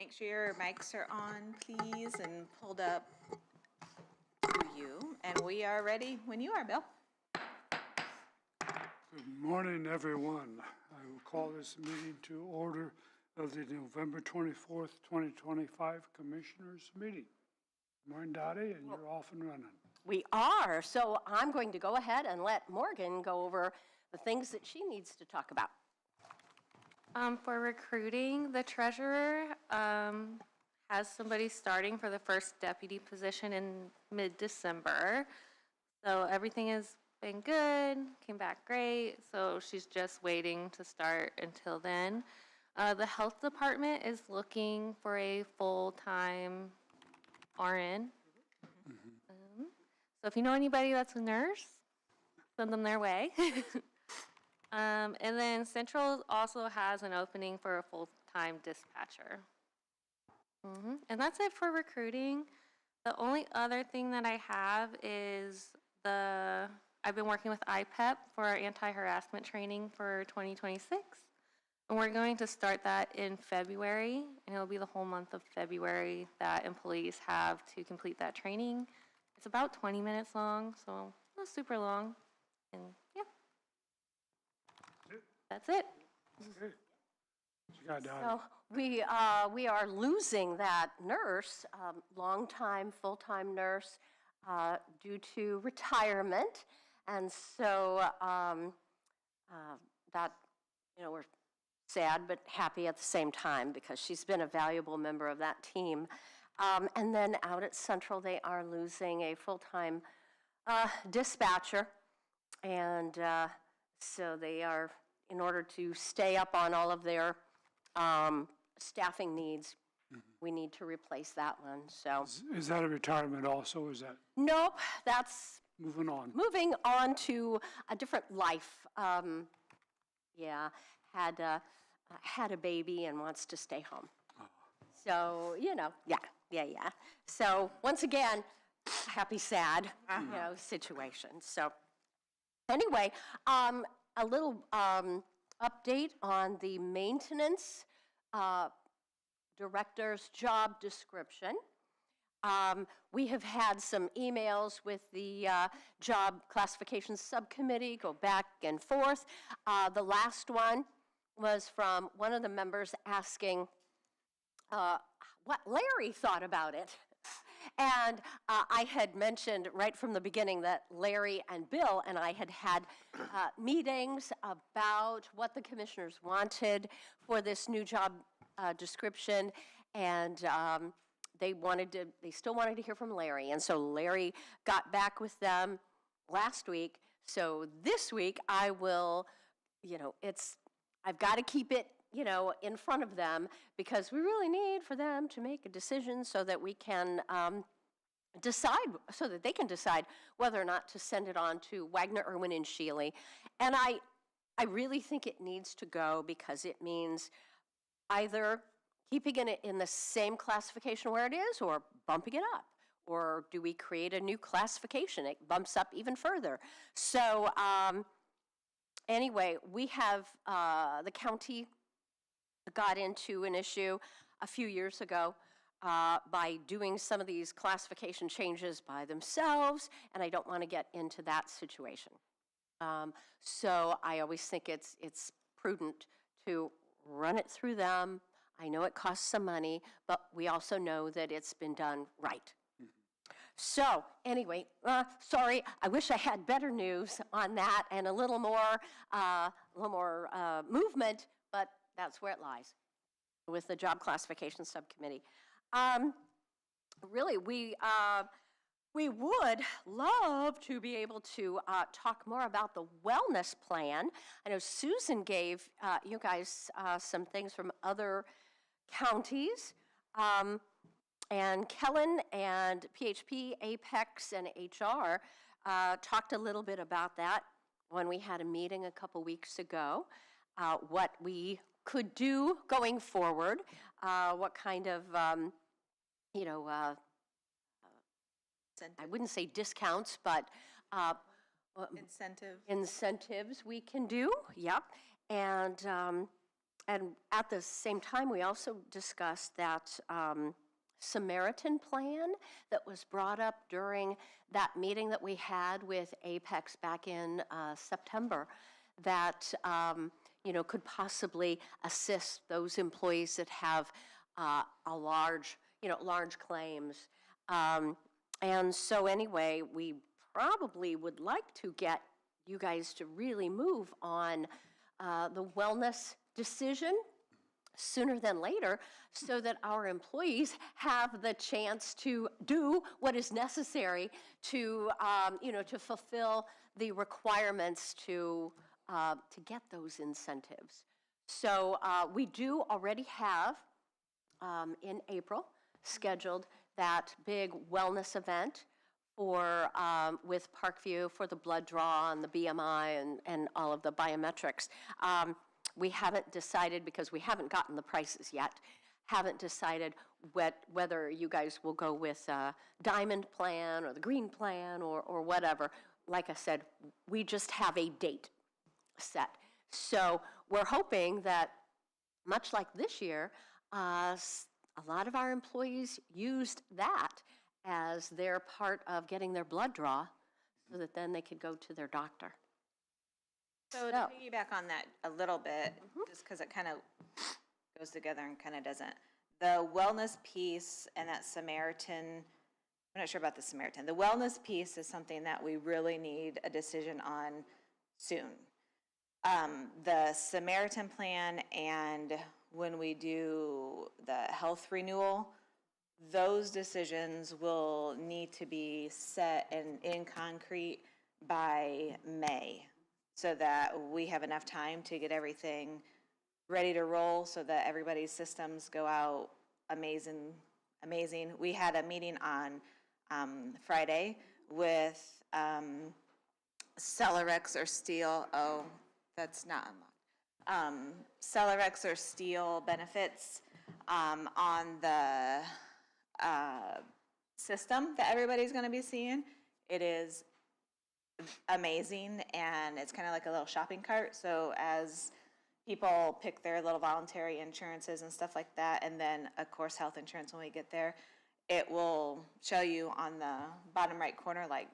Make sure your mics are on, please, and pulled up to you. And we are ready when you are, Bill. Good morning, everyone. I will call this meeting to order of the November 24th, 2025 Commissioners' Meeting. Good morning, Dottie, and you're off and running. We are, so I'm going to go ahead and let Morgan go over the things that she needs to talk about. For recruiting, the treasurer has somebody starting for the first deputy position in mid-December. So everything has been good, came back great, so she's just waiting to start until then. The health department is looking for a full-time RN. So if you know anybody that's a nurse, send them their way. And then Central also has an opening for a full-time dispatcher. And that's it for recruiting. The only other thing that I have is I've been working with IPEP for our anti-harassment training for 2026. And we're going to start that in February, and it'll be the whole month of February that employees have to complete that training. It's about 20 minutes long, so not super long. And yeah. That's it. Okay. You got Dottie. So we are losing that nurse, longtime full-time nurse, due to retirement, and so that we're sad but happy at the same time because she's been a valuable member of that team. And then out at Central, they are losing a full-time dispatcher, and so they are, in order to stay up on all of their staffing needs, we need to replace that one. So Is that a retirement also? Is that nope, that's moving on? moving on to a different life. Yeah, had a baby and wants to stay home. So yeah. So once again, happy, sad, situation. So anyway, a little update on the maintenance director's job description. We have had some emails with the job classification subcommittee, go back and forth. The last one was from one of the members asking what Larry thought about it. And I had mentioned right from the beginning that Larry and Bill and I had meetings about what the commissioners wanted for this new job description, and they still wanted to hear from Larry. And so Larry got back with them last week. So this week I will, I've got to keep it in front of them because we really need for them to make a decision so that we can so that they can decide whether or not to send it on to Wagner, Irwin, and Shealy. And I really think it needs to go because it means either keeping it in the same classification where it is or bumping it up. Or do we create a new classification? It bumps up even further. So anyway, we have the county got into an issue a few years ago by doing some of these classification changes by themselves, and I don't want to get into that situation. So I always think it's prudent to run it through them. I know it costs some money, but we also know that it's been done right. So anyway, sorry, I wish I had better news on that and a little more movement, but that's where it lies with the job classification subcommittee. Really, we would love to be able to talk more about the wellness plan. I know Susan gave you guys some things from other counties. And Kellen and PHP, Apex, and HR talked a little bit about that when we had a meeting a couple weeks ago, what we could do going forward, what kind of, I wouldn't say discounts, but Incentives we can do, yep. And And at the same time, we also discussed that Samaritan plan that was brought up during that meeting that we had with Apex back in September that, could possibly assist those employees that have a large claims. And so anyway, we probably would like to get you guys to really move on the wellness decision sooner than later so that our employees have the chance to do what is necessary to, to fulfill the requirements to get those incentives. So we do already have in April scheduled that big wellness event for with Parkview for the blood draw and the BMI and all of the biometrics. We haven't decided, because we haven't gotten the prices yet, haven't decided whether you guys will go with Diamond Plan or the Green Plan or whatever. Like I said, we just have a date set. So we're hoping that, much like this year, a lot of our employees used that as their part of getting their blood draw so that then they could go to their doctor. So to piggyback on that a little bit, just because it kind of goes together and kind of doesn't, the wellness piece and that Samaritan, I'm not sure about the Samaritan. The wellness piece is something that we really need a decision on soon. The Samaritan plan and when we do the health renewal, those decisions will need to be set in concrete by May so that we have enough time to get everything ready to roll so that everybody's systems go out amazing. We had a meeting on Friday with Celerex or Steel. Oh, that's not unlocked. Celerex or Steel benefits on the system that everybody's going to be seeing. It is amazing, and it's kind of like a little shopping cart. So as people pick their little voluntary insurances and stuff like that, and then of course health insurance when we get there, it will show you on the bottom right corner like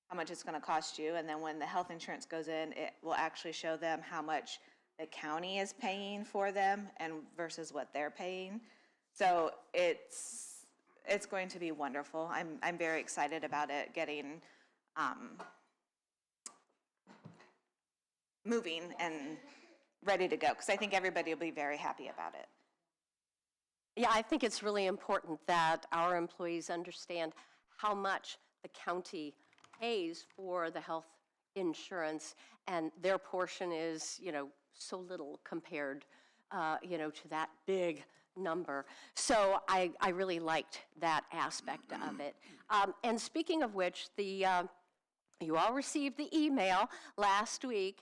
how much it's going to cost you, and then when the health insurance goes in, it will actually show them how much the county is paying for them and versus what they're paying. So it's going to be wonderful. I'm very excited about it getting moving and ready to go, because I think everybody will be very happy about it. Yeah, I think it's really important that our employees understand how much the county pays for the health insurance, and their portion is, so little compared, to that big number. So I really liked that aspect of it. And speaking of which, you all received the email last week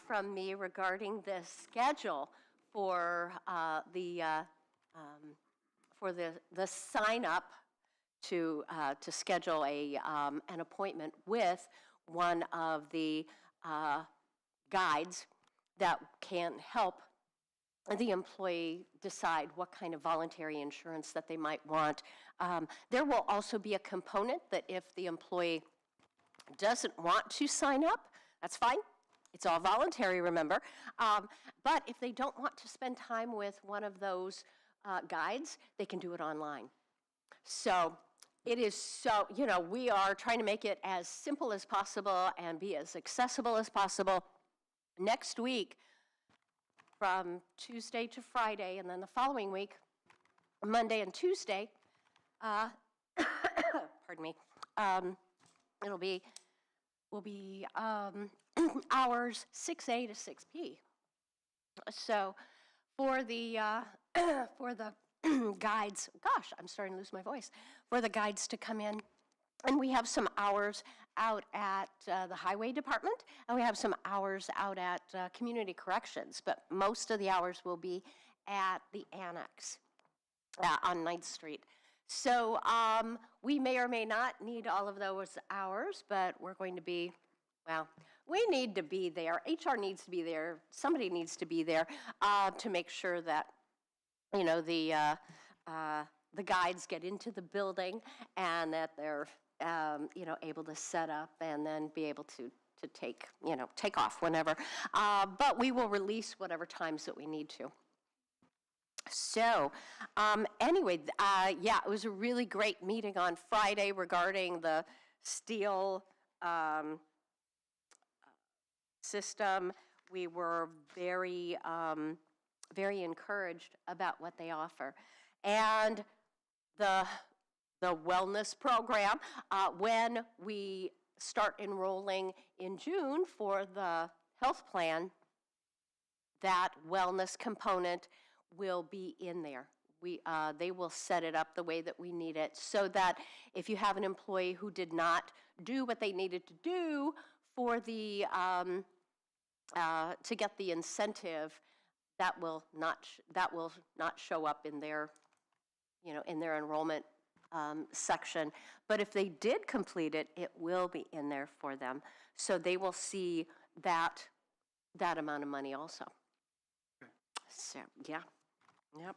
from me regarding the schedule for the sign up to schedule an appointment with one of the guides that can help the employee decide what kind of voluntary insurance that they might want. There will also be a component that if the employee doesn't want to sign up, that's fine. It's all voluntary, remember. But if they don't want to spend time with one of those guides, they can do it online. So it is so, we are trying to make it as simple as possible and be as accessible as possible. Next week, from Tuesday to Friday, and then the following week, Monday and Tuesday, pardon me, will be hours 6A to 6P. So for the guides, gosh, I'm starting to lose my voice, for the guides to come in, and we have some hours out at the Highway Department, and we have some hours out at Community Corrections, but most of the hours will be at the Annex on 9th Street. So we may or may not need all of those hours, but we're going to be, we need to be there. HR needs to be there. Somebody needs to be there to make sure that, you know, the guides get into the building and that they're, you know, able to set up and then be able to take, you know, take off whenever. But we will release whatever times that we need to. So anyway, yeah, it was a really great meeting on Friday regarding the steel system. We were very, very encouraged about what they offer. And the wellness program, when we start enrolling in June for the health plan, that wellness component will be in there. They will set it up the way that we need it so that if you have an employee who did not do what they needed to do for the, to get the incentive, that will not show up in their, you know, in their enrollment section. But if they did complete it, it will be in there for them. So they will see that amount of money also. So, yeah. Yep.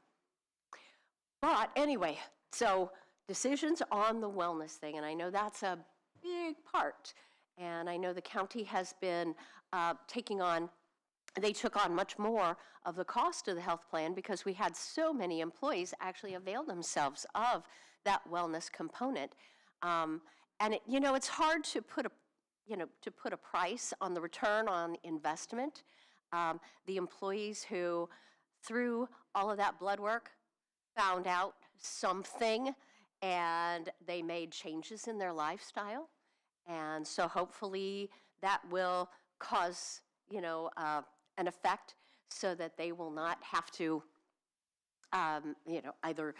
But anyway, so decisions on the wellness thing, and I know that's a big part. And I know the county has been they took on much more of the cost of the health plan because we had so many employees actually avail themselves of that wellness component. And it, you know, it's hard to put a price on the return on investment. The employees who, through all of that blood work, found out something and they made changes in their lifestyle. And so hopefully that will cause, you know, an effect so that they will not have to, you know, either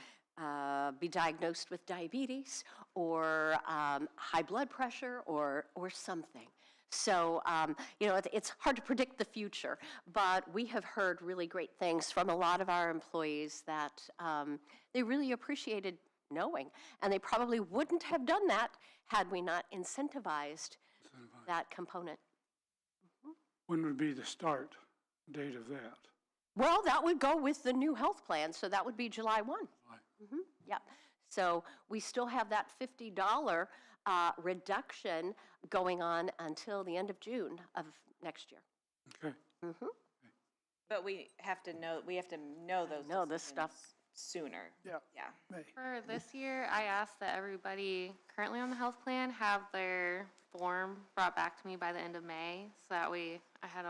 be diagnosed with diabetes or high blood pressure or something. So, you know, it's hard to predict the future, but we have heard really great things from a lot of our employees that they really appreciated knowing, and they probably wouldn't have done that had we not incentivized that component. When would be the start date of that? Well, that would go with the new health plan, so that would be July 1. Yep. So we still have that $50 reduction going on until the end of June of next year. Okay. But we have to know those Know this stuff sooner. Yeah. Yeah. For this year, I asked that everybody currently on the health plan have their form brought back to me by the end of May, so that way I had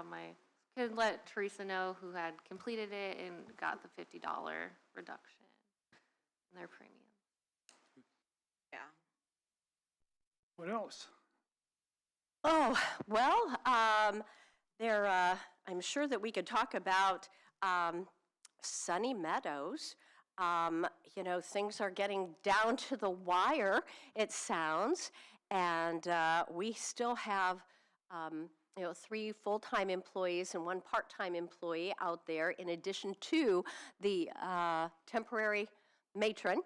could let Teresa know who had completed it and got the $50 reduction in their premium. Yeah. What else? Oh, well, I'm sure that we could talk about Sunny Meadows. You know, things are getting down to the wire, it sounds, and we still have, you know, 3 full-time employees and 1 part-time employee out there, in addition to the temporary matron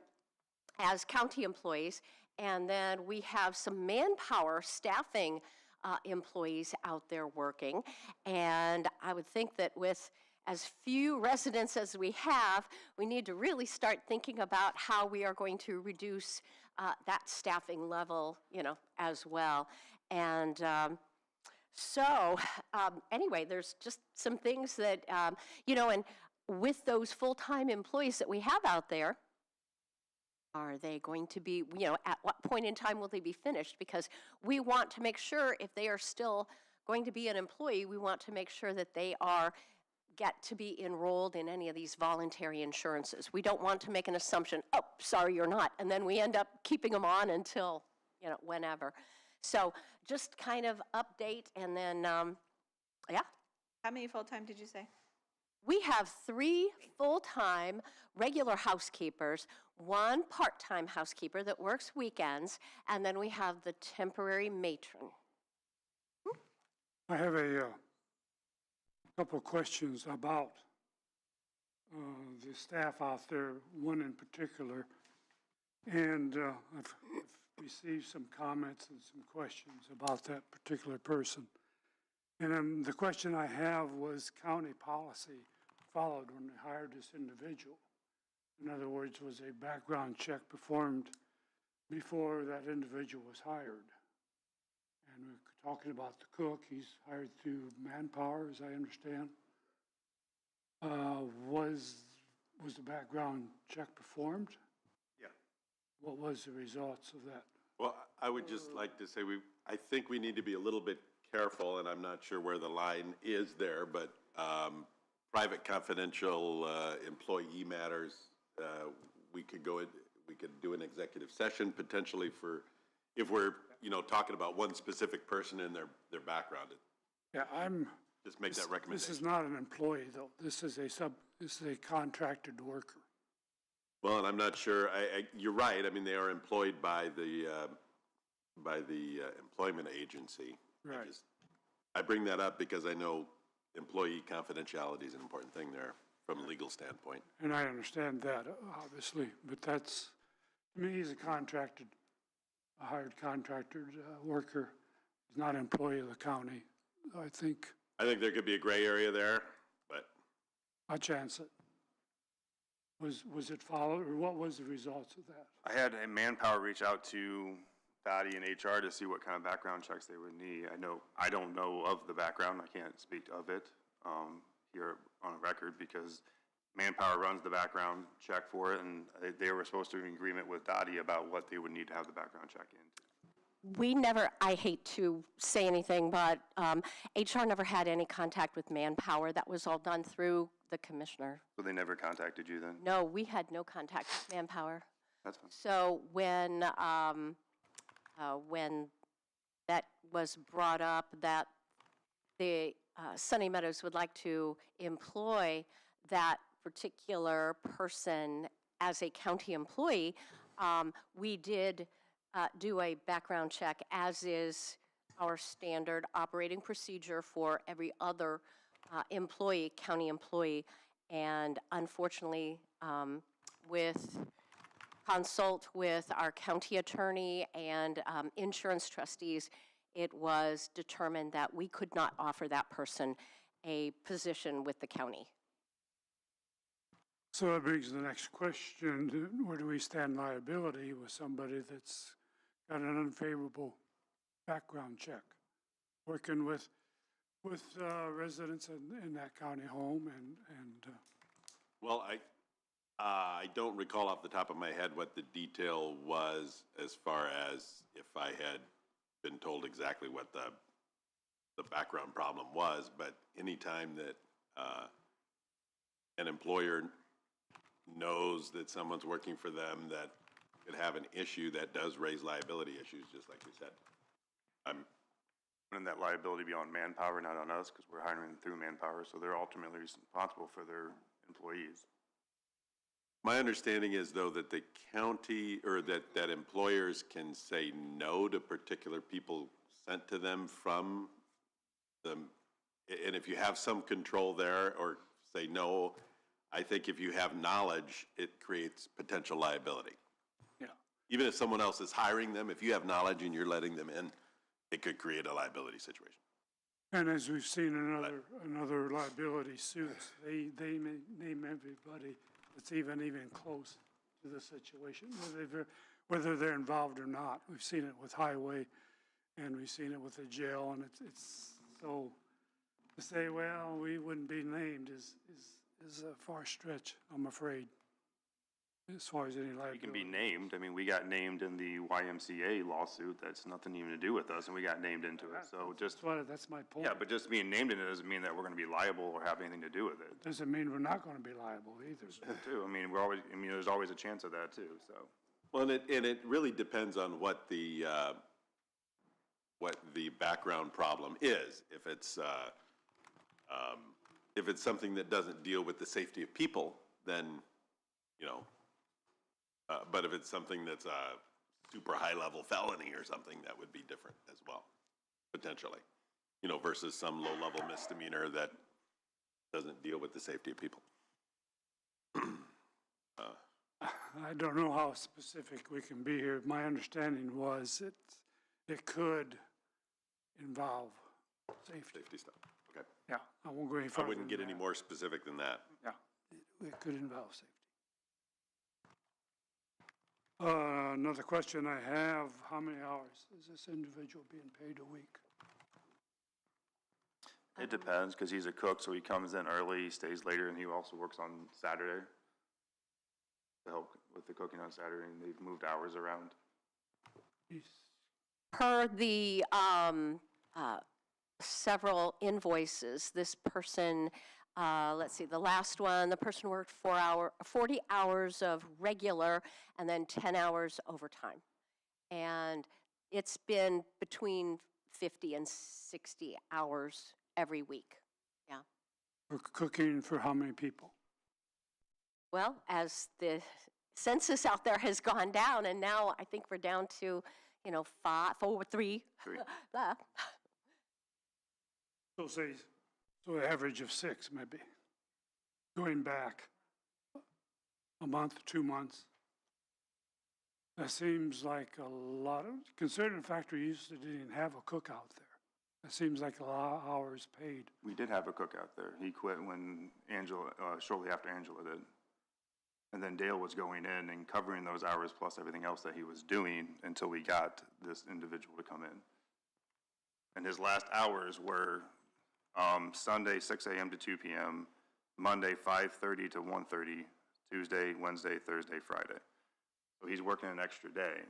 as county employees. And then we have some manpower staffing employees out there working. And I would think that with as few residents as we have, we need to really start thinking about how we are going to reduce that staffing level, you know, as well. And so anyway, there's just some things that, you know, and with those full-time employees that we have out there, are they going to be, you know, at what point in time will they be finished? Because we want to make sure if they are still going to be an employee, we want to make sure that they get to be enrolled in any of these voluntary insurances. We don't want to make an assumption, oh, sorry, you're not, and then we end up keeping them on until, you know, whenever. So just kind of update, and then, yeah. How many full-time did you say? We have 3 full-time regular housekeepers, 1 part-time housekeeper that works weekends, and then we have the temporary matron. I have a couple of questions about the staff out there, one in particular. And I've received some comments and some questions about that particular person. And the question I have was county policy followed when they hired this individual. In other words, was a background check performed before that individual was hired? And we're talking about the cook, he's hired through Manpower, as I understand. Was the background check performed? Yeah. What was the results of that? Well, I would just like to say I think we need to be a little bit careful, and I'm not sure where the line is there, but private confidential employee matters, we could do an executive session potentially for, if we're, talking about one specific person and their background. Yeah, Just make that recommendation. This is not an employee, though. This is a contracted worker. Well, and I'm not sure, you're right, I mean, they are employed by the employment agency. Right. I bring that up because I know employee confidentiality is an important thing there from a legal standpoint. And I understand that, obviously, but that's, to me, he's a hired contracted worker. He's not an employee of the county. I think there could be a gray area there, but. I'll chance it. Was it followed, or what was the results of that? I had Manpower reach out to Dottie and HR to see what kind of background checks they would need. I don't know of the background. I can't speak of it here on a record because Manpower runs the background check for it, and they were supposed to be in agreement with Dottie about what they would need to have the background check in. We never, I hate to say anything, but HR never had any contact with Manpower. That was all done through the commissioner. So they never contacted you then? No, we had no contact with Manpower. That's fine. So when that was brought up that the Sunny Meadows would like to employ that particular person as a county employee, we did do a background check, as is our standard operating procedure for every other county employee. And unfortunately, consult with our county attorney and insurance trustees, it was determined that we could not offer that person a position with the county. So that brings the next question. Where do we stand liability with somebody that's got an unfavorable background check? Working with residents in that county home and Well, I don't recall off the top of my head what the detail was as far as if I had been told exactly what the background problem was, but anytime that an employer knows that someone's working for them that could have an issue that does raise liability issues, just like you said. Wouldn't that liability be on Manpower, not on us, because we're hiring them through Manpower, so they're ultimately responsible for their employees? My understanding is, though, that the county, or that employers can say no to particular people sent to them from them. And if you have some control there, or say no, I think if you have knowledge, it creates potential liability. yeah. Even if someone else is hiring them, if you have knowledge and you're letting them in, it could create a liability situation. And as we've seen in another liability suits, they name everybody that's even close to the situation, whether they're involved or not. We've seen it with highway, and we've seen it with the jail, and it's so to say, well, we wouldn't be named is a far stretch, I'm afraid, as far as any liability. You can be named. I mean, we got named in the YMCA lawsuit. That's nothing even to do with us, and we got named into it. So That's my point. yeah, but just being named in it doesn't mean that we're going to be liable or have anything to do with it. Doesn't mean we're not going to be liable either. Too. I mean, there's always a chance of that too. So. Well, and it really depends on what the background problem is. If it's something that doesn't deal with the safety of people, then, but if it's something that's a super high-level felony or something, that would be different as well, potentially, versus some low-level misdemeanor that doesn't deal with the safety of people. I don't know how specific we can be here. My understanding was it could involve Safety, Safety stuff, okay. yeah, I won't go any I further wouldn't than get any that. more specific than that. Yeah, it could involve safety. Another question I have, how many hours is this individual being paid a week? It depends, because he's a cook, so he comes in early, stays later, and he also works on Saturday to help with the cooking on Saturday, and they've moved hours around. Per the several invoices, this person, let's see, the last one, the person worked 40 hours of regular and then 10 hours overtime. And it's been between 50 and 60 hours every week, yeah. For cooking for how many people? Well, as the census out there has gone down, and now I think we're down to, you know, three. Blah. So say, so an average of 6 maybe, going back a month, 2 months. That seems like a lot of, considering the fact we used to didn't have a cook out there. That seems like a lot of hours paid. We did have a cook out there. He quit when Angela, shortly after Angela did. And then Dale was going in and covering those hours plus everything else that he was doing until we got this individual to come in. And his last hours were Sunday, 6 a.m. to 2 p.m., Monday, 5:30 to 1:30, Tuesday, Wednesday, Thursday, Friday. So he's working an extra day.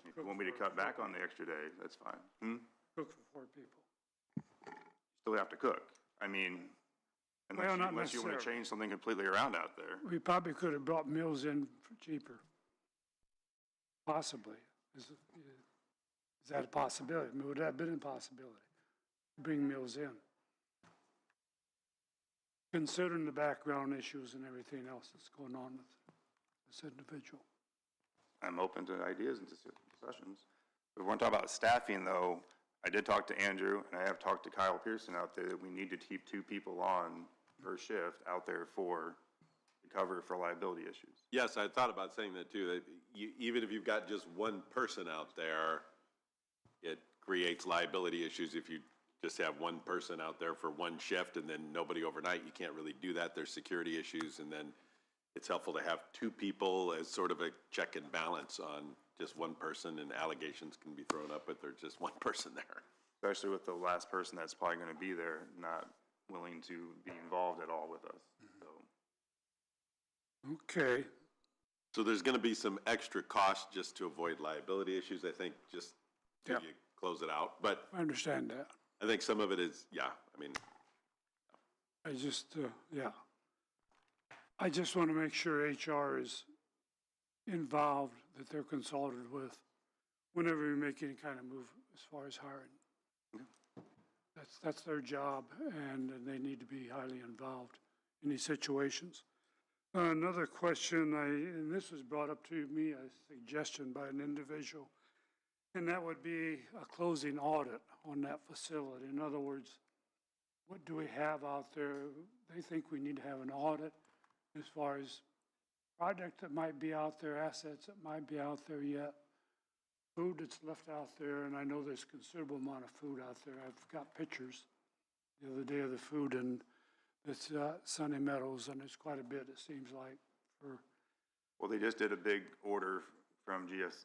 If you want me to cut back on the extra day, that's fine. Cook for 4 people. Still have to cook. I mean, Well, not unless you want to necessarily. change something completely around out there. We probably could have brought meals in for cheaper. Possibly. Is that a possibility? I mean, would that have been a possibility? Bring meals in? Considering the background issues and everything else that's going on with this individual. I'm open to ideas and discussions. If we want to talk about staffing, though, I did talk to Andrew, and I have talked to Kyle Pearson out there, that we need to keep 2 people on per shift out there to cover for liability issues. Yes, I thought about saying that too, that even if you've got just one person out there, it creates liability issues if you just have one person out there for one shift and then nobody overnight. You can't really do that. There's security issues, and then it's helpful to have 2 people as sort of a check and balance on just one person, and allegations can be thrown up if there's just one person there. Especially with the last person that's probably going to be there, not willing to be involved at all with us. So Okay, So there's going to be some extra cost just to avoid liability issues, I think, just till Yeah. you close it out. But I understand that. I think some of it is, yeah, I mean, I just, yeah. I just want to make sure HR is involved, that they're consulted with whenever we make any kind of move as far as hiring. That's their job, and they need to be highly involved in these situations. Another question, and this was brought up to me, a suggestion by an individual, and that would be a closing audit on that facility. In other words, what do we have out there? They think we need to have an audit as far as projects that might be out there, assets that might be out there yet, food that's left out there, and I know there's a considerable amount of food out there. I've got pictures the other day of the food in this Sunny Meadows, and it's quite a bit, it seems like, for, well, they just did a big order from GS,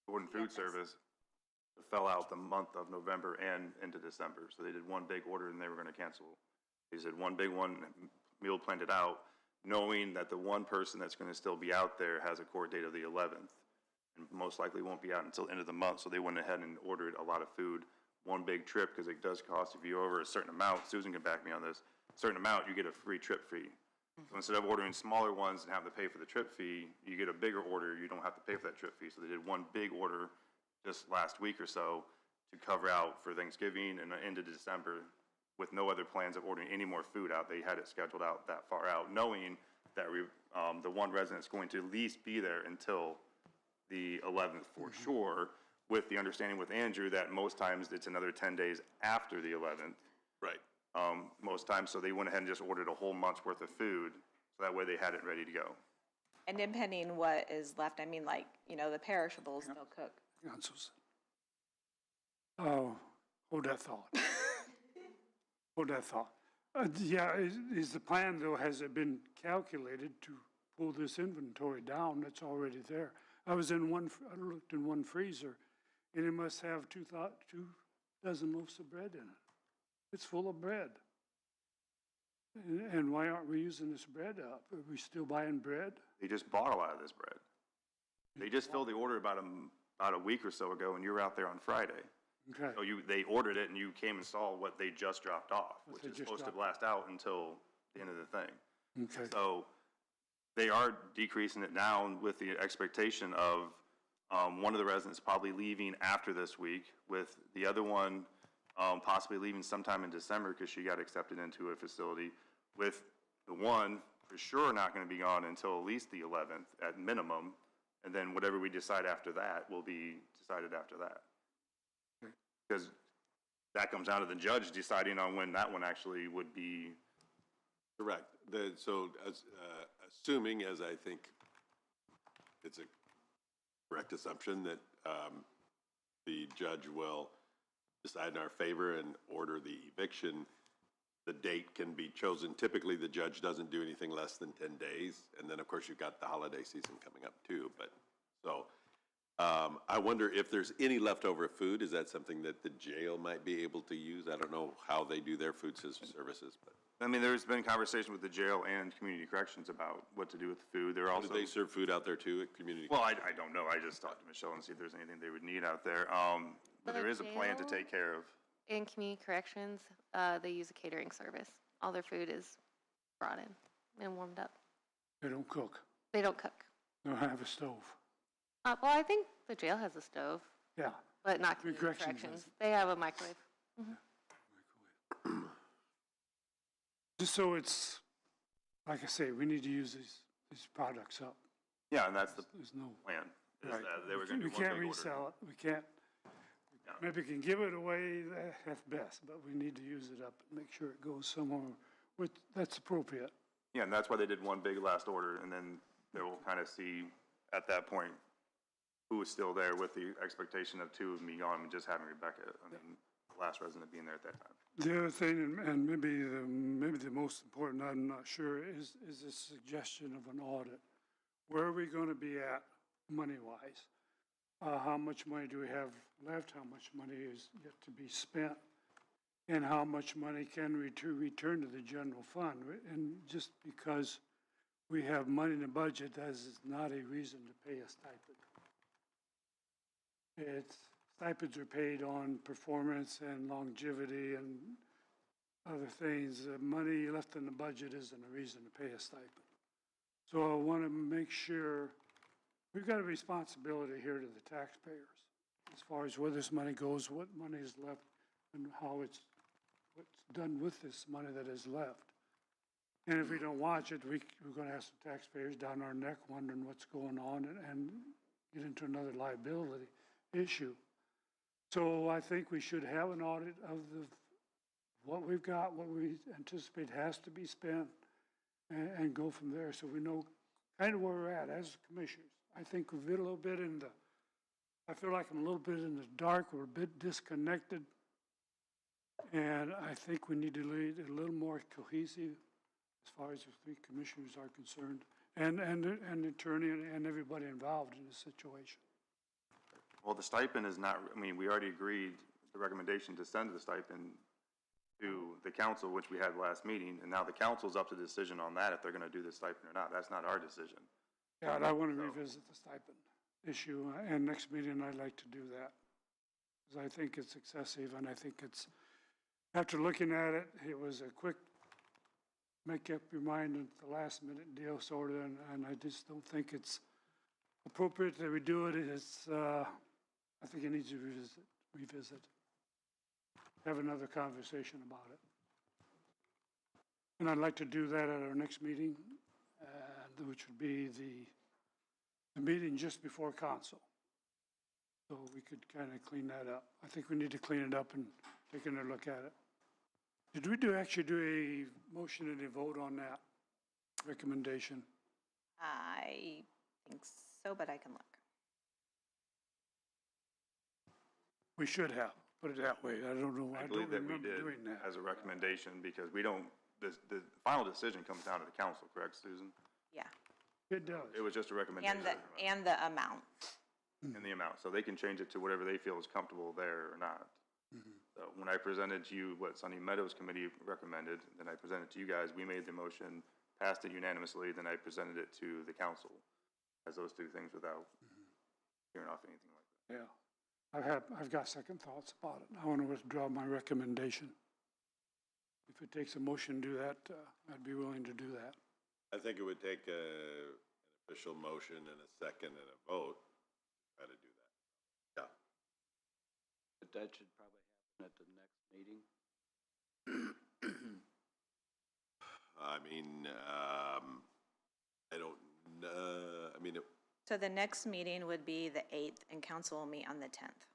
Gordon Food Service. It fell out the month of November and into December. So they did one big order and they were going to cancel. They said one big one, meal planned it out, knowing that the one person that's going to still be out there has a court date of the 11th and most likely won't be out until the end of the month. So they went ahead and ordered a lot of food, one big trip, because it does cost, if you're over a certain amount, Susan can back me on this, a certain amount, you get a free trip fee. So instead of ordering smaller ones and have to pay for the trip fee, you get a bigger order, you don't have to pay for that trip fee. So they did one big order just last week or so to cover out for Thanksgiving and into December with no other plans of ordering any more food out. They had it scheduled out that far out, knowing that the one resident's going to at least be there until the 11th for sure, with the understanding with Andrew that most times it's another 10 days after the 11th. right. Most times, so they went ahead and just ordered a whole month's worth of food, so that way they had it ready to go. And depending what is left, I mean, like, you know, the perishables, they'll cook. councils. Oh, hold that thought. Hold that thought. Yeah, is the plan though, has it been calculated to pull this inventory down that's already there? I looked in one freezer, and it must have 2 dozen loaves of bread in it. It's full of bread. And why aren't we using this bread up? Are we still buying bread? They just bought a lot of this bread. They just filled the order about a week or so ago, and you were out there on Friday. Okay, So they ordered it, and you came and saw what they just dropped off, What which they is just supposed to dropped. blast out until the end of the thing. okay. So they are decreasing it down with the expectation of one of the residents probably leaving after this week, with the other one possibly leaving sometime in December because she got accepted into a facility, with the one for sure not going to be gone until at least the 11th at minimum, and then whatever we decide after that will be decided after that. Because that comes down to the judge deciding on when that one actually would be. Correct. So assuming, as I think it's a correct assumption, that the judge will decide in our favor and order the eviction, the date can be chosen. Typically, the judge doesn't do anything less than 10 days. And then, of course, you've got the holiday season coming up too. But so I wonder if there's any leftover food. Is that something that the jail might be able to use? I don't know how they do their food services, but. I mean, there's been conversation with the jail and community corrections about what to do with the food. They're also. Do they serve food out there too at community? Well, I don't know. I just talked to Michelle and see if there's anything they would need out there. But there is a plan to jail? take care of. In community corrections, they use a catering service. All their food is brought in and warmed up. They don't cook. They don't cook. They don't have a stove. Well, I think the jail has a stove, Yeah. but not Community community corrections corrections. They have a microwave. Just so it's, like I say, we need to use these products up. Yeah, and that's the There's no. plan. Is Right. that they were going to We do one can't big order. resell it. We can't, maybe we can give it away, that's best, but we need to use it up and make sure it goes somewhere that's appropriate. Yeah, and that's why they did one big last order, and then they will kind of see at that point who is still there, with the expectation of 2 of me gone and just having Rebecca, I mean, the last resident being there at that time. The other thing, and maybe the most important, I'm not sure, is the suggestion of an audit. Where are we going to be at money-wise? How much money do we have left? How much money is yet to be spent? And how much money can we return to the general fund? And just because we have money in the budget, that is not a reason to pay a stipend. Stipends are paid on performance and longevity and other things. Money left in the budget isn't a reason to pay a stipend. So I want to make sure, we've got a responsibility here to the taxpayers as far as where this money goes, what money is left, and what's done with this money that is left. And if we don't watch it, we're going to have some taxpayers down our neck wondering what's going on and get into another liability issue. So I think we should have an audit of what we've got, what we anticipate has to be spent, and go from there so we know kind of where we're at as commissioners. I think we've been a little bit I feel like I'm a little bit in the dark, we're a bit disconnected, and I think we need to lead a little more cohesive as far as the 3 commissioners are concerned, and the attorney and everybody involved in the situation. Well, the stipend is not, I mean, we already agreed the recommendation to send the stipend to the council, which we had last meeting, and now the council's up to the decision on that, if they're gonna do the stipend or not. That's not our decision. Yeah, and I want to revisit the stipend issue, and next meeting I'd like to do that. Because I think it's excessive, and I think it's, after looking at it, it was a quick make up your mind at the last minute deal sort of, and I just don't think it's appropriate that we do it. I think it needs to revisit, have another conversation about it. And I'd like to do that at our next meeting, which would be the meeting just before council. So we could kind of clean that up. I think we need to clean it up and take another look at it. Did we actually do a motion and a vote on that recommendation? I think so, but I can look. We should have, put it that way. I don't know, I I don't believe that we remember did doing that. as a recommendation, because we don't, the final decision comes down to the council, correct, Susan? Yeah, It does. It was just a recommendation. and the amount. And the amount, so they can change it to whatever they feel is comfortable there or not. So when I presented to you what Sunny Meadows Committee recommended, then I presented to you guys, we made the motion, passed it unanimously, then I presented it to the council as those two things without hearing off anything like that. Yeah. I've got second thoughts about it. I want to withdraw my recommendation. If it takes a motion to do that, I'd be willing to do that. I think it would take an official motion and a second and a vote to try to do that. Yeah. But that should probably happen at the next meeting. I mean, I don't know, I mean, So the next meeting would be the 8th, and council will meet on the 10th.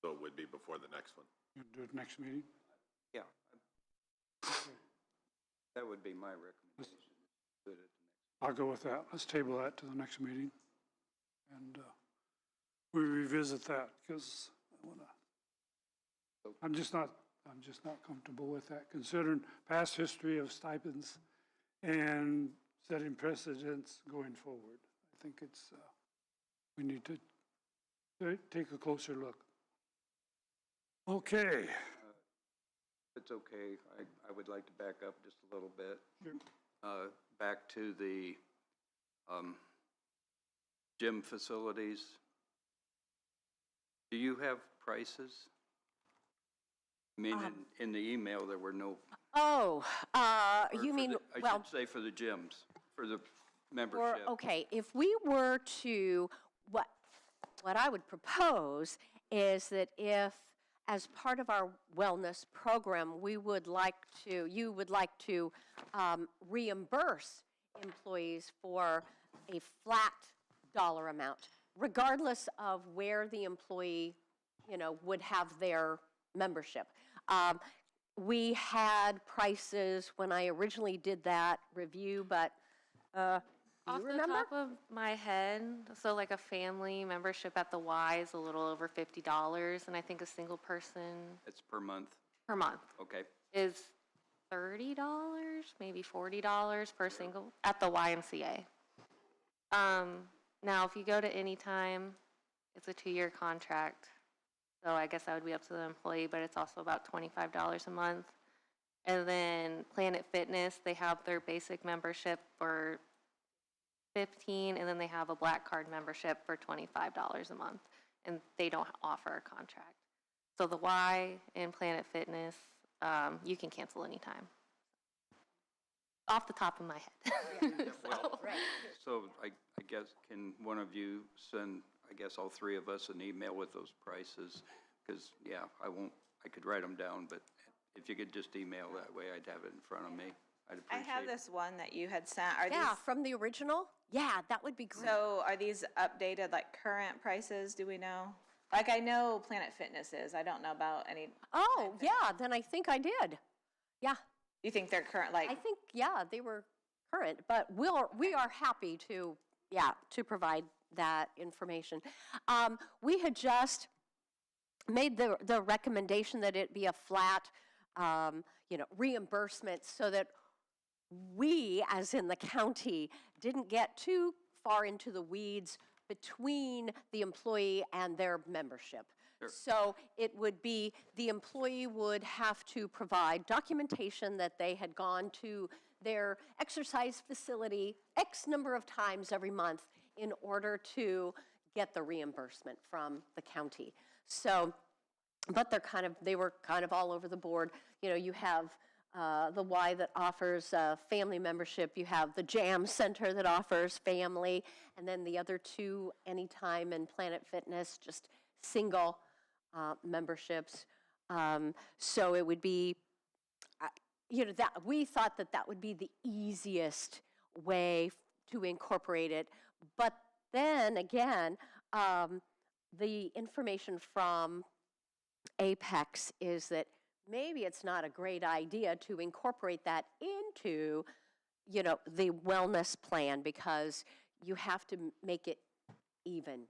so it would be before the next one. You do it next meeting? Yeah. That would be my recommendation. Do it at the next. I'll go with that. Let's table that to the next meeting. And we revisit that, because I'm just not comfortable with that, considering past history of stipends and setting precedents going forward. I think it's, we need to take a closer look. Okay. If it's okay, I would like to back up just a little bit. Sure. Back to the gym facilities. Do you have prices? I mean, in the email, there were no. Oh, or you for mean, the- well. I should say for the gyms, for the Or, membership. okay, if we were to, what I would propose is that if, as part of our wellness program, you would like to reimburse employees for a flat dollar amount, regardless of where the employee, would have their membership. We had prices when I originally did that review, but do Off you the remember? top of my head, so like a family membership at the Y is a little over $50, and I think a single person It's per month, per month okay. is $30, maybe $40 per single at the YMCA. Now, if you go to Anytime, it's a 2-year contract, so I guess that would be up to the employee, but it's also about $25 a month. And then Planet Fitness, they have their basic membership for $15, and then they have a Black Card membership for $25 a month, and they don't offer a contract. So the Y and Planet Fitness, you can cancel anytime. Off the top of my head. So I guess, can one of you send, I guess, all three of us an email with those prices? Because, yeah, I could write them down, but if you could just email that way, I'd have it in front of me. I'd I appreciate have it. this one that you had sent. Are Yeah, these, from the original? Yeah, that would be great. so are these updated, like current prices, do we know? Like, I know Planet Fitness is, I don't know about any, Oh, yeah, then I think I did. Yeah, you think they're current, like, I think, yeah, they were current, but we are happy to provide that information. We had just made the recommendation that it be a flat, reimbursement so that we, as in the county, didn't get too far into the weeds between the employee and their membership. So it would be, the employee would have to provide documentation that they had gone to their exercise facility X number of times every month in order to get the reimbursement from the county. So, but they were kind of all over the board. You have the Y that offers family membership, you have the Jam Center that offers family, and then the other two, Anytime and Planet Fitness, just single memberships. So it would be, that we thought that would be the easiest way to incorporate it. But then again, the information from Apex is that maybe it's not a great idea to incorporate that into, the wellness plan, because you have to make it even.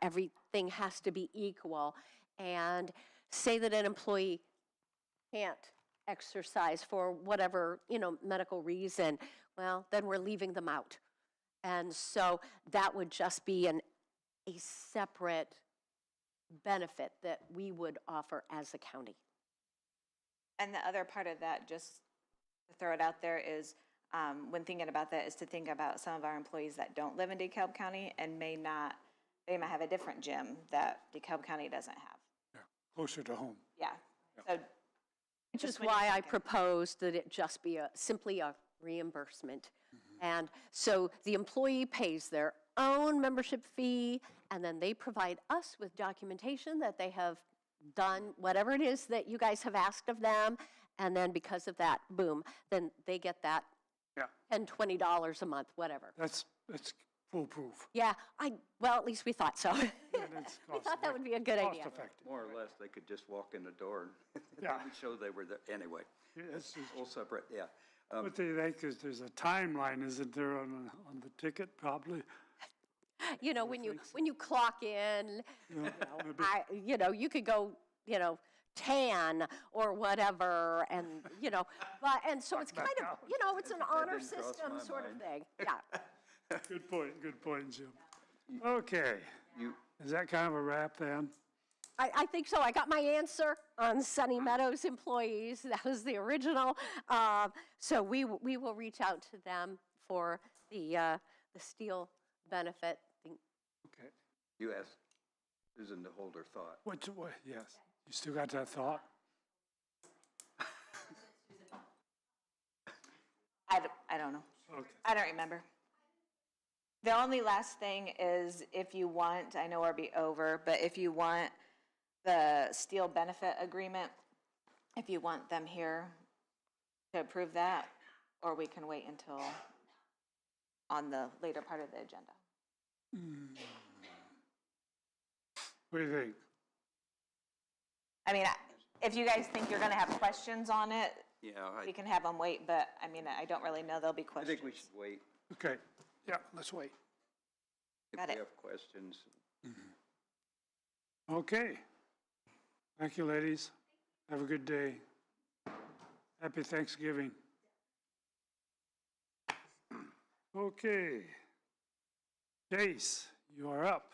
Everything has to be equal. And say that an employee can't exercise for whatever, medical reason, well, then we're leaving them out. And so that would just be a separate benefit that we would offer as a county. And the other part of that, just to throw it out there, is when thinking about that, is to think about some of our employees that don't live in DeKalb County and they might have a different gym that DeKalb County doesn't have. Yeah, closer to home. Yeah, so. Which is just when you're why I thinking- proposed that it just be simply a reimbursement. And so the employee pays their own membership fee, and then they provide us with documentation that they have done whatever it is that you guys have asked of them, and then because of that, boom, then they get that Yeah. $10, $20 a month, whatever. That's foolproof. Yeah, well, at least we thought so. And it's We thought that would be a good idea. cost-effective. More or less, they could just walk in the door and Yeah. they would show they were there. Anyway, Yes, all separate, yeah. what they think is there's a timeline, isn't there, on the ticket, probably? When you clock in, you could go, tan or whatever, and, and so it's kind of, it's an honor didn't cross system my sort of mind. thing, yeah. Good point, Jim. Okay, You, is that kind of a wrap then? I think so. I got my answer on Sunny Meadows employees. That was the original. So we will reach out to them for the steel benefit. Okay. you asked Susan to hold her thought. What, yes, you still got that thought? I don't know. Okay. I don't remember. The only last thing is if you want, I know we'll be over, but if you want the steel benefit agreement, if you want them here to approve that, or we can wait until on the later part of the agenda. What do you think? I mean, if you guys think you're gonna have questions on it, Yeah, we can have them wait, but I mean, I don't really know there'll be I questions. think we should wait Okay, yeah, let's wait. if Got we it. have questions. Okay. Thank you, ladies. Have a good day. Happy Thanksgiving. Okay. Jace, you are up.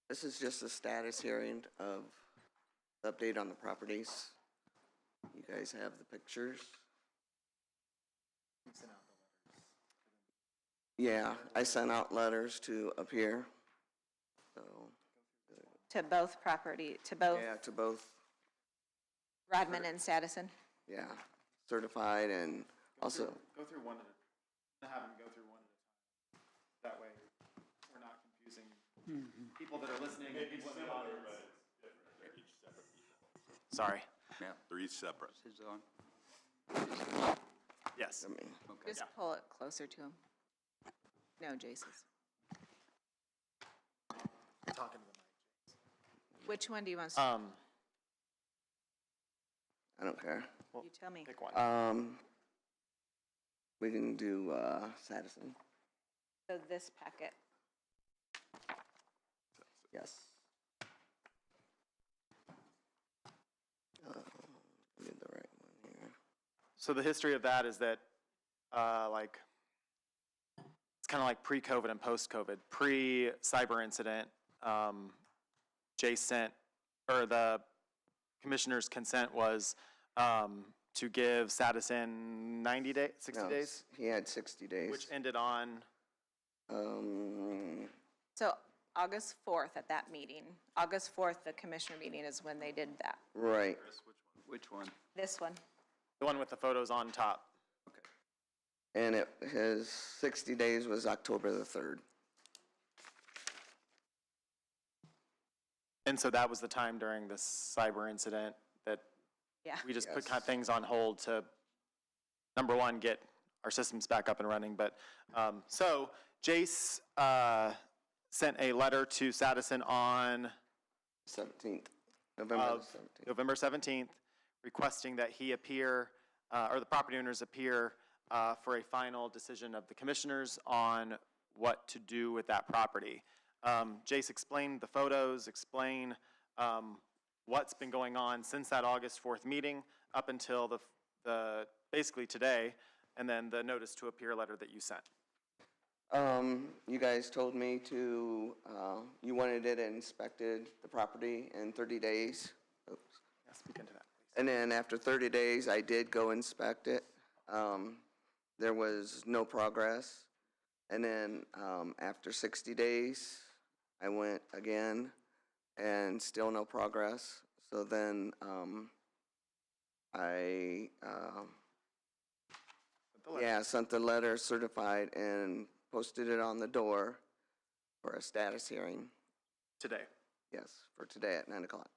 This is just a status hearing of the update on the properties. You guys have the pictures? Yeah, I sent out letters to appear. So, To both property, to both yeah, to both, Rodman and Sadison. yeah, certified and also, Go through one at a, have them go through one at a time. That way, we're not confusing people that are listening and people in the audience. Sorry. Yeah, They're each separate. this is on. Yes. I mean, Okay. Just pull it closer to him. No, Jace's. Talking to the Which one do you want? mic. I don't care. You tell me. Pick one. We can do, Sadison. So this packet. Yes. Did the right one here. So the history of that is that, it's kind of like pre-COVID and post-COVID. Pre-cyber incident, the commissioner's consent was to give Sadison 90 days, 60 No, days, He had 60 days. which ended on, Um, So August 4th at that meeting. August 4th, the commissioner meeting is when they did that. Right. Which one? This one. The one with the photos on top. And his 60 days was October the 3rd. And so that was the time during the cyber incident that Yeah. we just put Yes. kind of things on hold to, number one, get our systems back up and running. But, so Jace sent a letter to Sadison on 17th, November the 17th. November 17th, requesting that he appear, or the property owners appear for a final decision of the commissioners on what to do with that property. Jace explained the photos, explain what's been going on since that August 4th meeting up until the basically today, and then the notice to appear letter that you sent. You guys told me to, you wanted it inspected, the property, in 30 days. Oops. Yeah, speak into that, please. And then after 30 days, I did go inspect it. There was no progress. And then after 60 days, I went again and still no progress. So then I sent the letter certified and posted it on the door for a status hearing. Today. Yes, for today at 9 o'clock.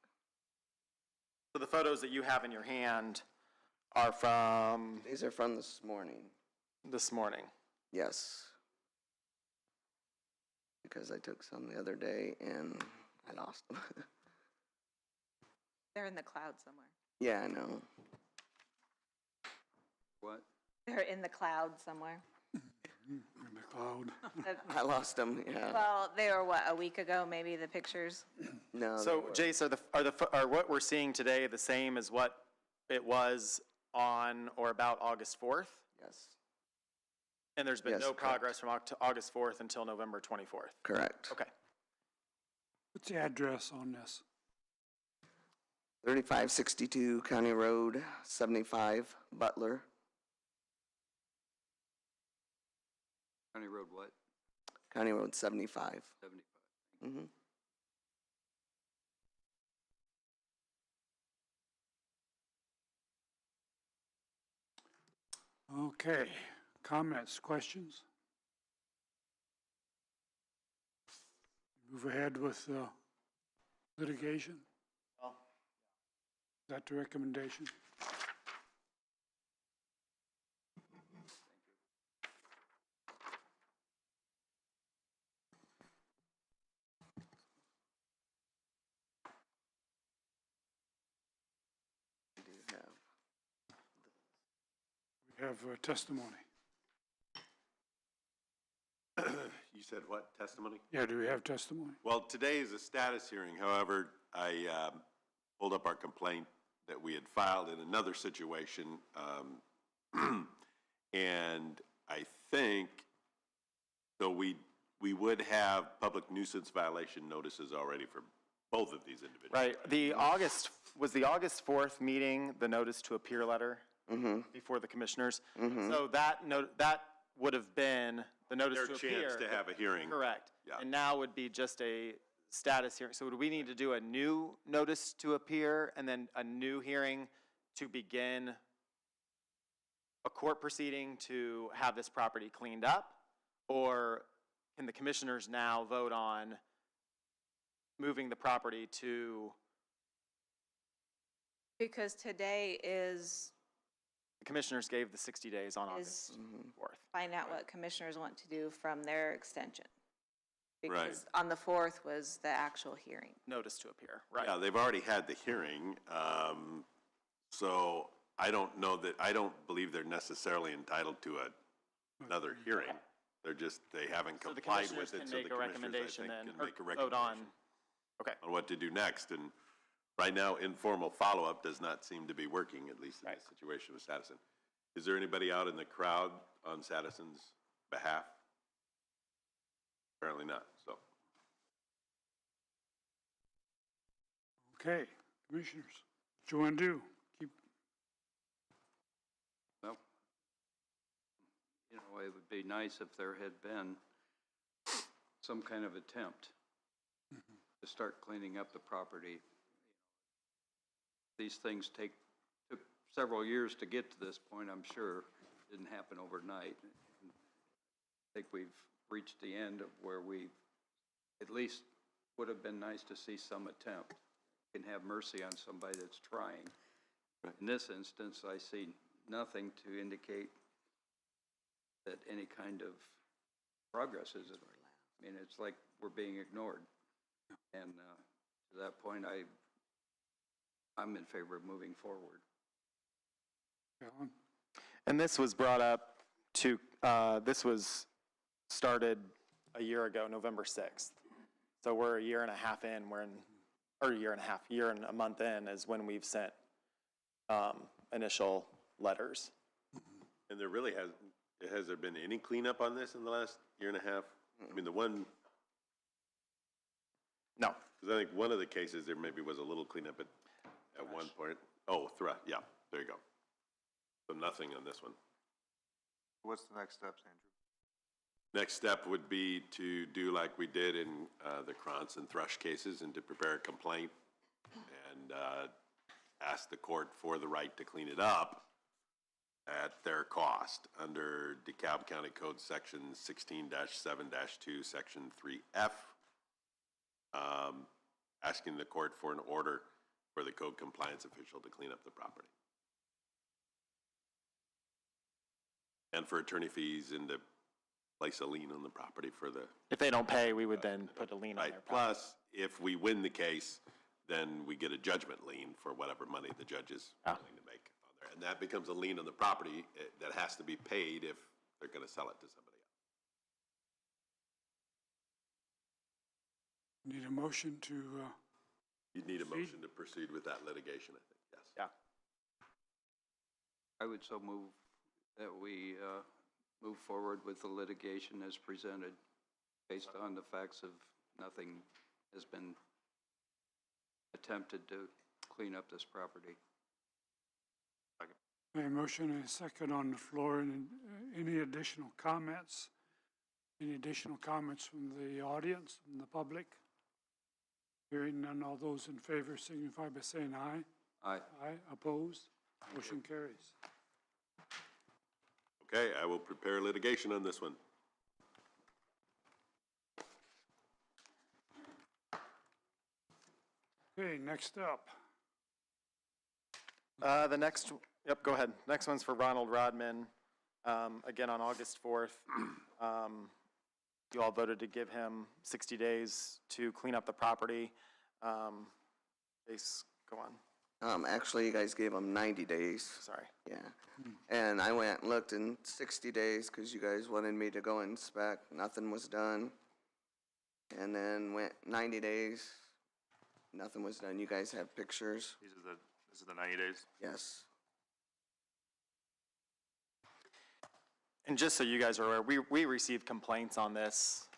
So the photos that you have in your hand are from These are from this morning. this morning. Yes. Because I took some the other day and I lost them. They're in the cloud somewhere. Yeah, I know. What? They're in the cloud somewhere. In the cloud. I lost them, yeah. Well, they were what, a week ago, maybe, the pictures? No. So Jace, are what we're seeing today the same as what it was on or about August 4th? Yes, And there's been Yes, no correct. progress from August 4th until November 24th? correct. Okay. What's the address on this? 3562 County Road 75, Butler. County Road what? County Road 75. 75. Mm-hmm. Okay, comments, questions? Move ahead with litigation? Well, Is that the recommendation? We do have. We have testimony. You said what, testimony? Yeah, do we have testimony? Well, today is a status hearing. However, I pulled up our complaint that we had filed in another situation. And I think, so we would have public nuisance violation notices already for both of these individuals. right. Was the August 4th meeting the notice to appear letter before the commissioners? So that would have been the notice Their to appear. chance to have a hearing. Correct. Yeah. And now would be just a status hearing. So would we need to do a new notice to appear and then a new hearing to begin a court proceeding to have this property cleaned up? Or can the commissioners now vote on moving the property to, Because today is the commissioners gave the 60 days on August 4th. find out what commissioners want to do from their extension. Right. Because on the 4th was the actual hearing. Notice to appear, right? Yeah, they've already had the hearing. So I don't believe they're necessarily entitled to another hearing. They're just, they haven't So the complied commissioners with it. can So the make a commissioners, I recommendation think, then, can or make a vote on, recommendation okay. on what to do next. And right now, informal follow-up does not seem to be working, at least in this situation with Sadison. Is there anybody out in the crowd on Sadison's behalf? Apparently not, so. Okay, commissioners, what you want to do? Keep, Well, you know, it would be nice if there had been some kind of attempt to start cleaning up the property. These things took several years to get to this point, I'm sure. Didn't happen overnight. I think we've reached the end of where we, at least, would have been nice to see some attempt. Can have mercy on somebody that's trying. In this instance, I see nothing to indicate that any kind of progress is. I mean, it's like we're being ignored. And to that point, I'm in favor of moving forward. Alan? And this was brought up to, this was started a year ago, November 6th. So we're a year and a half in, or a year and a month in is when we've sent initial letters. And there really has there been any cleanup on this in the last year and a half? I mean, the one, No. because I think one of the cases there maybe was a little cleanup at one point. Oh, yeah, there you go. So nothing on this one. What's the next steps, Andrew? Next step would be to do like we did in the Krantz and Thrush cases and to prepare a complaint and ask the court for the right to clean it up at their cost under DeKalb County Code Section 16-7-2, Section 3F, asking the court for an order for the code compliance official to clean up the property. And for attorney fees and to place a lien on the property for the. If they don't pay, we would then put a lien on Right, their property. plus, if we win the case, then we get a judgment lien for whatever money the judge is willing to make on there. And that becomes a lien on the property that has to be paid if they're gonna sell it to somebody else. Need a motion to, You'd need a Proceed. motion to proceed with that litigation, I think, yes. Yeah. I would so move that we move forward with the litigation as presented, based on the facts of nothing has been attempted to clean up this property. a motion and a second on the floor, and any additional comments? Any additional comments from the audience, from the public? Hearing none, all those in favor signify by saying aye. Aye. Aye, opposed? Motion carries. Okay, I will prepare litigation on this one. Okay, next up. The next, yep, go ahead. Next one's for Ronald Rodman. Again, on August 4th, you all voted to give him 60 days to clean up the property. Jace, go on. Actually, you guys gave them 90 days. Sorry. Yeah. And I went and looked in 60 days because you guys wanted me to go inspect. Nothing was done. And then went 90 days. Nothing was done. You guys have pictures? This is the 90 days? Yes. And just so you guys are aware, we receive complaints on this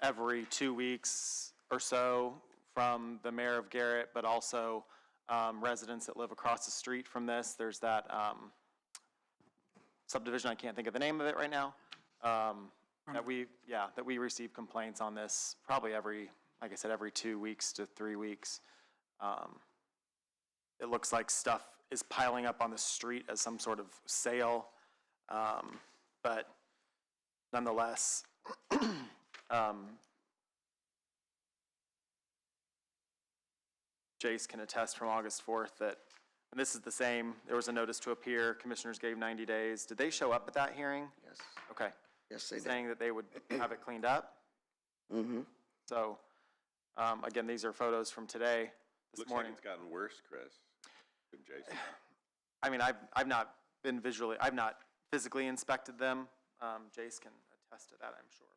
every 2 weeks or so from the mayor of Garrett, but also residents that live across the street from this. There's that subdivision, I can't think of the name of it right now, that we receive complaints on this probably every, like I said, every 2 weeks to 3 weeks. It looks like stuff is piling up on the street as some sort of sale. But nonetheless, Jace can attest from August 4th that, and this is the same, there was a notice to appear, commissioners gave 90 days. Did they show up at that hearing? Yes. Okay. Yes, they did. Saying that they would have it cleaned up? Mm-hmm. So, again, these are photos from today, this Looks morning. like it's gotten worse, Chris, and Jason. I mean, I've not been I've not physically inspected them. Jace can attest to that, I'm sure.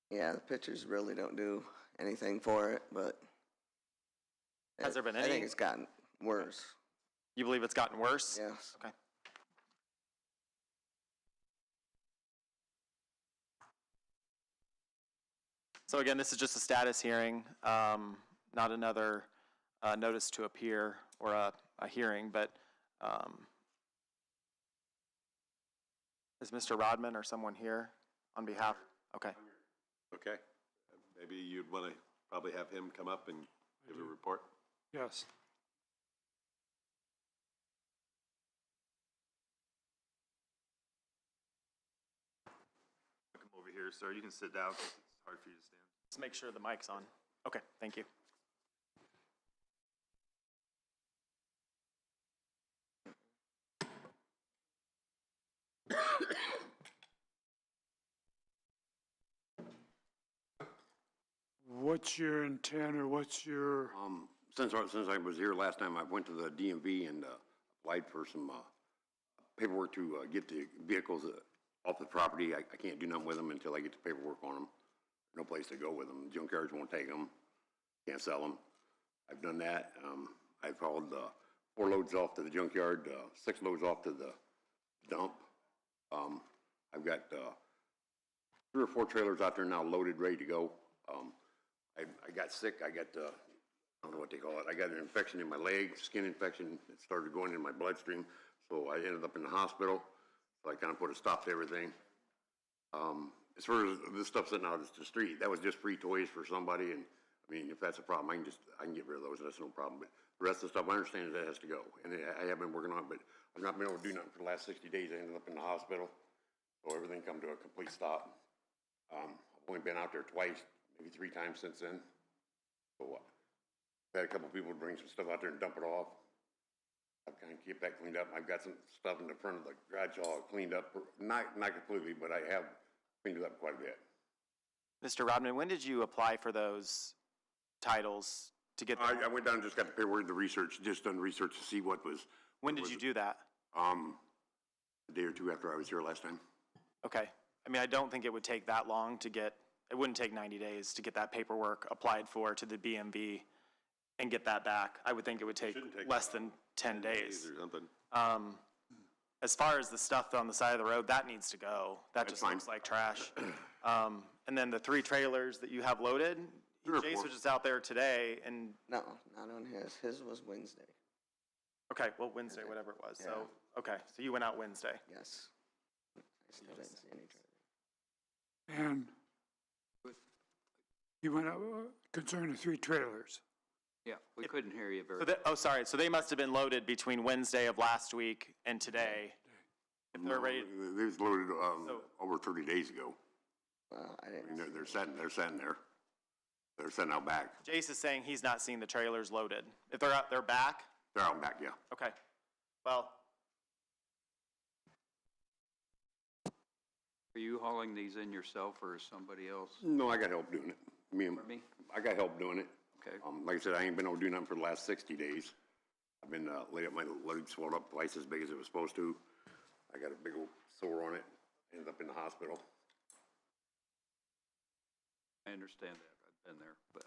But Yeah, the pictures really don't do anything for it, but. Has there been I any- think it's gotten worse. you believe it's gotten worse? Yes. Okay. So again, this is just a status hearing, not another notice to appear or a hearing, but is Mr. Rodman or someone here on behalf? Okay. Okay, maybe you'd want to probably have him come up and give a report. Yes. Come over here, sir. You can sit down 'cause it's hard for you to stand. Just make sure the mic's on. Okay, thank you. What's your intent or what's your, Since I was here last time, I went to the DMV and applied for some paperwork to get the vehicles off the property. I can't do nothing with them until I get the paperwork on them. No place to go with them. Junkyards won't take them. Can't sell them. I've done that. I've hauled 4 loads off to the junkyard, 6 loads off to the dump. I've got 3 or 4 trailers out there now loaded, ready to go. I got sick. I got, I don't know what they call it. I got an infection in my leg, skin infection. It started going in my bloodstream. So I ended up in the hospital. So I kind of put a stop to everything. As far as this stuff sitting out on the street, that was just free toys for somebody. And I mean, if that's a problem, I can get rid of those. That's no problem. But the rest of the stuff, I understand that has to go. And I have been working on it, but I've not been able to do nothing for the last 60 days. I ended up in the hospital. So everything come to a complete stop. I've only been out there twice, maybe 3 times since then. So I've had a couple people bring some stuff out there and dump it off. I've kind of kept that cleaned up. I've got some stuff in the front of the garage all cleaned up, not completely, but I have cleaned it up quite a bit. Mr. Rodman, when did you apply for those titles to get them? I went down and just got the paperwork, the research, just done research to see what was. When did you do that? A day or 2 after I was here last time. Okay. I mean, I don't think it would take that long to get, it wouldn't take 90 days to get that paperwork applied for to the BMV and get that back. I would think it would take less than 10 days. Or something. As far as the stuff on the side of the road, that needs to go. That That's just fine. looks like trash. And then the 3 trailers that you have loaded, 3 or Jace 4. was just out there today and, No, not on his. His was Wednesday. okay, well, Wednesday, whatever it was. So, okay, so you went out Wednesday. Yes. I still didn't see any trailer. and you went out concerning the 3 trailers? Yeah, we couldn't hear you very So oh, sorry, so they must have been loaded between Wednesday of last week and today. If they're ready, They was loaded over 30 days ago. Well, I I didn't. mean, they're sitting there. They're sitting out back. Jace is saying he's not seen the trailers loaded. If they're out, they're back? They're out back, yeah. Okay. Well, Are you hauling these in yourself or is somebody else? No, I got help doing it. Pardon me? I got help doing it. Okay. Like I said, I ain't been able to do nothing for the last 60 days. I've been laid up, my leg swelled up twice as big as it was supposed to. I got a big old sore on it, ended up in the hospital. I understand that. I've been there. But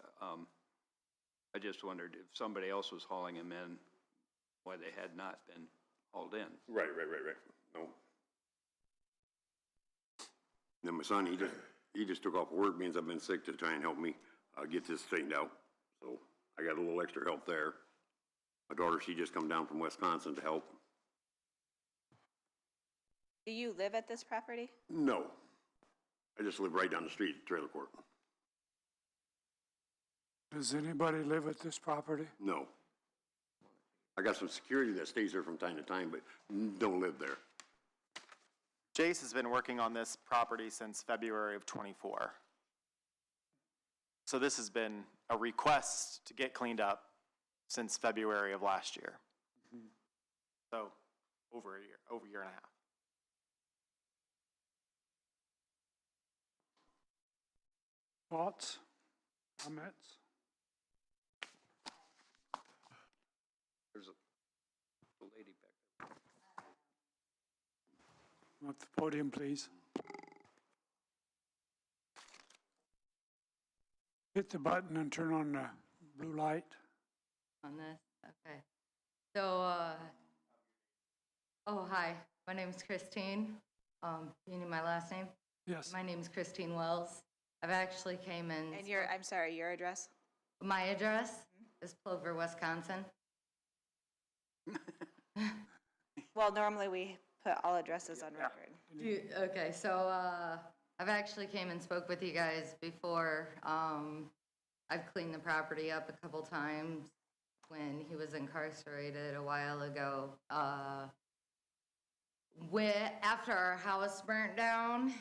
I just wondered if somebody else was hauling them in, why they had not been hauled in. Right. No. Then my son, he just took off work, means I've been sick, to try and help me get this straightened out. So I got a little extra help there. My daughter, she just come down from Wisconsin to help. Do you live at this property? No. I just live right down the street at trailer court. Does anybody live at this property? No. I got some security that stays there from time to time, but don't live there. Jace has been working on this property since February of '24. So this has been a request to get cleaned up since February of last year. So over a year and a half. Thoughts, comments? There's a lady back there. Come up to the podium, please. Hit the button and turn on the blue light. On this, okay. So, oh, hi, my name is Christine. You need my last name? Yes. My name is Christine Wells. I've actually came in. And I'm sorry, your address? My address is Plover, Wisconsin. Well, normally we put all addresses on record. Okay, so, I've actually came and spoke with you guys before. I I've cleaned the property up a couple times when he was incarcerated a while ago. After our house burnt down,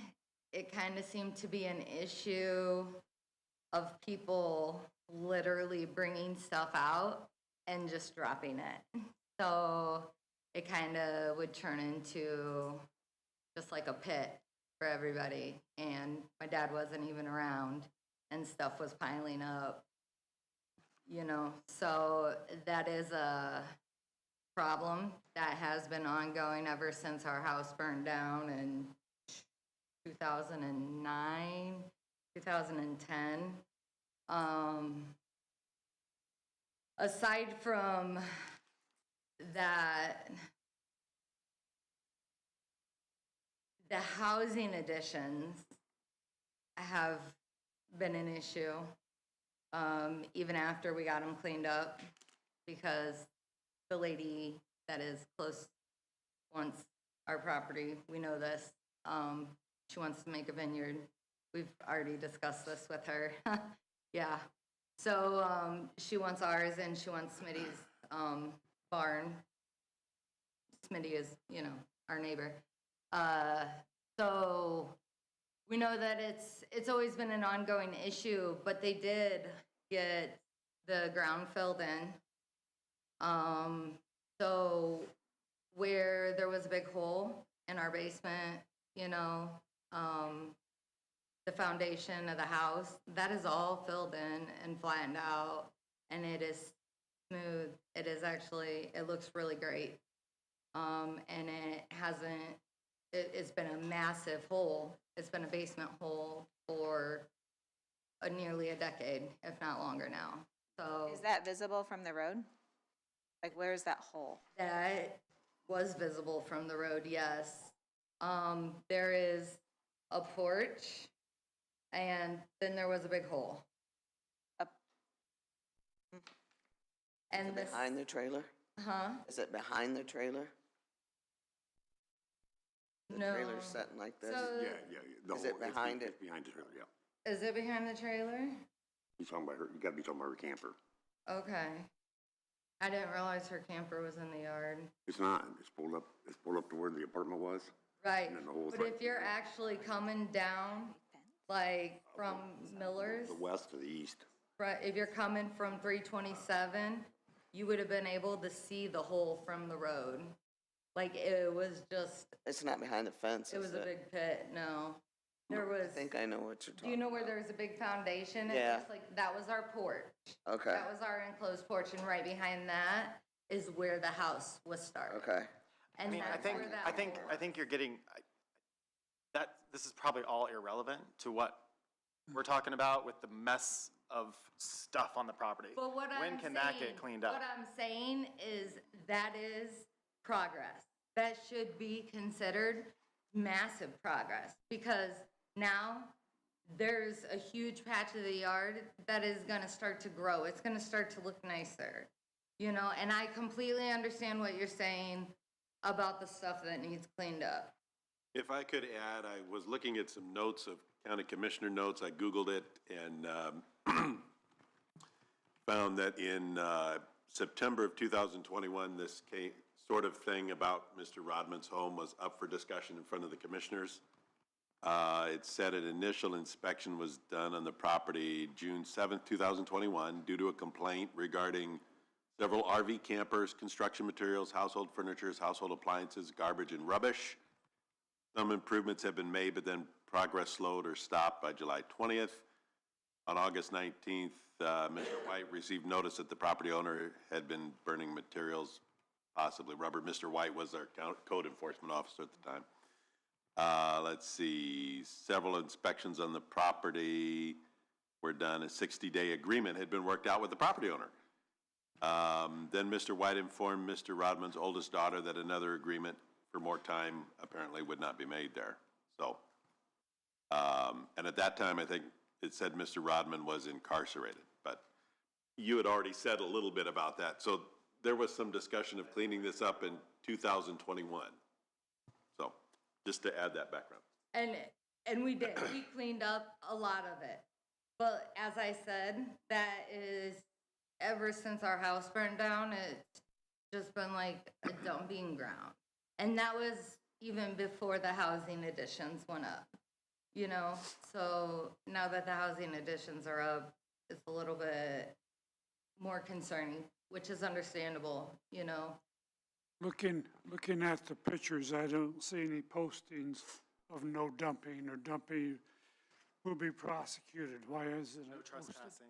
it kind of seemed to be an issue of people literally bringing stuff out and just dropping it. So it kind of would turn into just like a pit for everybody. And my dad wasn't even around and stuff was piling up, you know. So that is a problem that has been ongoing ever since our house burned down in 2009, 2010. Aside from that, the housing additions have been an issue, even after we got them cleaned up, because the lady that is close wants our property. We know this. She wants to make a vineyard. We've already discussed this with her. Yeah. So she wants ours and she wants Smitty's barn. Smitty is, you know, our neighbor. So we know that it's always been an ongoing issue, but they did get the ground filled in. So where there was a big hole in our basement, you know, the foundation of the house, that is all filled in and flattened out, and it is smooth. It is actually, it looks really great. And it's been a massive hole. It's been a basement hole for nearly a decade, if not longer now. So Is that visible from the road? Like, where's that hole? that was visible from the road, yes. There is a porch, and then there was a big hole. And this, Behind the trailer? huh? Is it behind the trailer? The No. trailer's sitting like this? So- Yeah. the Is whole- it behind it's it? behind the trailer, yeah. Is it behind the trailer? You're talking about her, you gotta be talking about her camper. Okay. I didn't realize her camper was in the yard. It's not, it's pulled up to where the apartment was. Right, And then the hole's but right if you're actually coming down, like from Miller's, The west to the east. right, if you're coming from 327, you would have been able to see the hole from the road. Like, it was just, It's not behind the fence, it is was a it? big pit, no. There I was, think I know what you're do talking you know about. where there's a big foundation? It Yeah. looks like that was our porch. Okay, That was our enclosed porch, and right behind that is where the house was started. okay. I And mean, that's where that hole I think you're getting, that, this is probably all irrelevant to what we're talking about with the mess of stuff on the property. But what When I'm can that saying- get cleaned up? What I'm saying is that is progress. That should be considered massive progress, because now there's a huge patch of the yard that is gonna start to grow. It's gonna start to look nicer, you know? And I completely understand what you're saying about the stuff that needs cleaned up. If I could add, I was looking at some notes of county commissioner notes. I Googled it and found that in September of 2021, this sort of thing about Mr. Rodman's home was up for discussion in front of the commissioners. It said an initial inspection was done on the property June 7th, 2021, due to a complaint regarding several RV campers, construction materials, household furnitures, household appliances, garbage, and rubbish. Some improvements have been made, but then progress slowed or stopped by July 20th. On August 19th, Mr. White received notice that the property owner had been burning materials, possibly rubber. Mr. White was our code enforcement officer at the time. Let's see, several inspections on the property were done. A 60-day agreement had been worked out with the property owner. Then Mr. White informed Mr. Rodman's oldest daughter that another agreement for more time apparently would not be made there. So, and at that time, I think it said Mr. Rodman was incarcerated, but you had already said a little bit about that. So there was some discussion of cleaning this up in 2021. So just to add that background. And we did, we cleaned up a lot of it. But as I said, that is, ever since our house burned down, it's just been like a dumping ground. And that was even before the housing additions went up, you know? So now that the housing additions are up, it's a little bit more concerning, which is understandable, you know? Looking at the pictures, I don't see any postings of no dumping or dumping will be prosecuted. Why is it? No trespassing.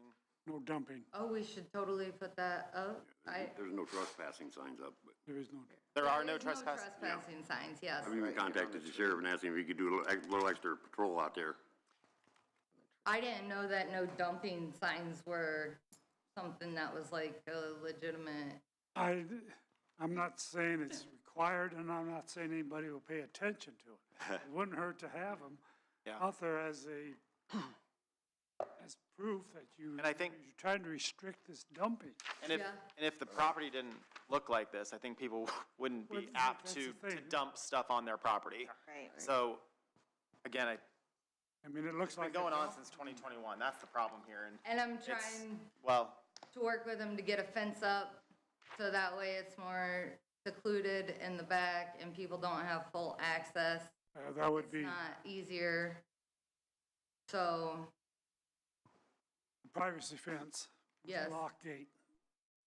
No dumping. Oh, we should totally put that up. There's no trespassing signs up, but There is no. There are no There is trespassing. trespassing signs, yes. I've even contacted the sheriff and asked him if he could do a little extra patrol out there. I didn't know that no dumping signs were something that was like a legitimate. I'm not saying it's required, and I'm not saying anybody will pay attention to it. It wouldn't hurt to have them Yeah. out there as proof that And I think- you're trying to restrict this dumping. And if, Yeah. and if the property didn't look like this, I think people wouldn't be Well, apt that's to the thing. dump stuff on their property. Right. So, again, it's I mean, it looks been like. going on since 2021. That's the problem here. And I'm It's- trying Well, to work with them to get a fence up so that way it's more secluded in the back and people don't have full access. That would It's be not easier. So, privacy fence. with a yes, Lock gate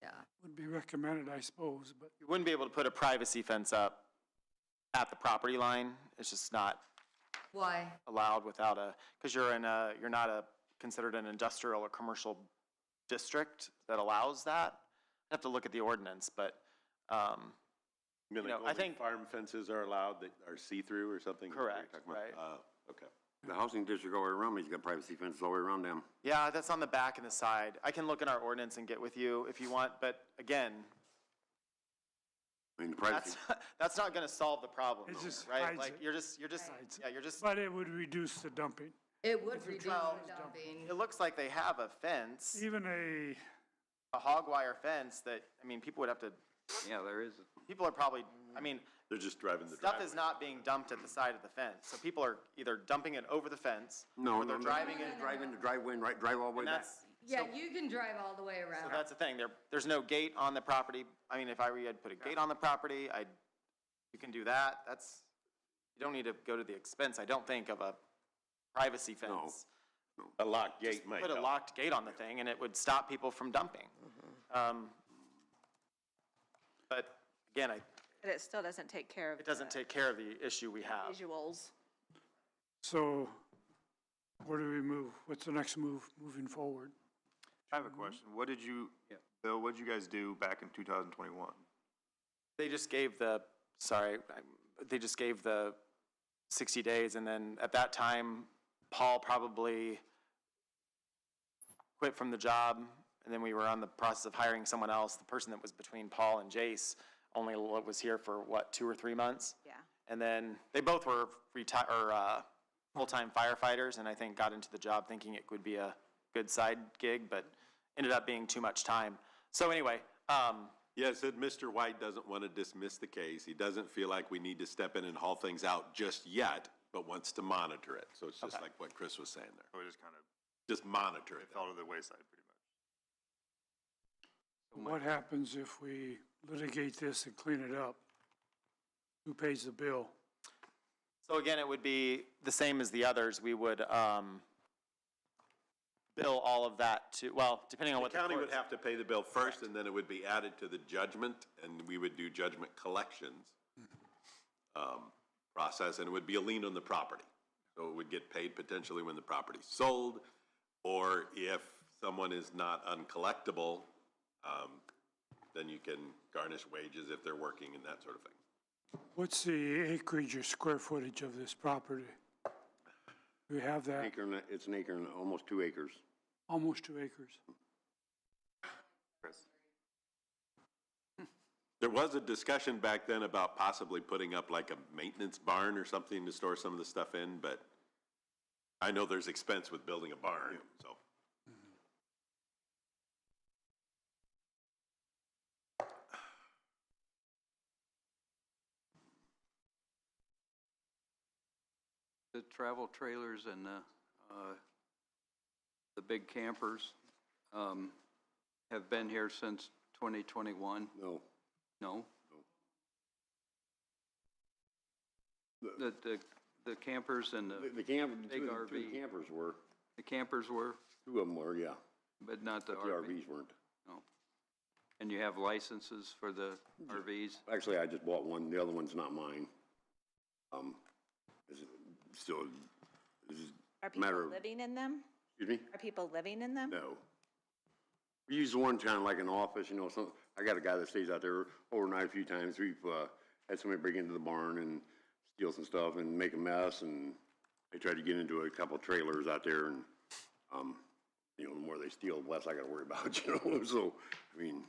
yeah. would be recommended, I suppose, but you wouldn't be able to put a privacy fence up at the property line. It's just not Why? allowed without because you're not considered an industrial or commercial district that allows that. I have to look at the ordinance, but, You know, know, I only think- farm fences are allowed that are see-through or something? Is that what you're Correct, talking about? right. Okay. The housing district all the way around me, he's got privacy fences all the way around them. yeah, that's on the back and the side. I can look in our ordinance and get with you if you want, but again, I mean, the privacy, that's not gonna solve the problem, It just right? hides Like, it. you're just, Hides it. yeah, you're just, but it would reduce the dumping. It would If you reduce try- the dumping. it looks like they have a fence, Even a, a hog wire fence that, I mean, people would have to, Yeah, there is. people are probably, I mean, They're just driving the stuff driveway. is not being dumped at the side of the fence. So people are either dumping it over the fence, no, or they're no, driving it, drive in the driveway and drive all the way and back. that's, Yeah, you can drive all the way so around. that's the thing. There's no gate on the property. I mean, if I were you, I'd put a gate on the property. You can do that. You don't need to go to the expense, I don't think, of a privacy fence. A locked gate Just might put a help. locked gate on the thing and it would stop people from dumping. But again, But it still doesn't take care of it doesn't take care of the issue we have. visuals. so where do we move? What's the next move moving forward? I have a question. What did you, Bill, what did you guys do back in 2021? They just gave they just gave the 60 days, and then at that time, Paul probably quit from the job, and then we were on the process of hiring someone else. The person that was between Paul and Jace only was here for, what, 2 or 3 months? Yeah. And then they both were full-time firefighters, and I think got into the job thinking it would be a good side gig, but ended up being too much time. So anyway, Yes, that Mr. White doesn't want to dismiss the case. He doesn't feel like we need to step in and haul things out just yet, but wants to monitor it. So it's just Okay. like what Chris was saying there. So it just kind of Just monitor it. fell to the wayside pretty much. What happens if we litigate this and clean it up? Who pays the bill? so again, it would be the same as the others. We would bill all of that to, well, depending on The what the county would courts- have to pay the bill first, and then it would be added to the judgment, and we would do judgment collections process, and it would be a lien on the property. So it would get paid potentially when the property's sold, or if someone is not uncollectible, then you can garnish wages if they're working and that sort of thing. What's the acreage or square footage of this property? Do we have that? It's an acre and almost 2 acres. Almost 2 acres. Chris? There was a discussion back then about possibly putting up like a maintenance barn or something to store some of the stuff in, but I know there's expense with building a barn, so. The travel trailers and the the big campers, have been here since 2021? No. No? The campers and The camp, big two RV. campers were, The campers were, two of them were, yeah, but not the but the RV? RVs weren't. No. And you have licenses for the RVs? Actually, I just bought one, the other one's not mine. Is it still, is it Are a people matter of, living in them? excuse me? Are people living in them? No. We use the one kind of like an office, you know, so, I got a guy that stays out there overnight a few times. We've, had somebody break into the barn and steal some stuff and make a mess, and they tried to get into a couple trailers out there, and, you know, the more they steal, the less I gotta worry about, you know, so, I mean,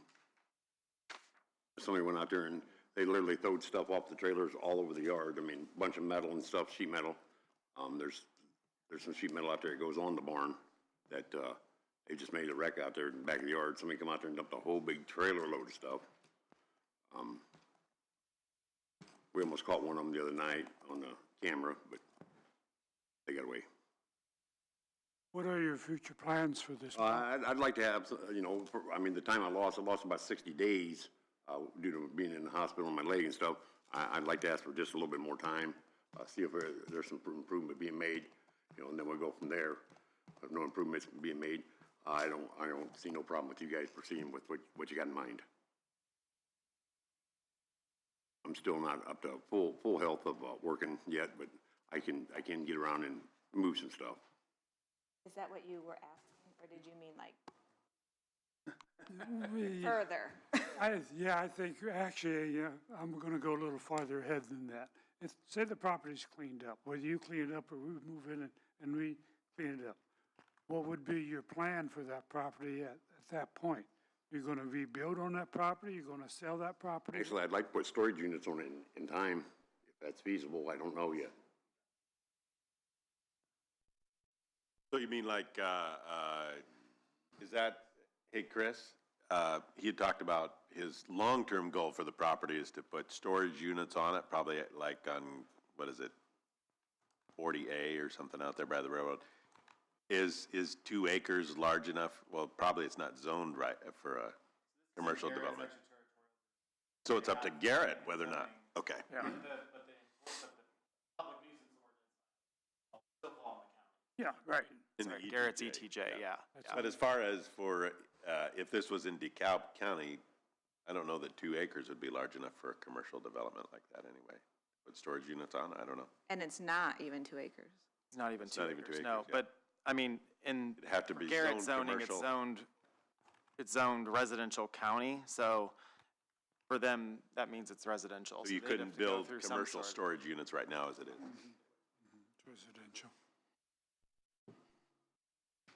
somebody went out there and they literally throwed stuff off the trailers all over the yard. I mean, a bunch of metal and stuff, sheet metal. There's some sheet metal out there that goes on the barn that, they just made a wreck out there in the back of the yard. Somebody come out there and dumped a whole big trailer load of stuff. We almost caught one of them the other night on the camera, but they got away. What are your future plans for this? I'd like to have, you know, I mean, the time I lost about 60 days due to being in the hospital on my leg and stuff. I'd like to ask for just a little bit more time, see if there's some improvement being made, you know, and then we'll go from there. If no improvements being made, I don't see no problem with you guys proceeding with what you got in mind. I'm still not up to full health of working yet, but I can get around and move some stuff. Is that what you were asking, or did you mean like further? I think actually, I'm gonna go a little farther ahead than that. If, say the property's cleaned up, whether you clean it up or we move in and we clean it up, what would be your plan for that property at that point? You're gonna rebuild on that property? You're gonna sell that property? Actually, I'd like to put storage units on it in time, if that's feasible. I don't know yet. So you mean like, is that, hey, Chris, he had talked about his long-term goal for the property is to put storage units on it, probably like on, what is it, 40A or something out there by the railroad. Is 2 acres large enough? Well, probably it's not zoned right for a commercial development. So it's up to Garrett whether or not, okay. Yeah. But the public nuisance ordinance still fall on the county. Yeah, right. In the Sorry, Garrett's ETJ, ETJ, yeah. But as far as for, if this was in DeKalb County, I don't know that 2 acres would be large enough for a commercial development like that anyway. Put storage units on, I don't know. And it's not even 2 acres. It's not even It's 2 not even 2 acres, acres, no. yeah. But, I mean, in It'd have to be Garrett zoned zoning, commercial. it's zoned residential county, so for them, that means it's residential. So you they'd have couldn't to go build through some commercial sort. storage units right now as it is. It's residential.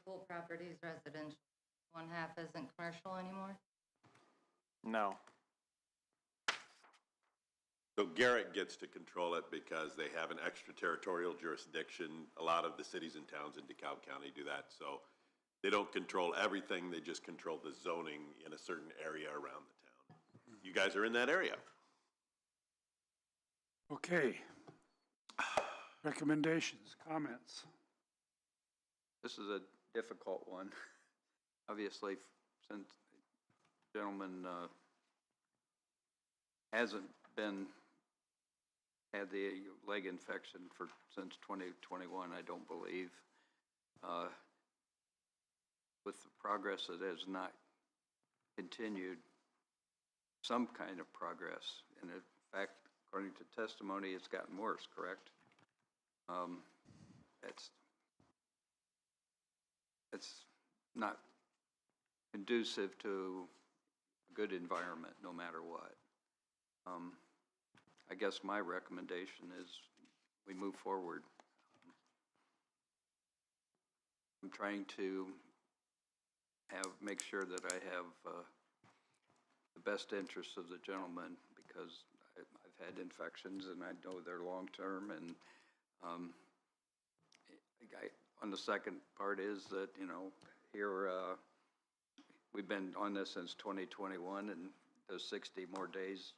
Whole property's residential. One half isn't commercial anymore? No. So Garrett gets to control it because they have an extraterritorial jurisdiction. A lot of the cities and towns in DeKalb County do that. So they don't control everything, they just control the zoning in a certain area around the town. You guys are in that area. Okay. Recommendations, comments? This is a difficult one. Obviously, since the gentleman hasn't had the leg infection since 2021, I don't believe. With the progress that has not continued, some kind of progress, and in fact, according to testimony, it's gotten worse, correct? It's not conducive to a good environment, no matter what. I guess my recommendation is we move forward. I'm trying to make sure that I have the best interests of the gentleman, because I've had infections and I know they're long-term, and on the second part is that, you know, here, we've been on this since 2021, and those 60 more days,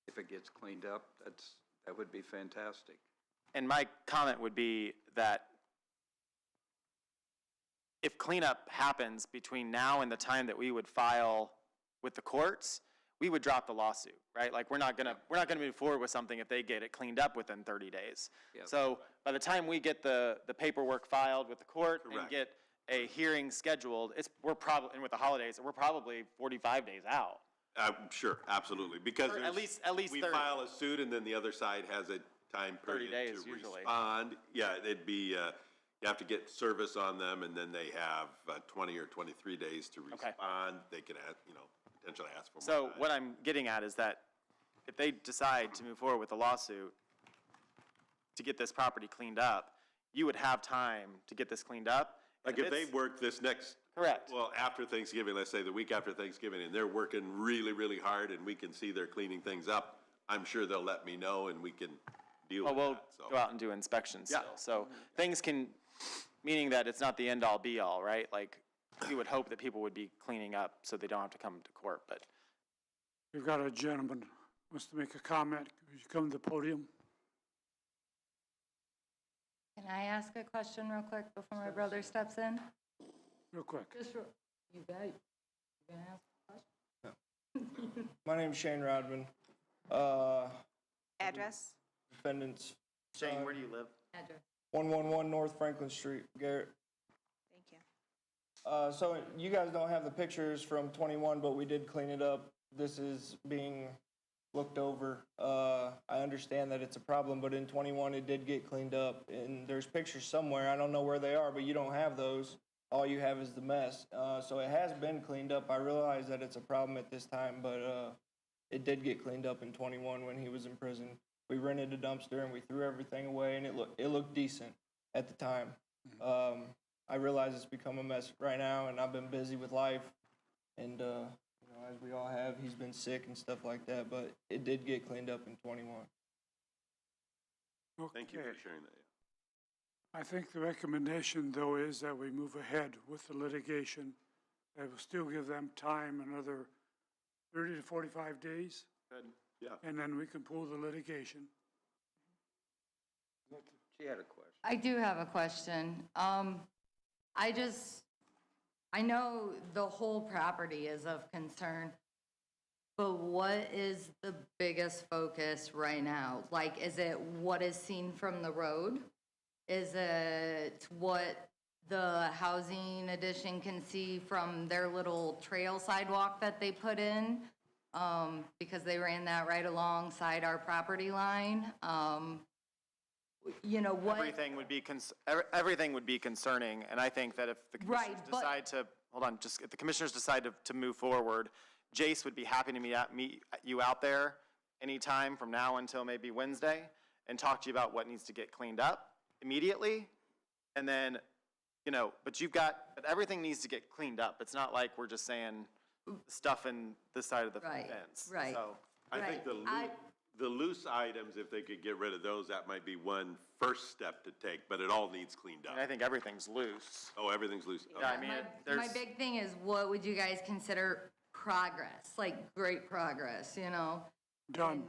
if it gets cleaned up, that would be fantastic. And my comment would be that if cleanup happens between now and the time that we would file with the courts, we would drop the lawsuit, right? Like, we're not gonna move forward with something if they get it cleaned up within 30 days. Yep. So by the time we get the paperwork filed with the court and Correct. get a hearing scheduled, we're probably, and with the holidays, we're probably 45 days out. Sure, absolutely, because Or at there's- least we 30. file a suit and then the other side has a time 30 period days to usually. respond. Yeah, it'd be, you have to get service on them and then they have 20 or 23 days to respond. They can, potentially ask for more So time. what I'm getting at is that if they decide to move forward with the lawsuit to get this property cleaned up, you would have time to get this cleaned up. Like if they work this next. Correct. Well, after Thanksgiving, let's say the week after Thanksgiving, and they're working really, really hard and we can see they're cleaning things up, I'm sure they'll let me know and we can deal Well, with we'll that, so. go out and do inspections Yeah. still. So things can, meaning that it's not the end-all, be-all, right? Like, you would hope that people would be cleaning up so they don't have to come to court, but We've got a gentleman who wants to make a comment. Would you come to the podium? Can I ask a question real quick before my brother steps in? Real quick. You can ask a question? My name's Shane Rodman. Address? Defendants. Shane, where do you live? Address. 111 North Franklin Street, Garrett. Thank you. So you guys don't have the pictures from 21, but we did clean it up. This is being looked over. I understand that it's a problem, but in 21 it did get cleaned up. And there's pictures somewhere. I don't know where they are, but you don't have those. All you have is the mess. So it has been cleaned up. I realize that it's a problem at this time, but it did get cleaned up in 21 when he was in prison. We rented a dumpster and we threw everything away, and it looked decent at the time. I realize it's become a mess right now, and I've been busy with life, and as we all have, he's been sick and stuff like that. But it did get cleaned up in 21. Thank you for Okay. sharing that. I think the recommendation, though, is that we move ahead with the litigation. That will still give them time, another 30 to 45 days, Good. Yeah. and then we can pull the litigation. She had a question. I do have a question. I know the whole property is of concern, but what is the biggest focus right now? Like, is it what is seen from the road? Is it what the housing addition can see from their little trail sidewalk that they put in? Because they ran that right alongside our property line. You know, what? everything would be concerning, and I think that if the commissioners Right, but- decide to, if the commissioners decide to move forward, Jace would be happy to meet you out there anytime from now until maybe Wednesday and talk to you about what needs to get cleaned up immediately. And then, but everything needs to get cleaned up. It's not like we're just saying stuff in this side of the Right, fence. right. So, I think the loose items, if they could get rid of those, that might be one first step to take, but it all needs cleaned up. and I think everything's loose. Oh, everything's loose. Yeah, I mean, My there's, big thing is, what would you guys consider progress? Like, great progress, you know? Done,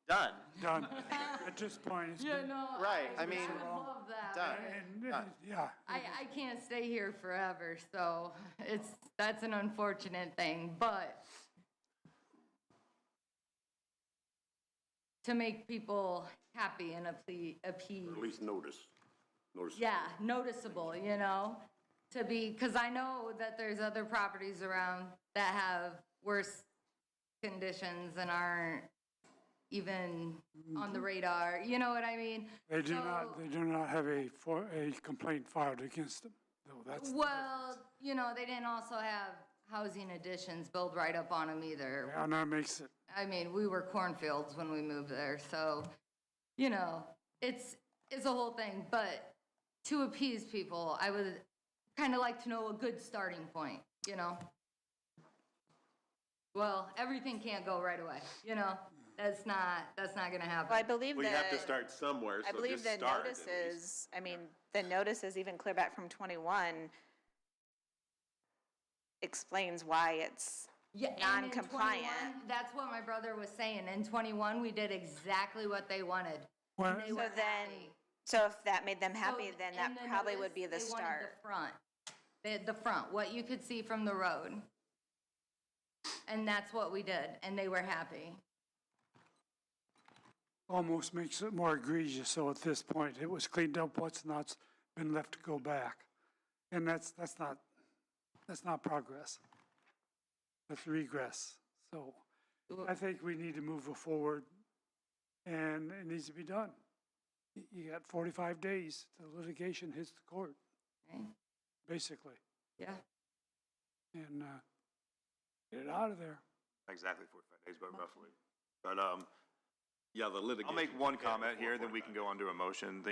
done. done. At this point, it's been, Right, I would mean, love that. done. yeah. I can't stay here forever, so that's an unfortunate thing, but to make people happy and appeased. Or at least notice. Yeah, noticeable, you know, because I know that there's other properties around that have worse conditions and aren't even on the radar, you know what I mean? They do So- not have a complaint filed against them, though, that's. Well, you know, they didn't also have housing additions built right up on them either. And that makes it, I mean, we were cornfields when we moved there, so, you know, it's a whole thing, but to appease people, I would kind of like to know a good starting point, you know? Well, everything can't go right away, you know? That's not gonna happen. Well, I believe We have to that, start somewhere, I so believe just the start at least. notices, the notices, even clear back from 21, explains why it's Yeah, and in non-compliant. 21, that's what my brother was saying. In 21, we did exactly what they wanted. well, They So were then, happy. so if that made them happy, So- then and that the probably would notice, be the they wanted start. the front. the front, what you could see from the road. And that's what we did, and they were happy. Almost makes it more egregious, so at this point, it was cleaned up, what's not been left to go back. And that's not progress. That's regress. So I think we need to move forward, and it needs to be done. You got 45 days till litigation hits the court, Okay? basically, Yeah. and get it out of there. Exactly 45 days, but roughly. But, Yeah, the litigation. I'll make one yeah, comment before here, then we can 45. go on to a motion.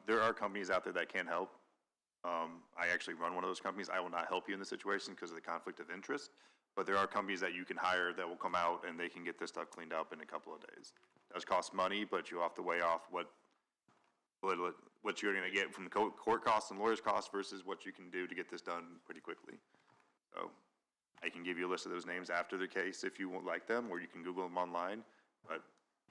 There are companies out there that can help. I actually run one of those companies. I will not help you in this situation because of the conflict of interest, but there are companies that you can hire that will come out and they can get this stuff cleaned up in a couple of days. It does cost money, but you have to weigh off what you're gonna get from the court costs and lawyers' costs versus what you can do to get this done pretty quickly. So I can give you a list of those names after the case if you would like them, or you can Google them online. But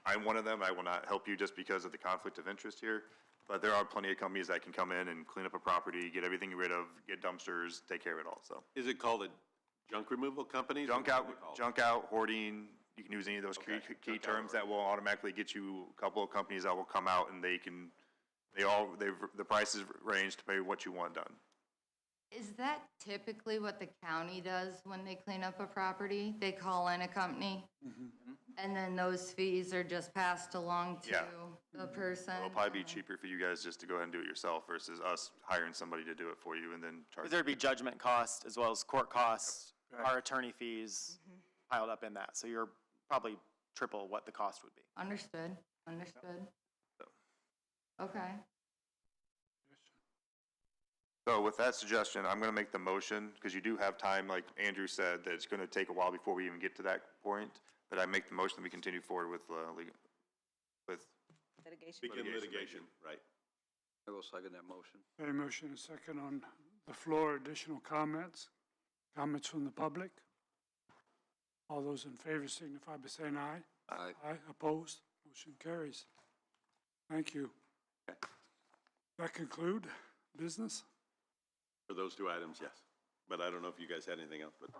I'm one of them. I will not help you just because of the conflict of interest here. But there are plenty of companies that can come in and clean up a property, get everything rid of, get dumpsters, take care of it all, so. Is it called a junk removal company? Junk out, hoarding, you can use any of those key terms that will automatically get you a couple of companies that will come out and the prices range to pay what you want done. Is that typically what the county does when they clean up a property? They call in a company? And then those fees are just passed along to Yeah. the person? It'll probably be cheaper for you guys just to go ahead and do it yourself versus us hiring somebody to do it for you and then charge. There'd be judgment costs as well as court costs, our attorney fees piled up in that. So you're probably triple what the cost would be. Understood, understood. Okay. So with that suggestion, I'm gonna make the motion, because you do have time, like Andrew said, that it's gonna take a while before we even get to that point, that I make the motion that we continue forward with Litigation. Begin litigation, right. I will second that motion. Okay, motion and second on the floor. Additional comments? Comments from the public? All those in favor signify by saying aye. Aye. Aye, opposed? Motion carries. Thank you. Okay. That conclude business? For those two items, yes. But I don't know if you guys had anything else, but.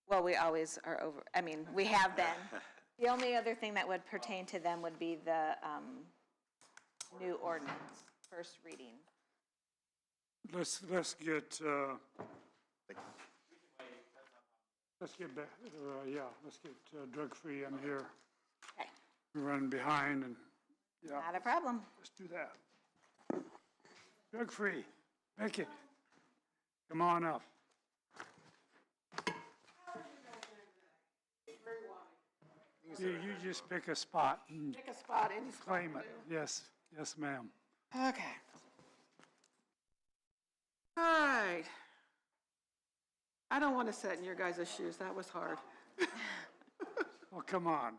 Well, we always are over, I mean, we have been. The only other thing that would pertain to them would be the new ordinance, first reading. Let's get back, let's get drug-free in here. Okay. We're running behind and, yeah, Not a problem. let's do that. Drug-free, Becky, come on up. You just pick a spot and Pick a spot, any spot. claim it. Yes, yes, ma'am. Okay. All right. I don't want to sit in your guys' shoes, that was hard. Well, come on.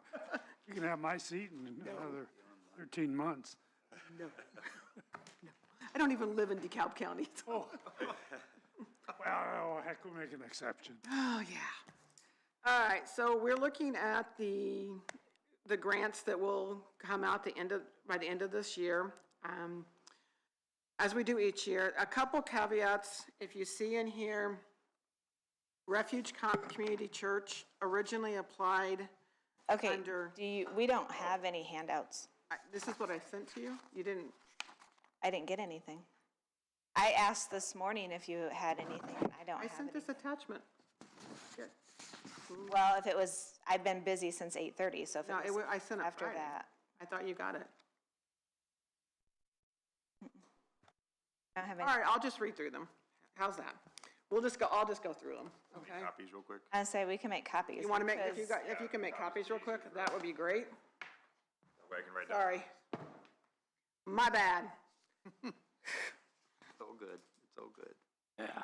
You can have my seat in another 13 months. No. No. I don't even live in DeKalb County. Oh. Well, heck, we'll make an exception. Oh, yeah. All right, so we're looking at the grants that will come out by the end of this year. As we do each year, a couple caveats. If you see in here, Refuge Community Church originally applied Okay, under, we don't have any handouts. this is what I sent to you? You didn't, I didn't get anything. I asked this morning if you had anything, and I don't I have sent this anything. attachment. Here. Well, if it was, I've been busy since 8:30, so if No, it was I sent it after Friday. that. I thought you got it. I don't have All any. right, I'll just read through them. How's that? I'll just go through them, okay? Copies real quick. I say we can make copies. You want to make, because- if you can make copies real quick, that would be great. That way I can write down. Sorry. My bad. It's all good, it's all good. Yeah.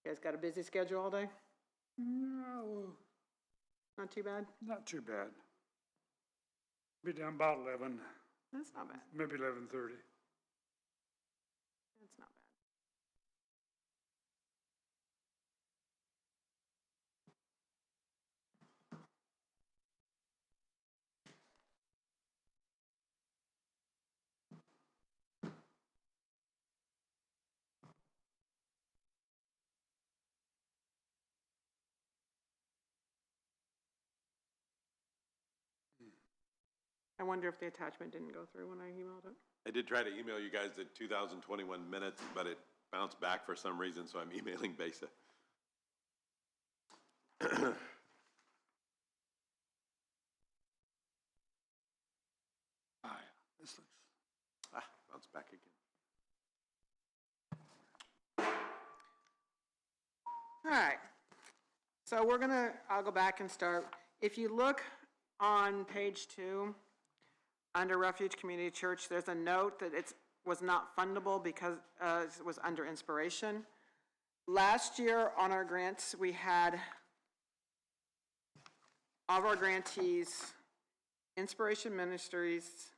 You guys got a busy schedule all day? No, Not too bad? not too bad. Be down about 11, That's not bad. maybe 11:30. That's not bad. I wonder if the attachment didn't go through when I emailed it. I did try to email you guys the 2021 minutes, but it bounced back for some reason, so I'm emailing Besa. This looks. Bounced back again. All right. So I'll go back and start. If you look on page 2, under Refuge Community Church, there's a note that it was not fundable because it was under inspiration. Last year on our grants, we had of our grantees, Inspiration Ministries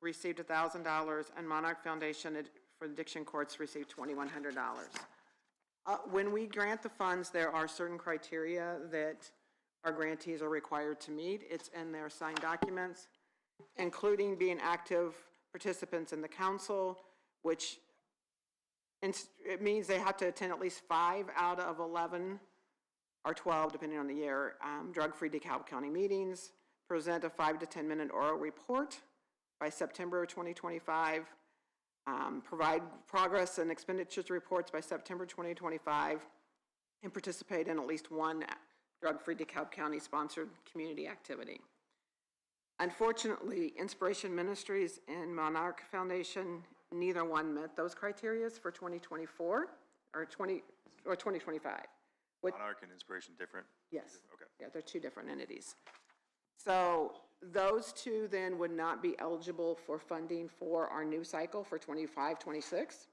received $1,000 and Monarch Foundation for Addiction Courts received $2,100. When we grant the funds, there are certain criteria that our grantees are required to meet. It's in their signed documents, including being active participants in the council, which it means they have to attend at least 5 out of 11 or 12, depending on the year, drug-free DeKalb County meetings, present a 5 to 10 minute oral report by September of 2025, provide progress and expenditures reports by September 2025, and participate in at least one drug-free DeKalb County sponsored community activity. Unfortunately, Inspiration Ministries and Monarch Foundation, neither one met those criteria for 2024 or 2025. Monarch and Inspiration different? Yes. Okay. Yeah, they're two different entities. So those two then would not be eligible for funding for our new cycle for 25-26.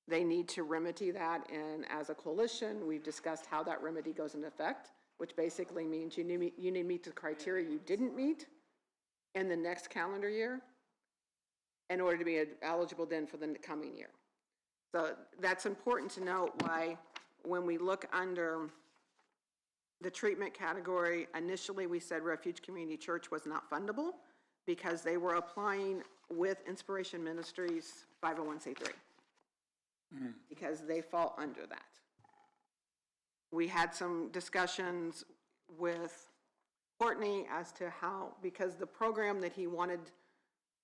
They need to remedy that, and as a coalition, we've discussed how that remedy goes into effect, which basically means you need to meet the criteria you didn't meet in the next calendar year in order to be eligible then for the coming year. So that's important to note why when we look under the treatment category, initially we said Refuge Community Church was not fundable because they were applying with Inspiration Ministries 501c3 because they fall under that. We had some discussions with Courtney as to how, because the program that he wanted,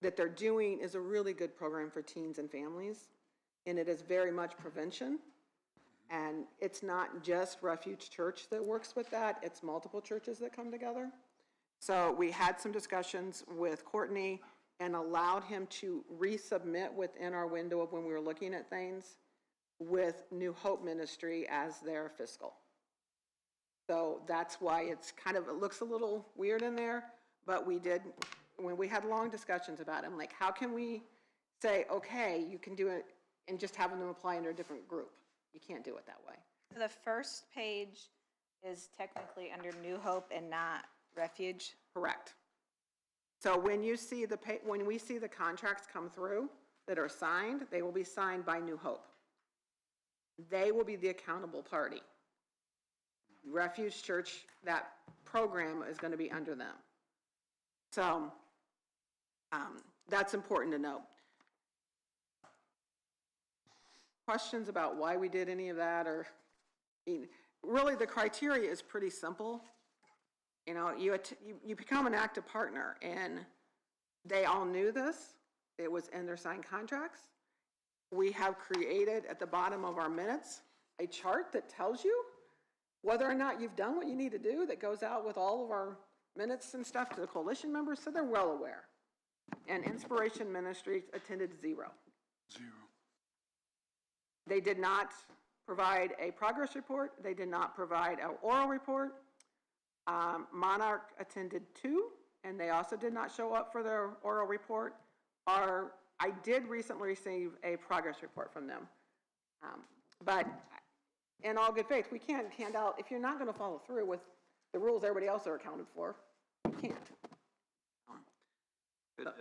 that they're doing is a really good program for teens and families, and it is very much prevention. And it's not just Refuge Church that works with that, it's multiple churches that come together. So we had some discussions with Courtney and allowed him to resubmit within our window of when we were looking at things with New Hope Ministry as their fiscal. So that's why it's kind of, it looks a little weird in there, but we did, when we had long discussions about it, I'm like, how can we say, okay, you can do it, and just having them apply under a different group? You can't do it that way. The first page is technically under New Hope and not Refuge. Correct. So when you see when we see the contracts come through that are signed, they will be signed by New Hope. They will be the accountable party. Refuge Church, that program is going to be under them. So that's important to know. Questions about why we did any of that, or really the criteria is pretty simple. You know, you become an active partner, and they all knew this. It was in their signed contracts. We have created at the bottom of our minutes a chart that tells you whether or not you've done what you need to do, that goes out with all of our minutes and stuff to the coalition members, so they're well aware. And Inspiration Ministries attended 0. They did not provide a progress report. They did not provide an oral report. Monarch attended 2, and they also did not show up for their oral report. I did recently receive a progress report from them. But in all good faith, we can't hand out, if you're not going to follow through with the rules everybody else are accounted for, you can't. But,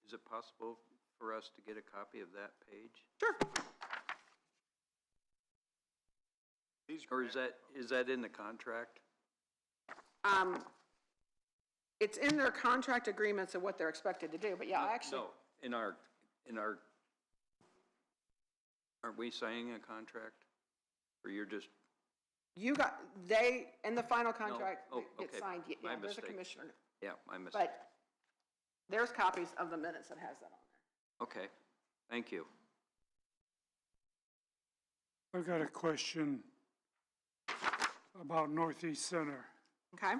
is it possible for us to get a copy of that page? Sure. Or is that in the contract? It's in their contract agreements of what they're expected to do, but yeah, actually. No, in our, aren't we signing a contract? Or you're just? In the final contract, No. Oh, it gets okay. signed, yeah, My there's a mistake. commissioner. Yeah, my mistake. But There's copies of the minutes that has that on there. Okay, thank you. I've got a question about Northeast Center. Okay?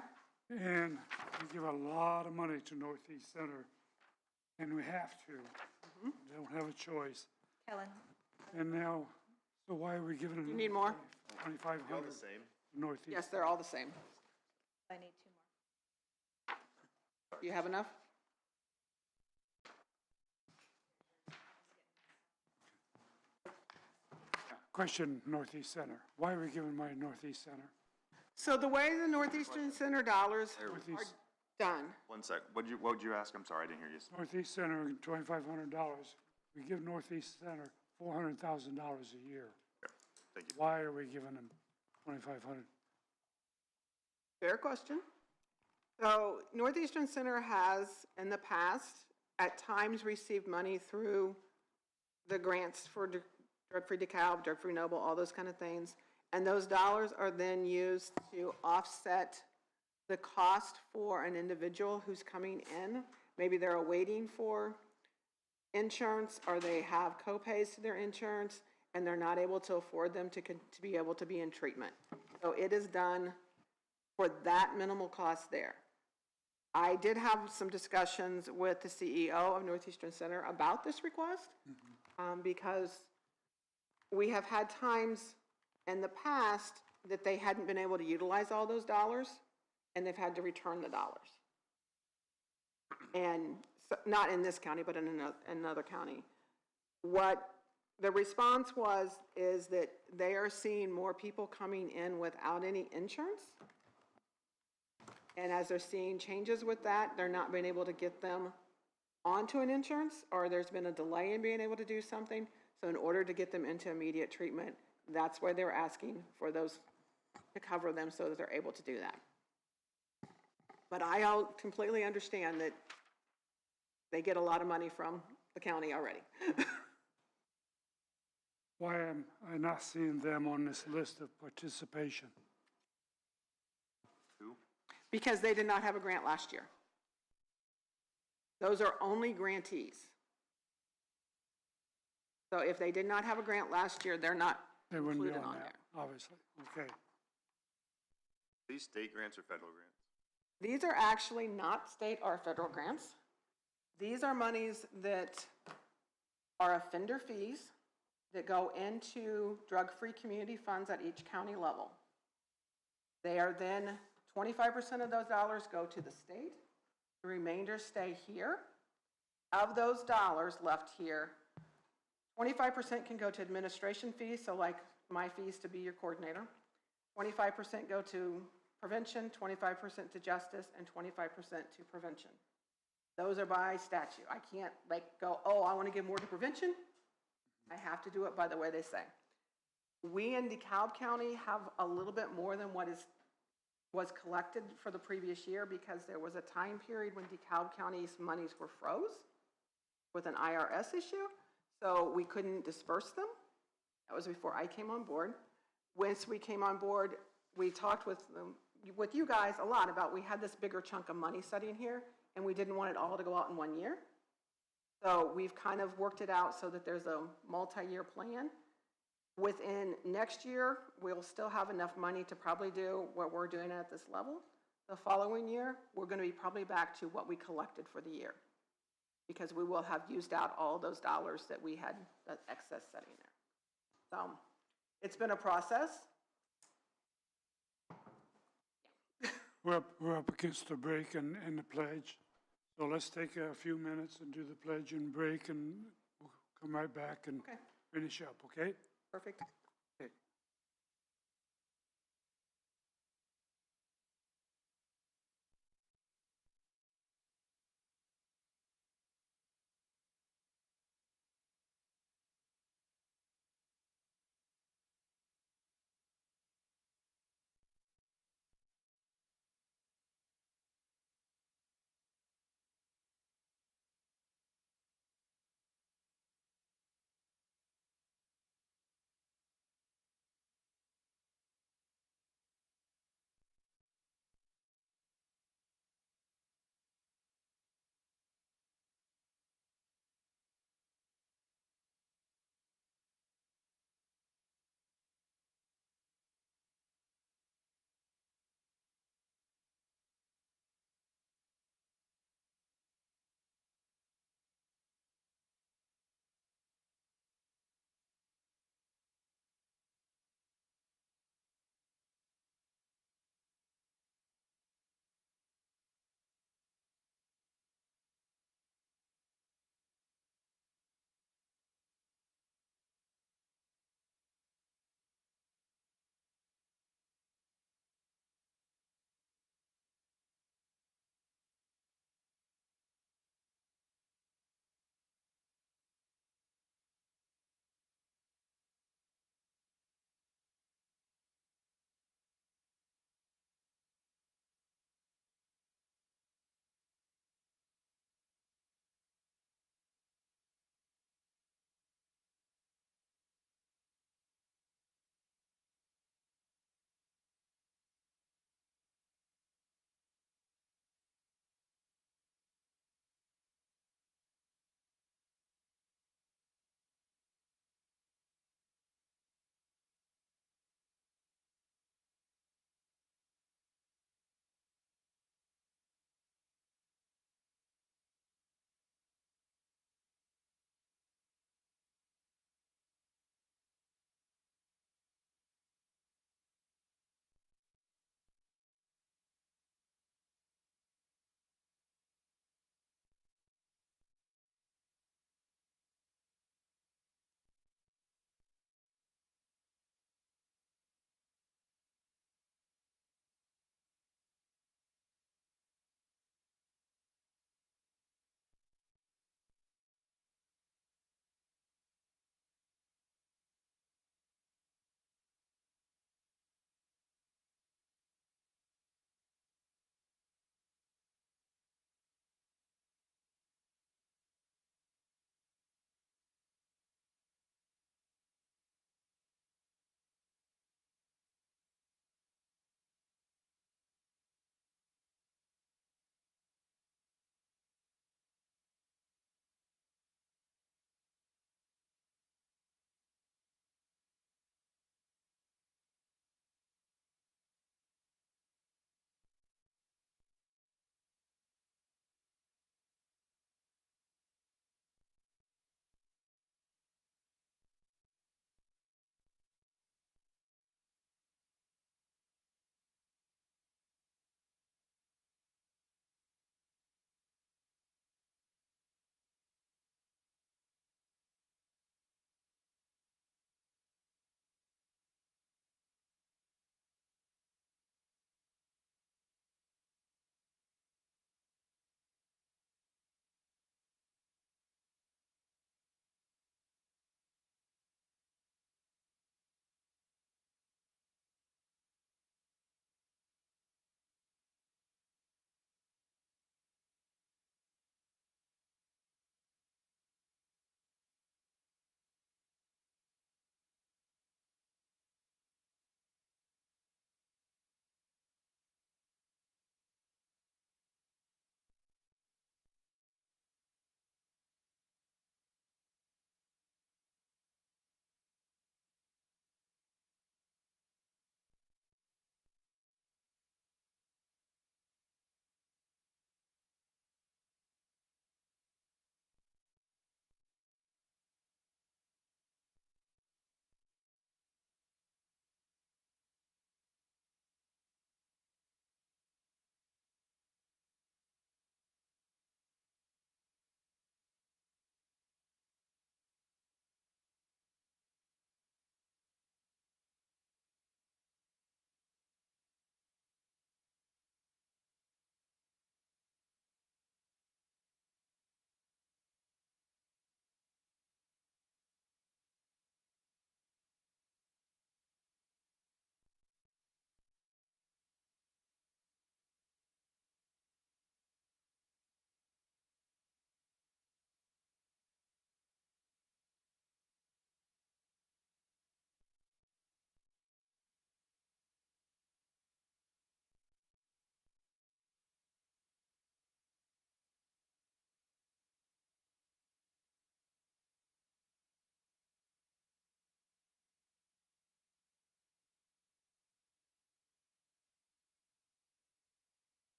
And we give a lot of money to Northeast Center, and we have to. Don't have a choice. Kellen? And now, so why are we giving them? You need more? 2,500 Northeast? Yes, they're all the same. I need 2 more. Do you have enough? Question, Northeast Center. Why are we giving money to Northeast Center? So the way the Northeastern Center dollars are Northeast, done, One sec, what would you ask? I'm sorry, I didn't hear you. Northeast Center, $2,500. We give Northeast Center $400,000 a year. Thank you. Why are we giving them 2,500? fair question. So Northeastern Center has, in the past, at times received money through the grants for drug-free DeKalb, drug-free Noble, all those kind of things. And those dollars are then used to offset the cost for an individual who's coming in. Maybe they're waiting for insurance, or they have co-pays to their insurance, and they're not able to afford them to be able to be in treatment. So it is done for that minimal cost there. I did have some discussions with the CEO of Northeastern Center about this request, because we have had times in the past that they hadn't been able to utilize all those dollars, and they've had to return the dollars. And so, not in this county, but in another county. What the response is that they are seeing more people coming in without any insurance. And as they're seeing changes with that, they're not being able to get them onto an insurance, or there's been a delay in being able to do something. So in order to get them into immediate treatment, that's why they're asking for those to cover them so that they're able to do that. But I completely understand that they get a lot of money from the county already. Why am I not seeing them on this list of participation? Who? Because they did not have a grant last year. Those are only grantees. So if they did not have a grant last year, they're not They wouldn't be included on on that, there. obviously. Okay. These state grants or federal grants? These are actually not state or federal grants. These are monies that are offender fees that go into drug-free community funds at each county level. They are then, 25% of those dollars go to the state, the remainder stay here. Of those dollars left here, 25% can go to administration fees, so like my fees to be your coordinator. 25% go to prevention, 25% to justice, and 25% to prevention. Those are by statute. I can't go, oh, I want to give more to prevention. I have to do it by the way they say. We in DeKalb County have a little bit more than what was collected for the previous year, because there was a time period when DeKalb County's monies were froze with an IRS issue, so we couldn't disperse them. That was before I came on board. Once we came on board, we talked with you guys a lot about, we had this bigger chunk of money sitting here, and we didn't want it all to go out in 1 year. So we've kind of worked it out so that there's a multi-year plan. Within next year, we'll still have enough money to probably do what we're doing at this level. The following year, we're going to be probably back to what we collected for the year, because we will have used out all those dollars that we had, that excess sitting there. So it's been a process. We're up against the break and the pledge. So let's take a few minutes and do the pledge and break, and we'll come right back and finish up, okay? Perfect.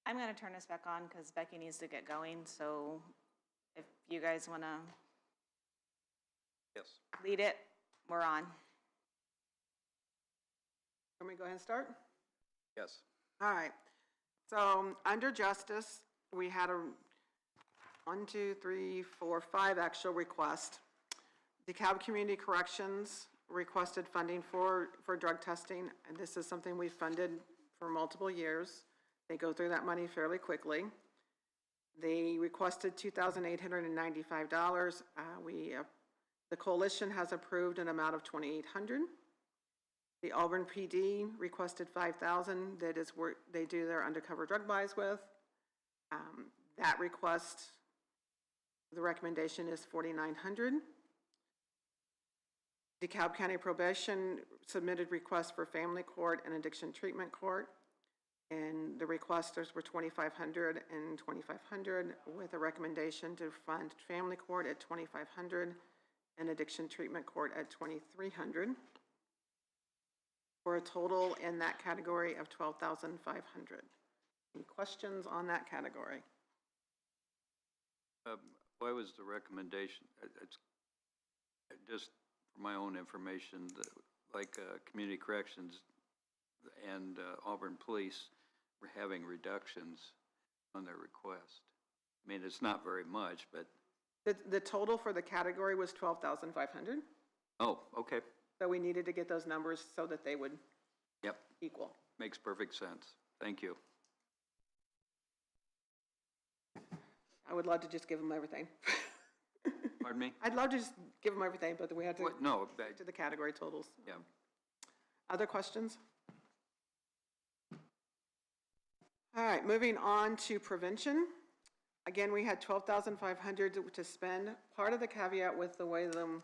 I'm gonna turn this back on because Becky needs to get going, so if you guys wanna Yes. lead it, we're on. Can we go ahead and start? Yes. All right. So, under justice, we had a 1, 2, 3, 4, 5 actual requests. DeKalb Community Corrections requested funding for drug testing, and this is something we funded for multiple years. They go through that money fairly quickly. They requested $2,895. The coalition has approved an amount of $2,800. The Auburn PD requested $5,000. That is where they do their undercover drug buys with. That request, the recommendation is $4,900. DeKalb County Probation submitted requests for family court and addiction treatment court. And the requesters were $2,500 and $2,500 with a recommendation to fund family court at $2,500 and addiction treatment court at $2,300 for a total in that category of $12,500. Any questions on that category? Why was the recommendation, it's just for my own information, like community corrections and Auburn Police were having reductions on their request? I mean, it's not very much, but. The total for the category was $12,500. Oh, okay. So we needed to get those numbers so that they would Yep. equal. Makes perfect sense. Thank you. I would love to just give them everything. Pardon me? I'd love to just give them everything, but we had to What? No, get to the category totals. yeah. Other questions? All right, moving on to prevention. Again, we had $12,500 to spend. Part of the caveat with the way the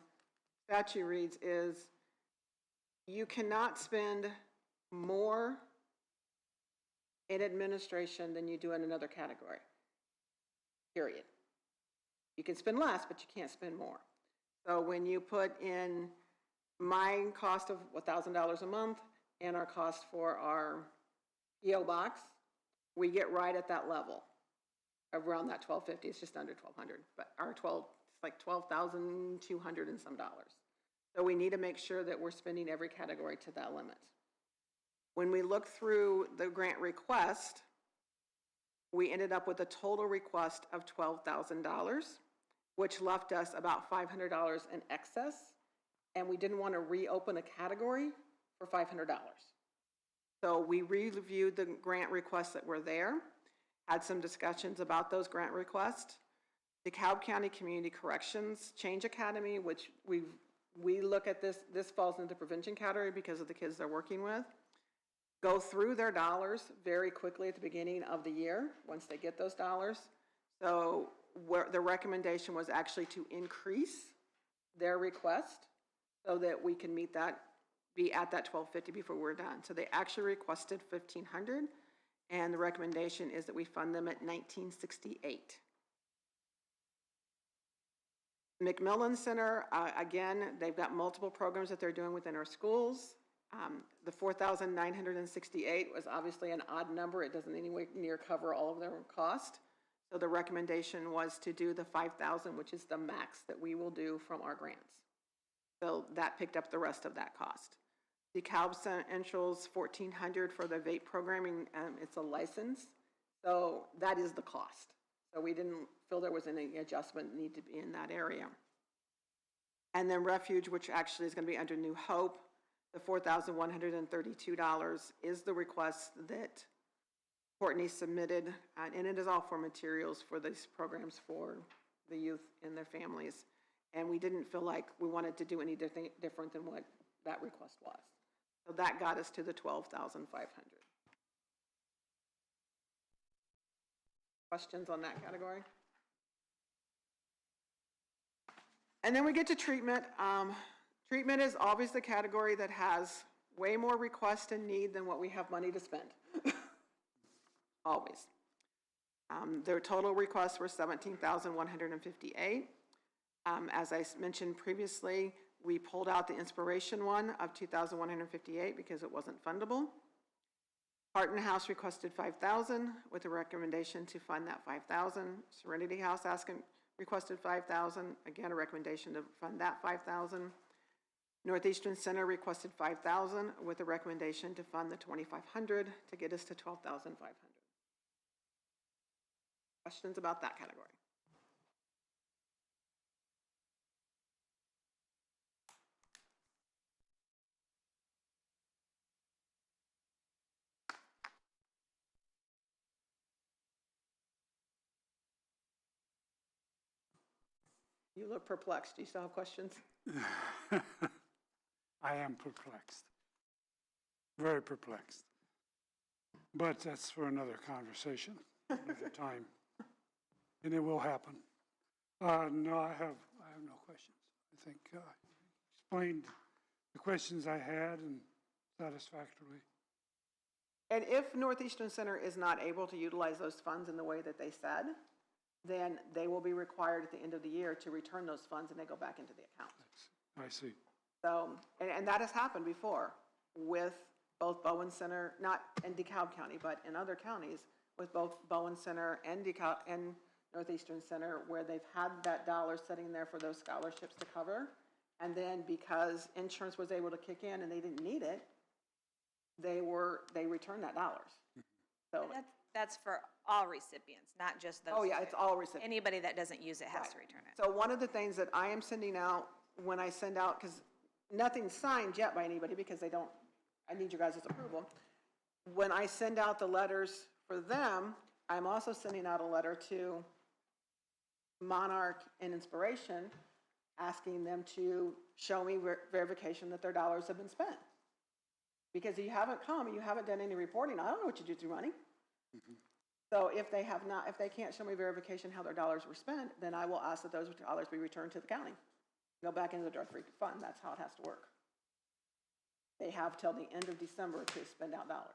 statute reads is you cannot spend more in administration than you do in another category, period. You can spend less, but you can't spend more. So when you put in my cost of $1,000 a month and our cost for our PO box, we get right at that level, around that $1,250. It's just under $1,200, but it's like $12,200 and some dollars. So we need to make sure that we're spending every category to that limit. When we look through the grant request, we ended up with a total request of $12,000, which left us about $500 in excess, and we didn't want to reopen a category for $500. So we reviewed the grant requests that were there, had some discussions about those grant requests. DeKalb County Community Corrections Change Academy, which we look at this falls into the prevention category because of the kids they're working with, go through their dollars very quickly at the beginning of the year once they get those dollars. So the recommendation was actually to increase their request so that we can meet that, be at that $1,250 before we're done. So they actually requested $1,500, and the recommendation is that we fund them at $1,968. McMillan Center, again, they've got multiple programs that they're doing within our schools. The $4,968 was obviously an odd number. It doesn't anywhere near cover all of their cost. So the recommendation was to do the $5,000, which is the max that we will do from our grants. So that picked up the rest of that cost. DeKalb Central's $1,400 for the vape programming. It's a license, so that is the cost. So we didn't feel there was any adjustment need to be in that area. And then Refuge, which actually is going to be under New Hope, the $4,132 is the request that Courtney submitted, and it is all for materials for these programs for the youth and their families. And we didn't feel like we wanted to do anything different than what that request was. So that got us to the $12,500. Questions on that category? And then we get to treatment. Treatment is always the category that has way more requests and need than what we have money to spend. Always. Their total requests were $17,158. As I mentioned previously, we pulled out the inspiration one of $2,158 because it wasn't fundable. Barton House requested 5,000 with a recommendation to fund that 5,000. Serenity House requested 5,000, again, a recommendation to fund that 5,000. Northeastern Center requested 5,000 with a recommendation to fund the 2,500 to get us to 12,500. Questions about that category? You look perplexed. Do you still have questions? I am perplexed, very perplexed. But that's for another conversation, another time. And it will happen. No, I have no questions. I think explained the questions I had and satisfactorily. And if Northeastern Center is not able to utilize those funds in the way that they said, then they will be required at the end of the year to return those funds and they go back into the account. I see. So, and that has happened before with both Bowen Center, not in DeKalb County, but in other counties, with both Bowen Center and DeKalb and Northeastern Center, where they've had that dollar sitting there for those scholarships to cover. And then because insurance was able to kick in and they didn't need it, they returned that dollars. So That's for all recipients, not just those. Oh, yeah, two. it's all recipients. Anybody that doesn't use it has to return it. So one of the things that I am sending out, when I send out, because nothing's signed yet by anybody because I need your guys' approval. When I send out the letters for them, I'm also sending out a letter to Monarch and Inspiration, asking them to show me verification that their dollars have been spent. Because you haven't come, you haven't done any reporting, I don't know what you do with your money. So if they can't show me verification how their dollars were spent, then I will ask that those dollars be returned to the county. Go back into the drug-free fund, that's how it has to work. They have till the end of December to spend out dollars.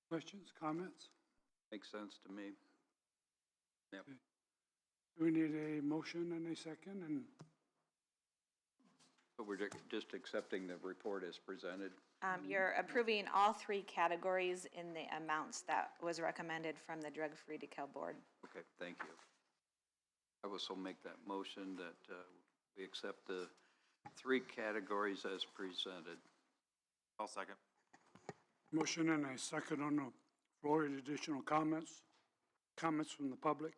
Questions, comments? Makes sense to me. Yep. Do we need a motion and a second? And But we're just accepting the report as presented. You're approving all three categories in the amounts that was recommended from the Drug-Free DeKalb Board. Okay, thank you. I will so make that motion that we accept the three categories as presented. I'll second. motion and a second on the floor. Any additional comments? Comments from the public?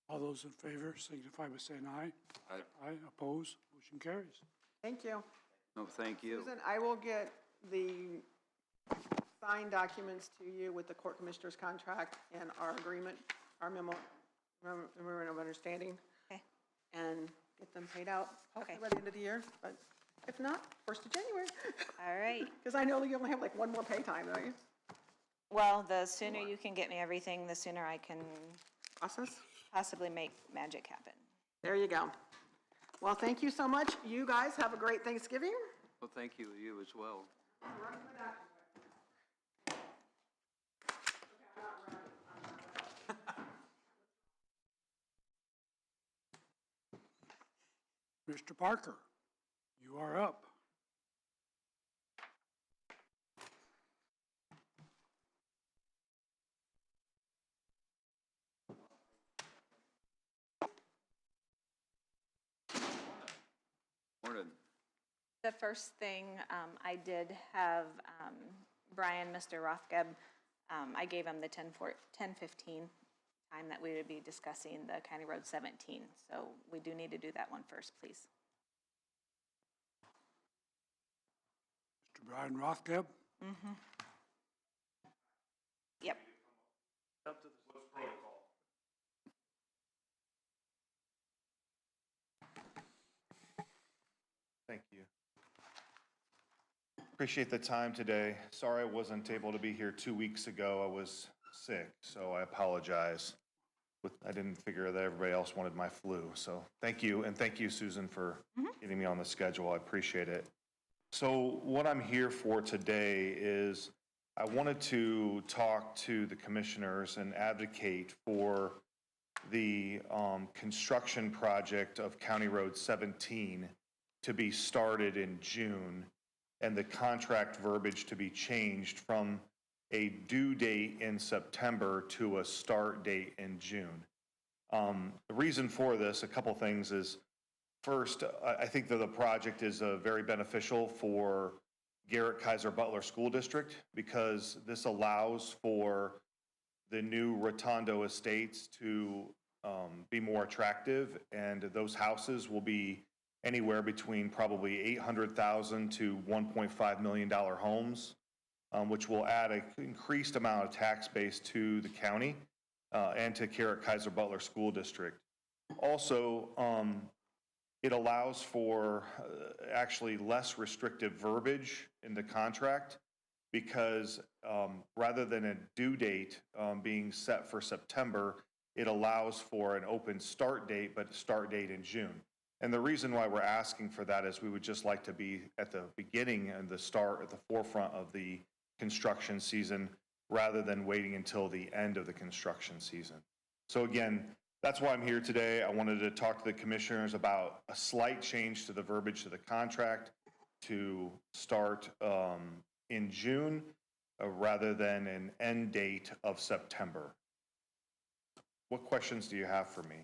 All those in favor signify by saying aye. Aye. Aye, oppose, motion carries. Thank you. No, thank you. Susan, I will get the signed documents to you with the court commissioner's contract and our agreement, our memorandum of understanding. Okay. And get them paid out hopefully by the end of the year, but if not, 1st of January. All right. Because I know you only have like one more pay time, don't you? Well, the sooner you can get me everything, the sooner I can Process? possibly make magic happen. There you go. Well, thank you so much. You guys have a great Thanksgiving. Well, thank you, you as well. Mr. Parker, you are up. Morning. The first thing, I did have Brian, Mr. Rothgeb, I gave him the 10:15 time that we would be discussing the County Road 17. So we do need to do that one first, please. Mr. Brian Rothgeb? Mm-hmm. Yep. Thank you. Appreciate the time today. Sorry I wasn't able to be here 2 weeks ago. I was sick, so I apologize. I didn't figure that everybody else wanted my flu. So thank you, and thank you, Susan, for getting me on the schedule. I appreciate it. So what I'm here for today is I wanted to talk to the commissioners and advocate for the construction project of County Road 17 to be started in June, and the contract verbiage to be changed from a due date in September to a start date in June. The reason for this, a couple things, is first, I think that the project is very beneficial for Garrett Kaiser Butler School District because this allows for the new Rotondo Estates to be more attractive, and those houses will be anywhere between probably $800,000 to $1.5 million homes, which will add an increased amount of tax base to the county and to Garrett Kaiser Butler School District. Also, it allows for actually less restrictive verbiage in the contract because rather than a due date being set for September, it allows for an open start date, but a start date in June. And the reason why we're asking for that is we would just like to be at the beginning and the start, at the forefront of the construction season, rather than waiting until the end of the construction season. So again, that's why I'm here today. I wanted to talk to the commissioners about a slight change to the verbiage to the contract to start in June rather than an end date of September. What questions do you have for me?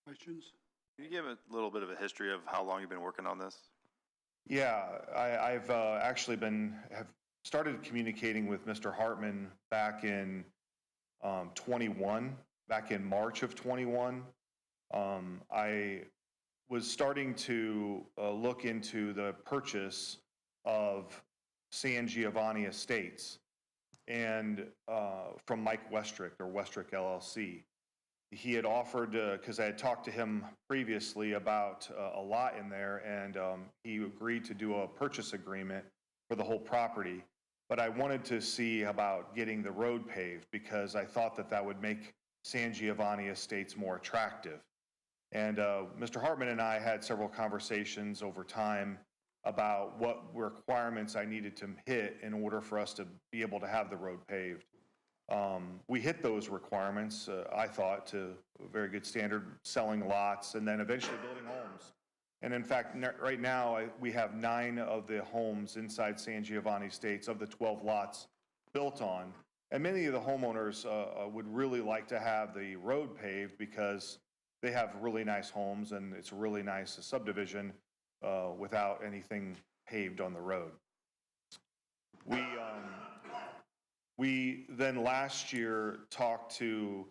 Questions? Can you give a little bit of a history of how long you've been working on this? Yeah, I've actually have started communicating with Mr. Hartman back in 21, back in March of 21. I was starting to look into the purchase of San Giovanni Estates and from Mike Westrick or Westrick LLC. He had offered, because I had talked to him previously about a lot in there, and he agreed to do a purchase agreement for the whole property. But I wanted to see about getting the road paved because I thought that that would make San Giovanni Estates more attractive. And Mr. Hartman and I had several conversations over time about what requirements I needed to hit in order for us to be able to have the road paved. We hit those requirements, I thought, to a very good standard, selling lots and then eventually building homes. And in fact, right now, we have 9 of the homes inside San Giovanni Estates of the 12 lots built on. And many of the homeowners would really like to have the road paved because they have really nice homes and it's a really nice subdivision without anything paved on the road. We then last year talked to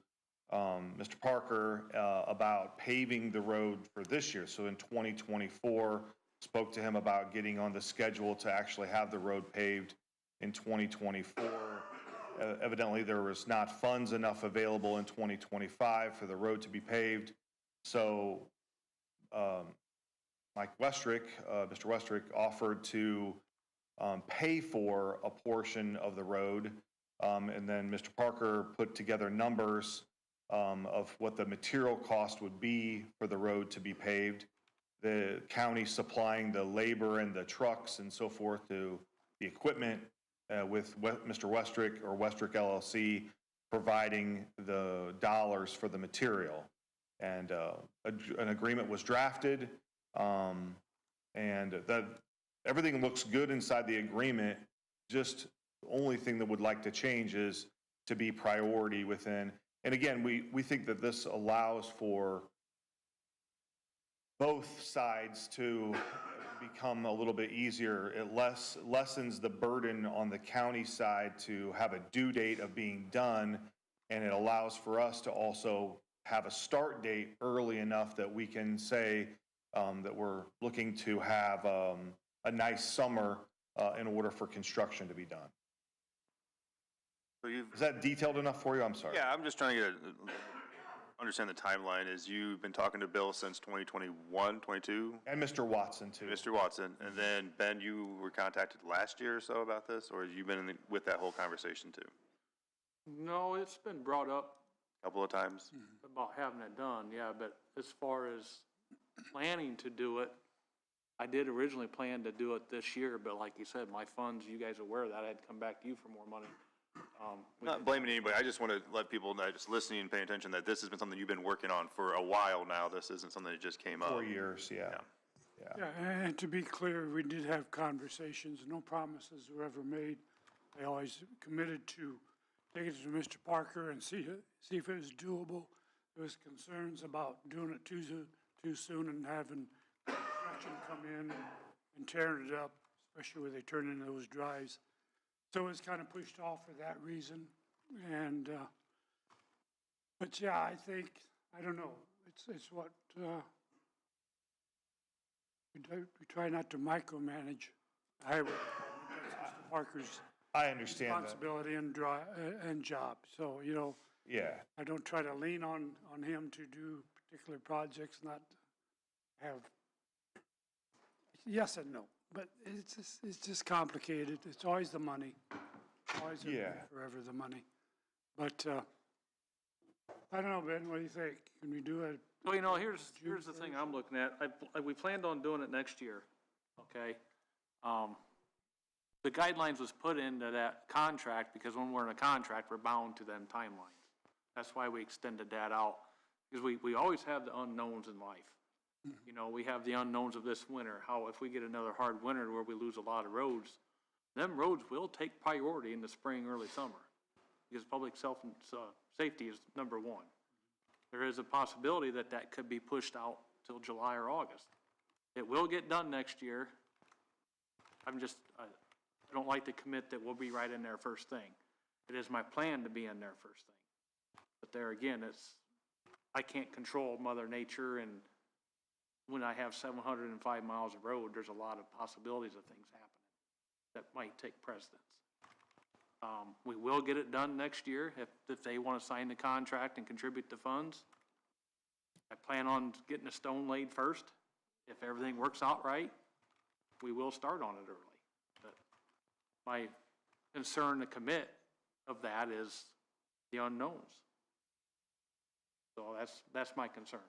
Mr. Parker about paving the road for this year. So in 2024, spoke to him about getting on the schedule to actually have the road paved in 2024. Evidently, there was not funds enough available in 2025 for the road to be paved. So Mike Westrick, Mr. Westrick, offered to pay for a portion of the road. And then Mr. Parker put together numbers of what the material cost would be for the road to be paved, the county supplying the labor and the trucks and so forth to the equipment, with Mr. Westrick or Westrick LLC providing the dollars for the material. And an agreement was drafted, and everything looks good inside the agreement. Just the only thing that would like to change is to be priority within. And again, we think that this allows for both sides to become a little bit easier. It lessens the burden on the county side to have a due date of being done, and it allows for us to also have a start date early enough that we can say that we're looking to have a nice summer in order for construction to be done. So Is that detailed enough for you? I'm sorry. Yeah, I'm just trying to understand the timeline. Is you've been talking to Bill since 2021, 22? And Mr. Watson, too. Mr. Watson. And then, Ben, you were contacted last year or so about this, or have you been with that whole conversation, too? No, it's been brought up A couple of times? about having it done, yeah, but as far as planning to do it, I did originally plan to do it this year, but like you said, my funds, you guys are aware of that, I had to come back to you for more money. Not blaming anybody, I just want to let people that are just listening and paying attention that this has been something you've been working on for a while now. This isn't something that just came up. 4 years, yeah. Yeah, and to be clear, we did have conversations, no promises were ever made. I always committed to take it to Mr. Parker and see if it was doable. There was concerns about doing it too soon and having construction come in and tearing it up, especially where they turn into those drives. So it was kind of pushed off for that reason. And, but yeah, I think, I don't know, it's what, we try not to micromanage the highway department. That's Mr. Parker's I understand that. responsibility and job. So, you know, Yeah, I don't try to lean on him to do particular projects, not have, yes and no. But it's just complicated. It's always the money. Always forever the money. But, I don't know, Ben, what do you think? Can we do it? Well, you know, here's the thing I'm looking at. We planned on doing it next year, okay? The guidelines was put into that contract because when we're in a contract, we're bound to them timelines. That's why we extended that out, because we always have the unknowns in life. You know, we have the unknowns of this winter, how if we get another hard winter where we lose a lot of roads, them roads will take priority in the spring, early summer, because public safety is number one. There is a possibility that that could be pushed out till July or August. It will get done next year. I don't like to commit that we'll be right in there first thing. It is my plan to be in there first thing. But there again, I can't control Mother Nature, and when I have 705 miles of road, there's a lot of possibilities of things happening that might take precedence. We will get it done next year if they want to sign the contract and contribute the funds. I plan on getting a stone laid first. If everything works out right, we will start on it early. But my concern to commit of that is the unknowns. So that's my concern.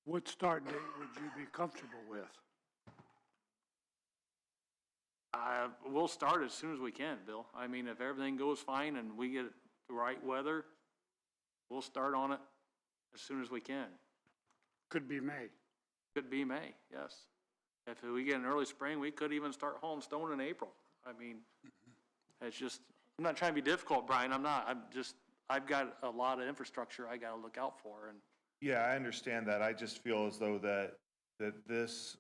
What start date would you be comfortable with? We'll start as soon as we can, Bill. I mean, if everything goes fine and we get the right weather, we'll start on it as soon as we can. Could be May. Could be May, yes. If we get an early spring, we could even start hauling stone in April. I mean, it's just, I'm not trying to be difficult, Brian. I've got a lot of infrastructure I gotta look out for, and yeah, I understand that. I just feel as though that this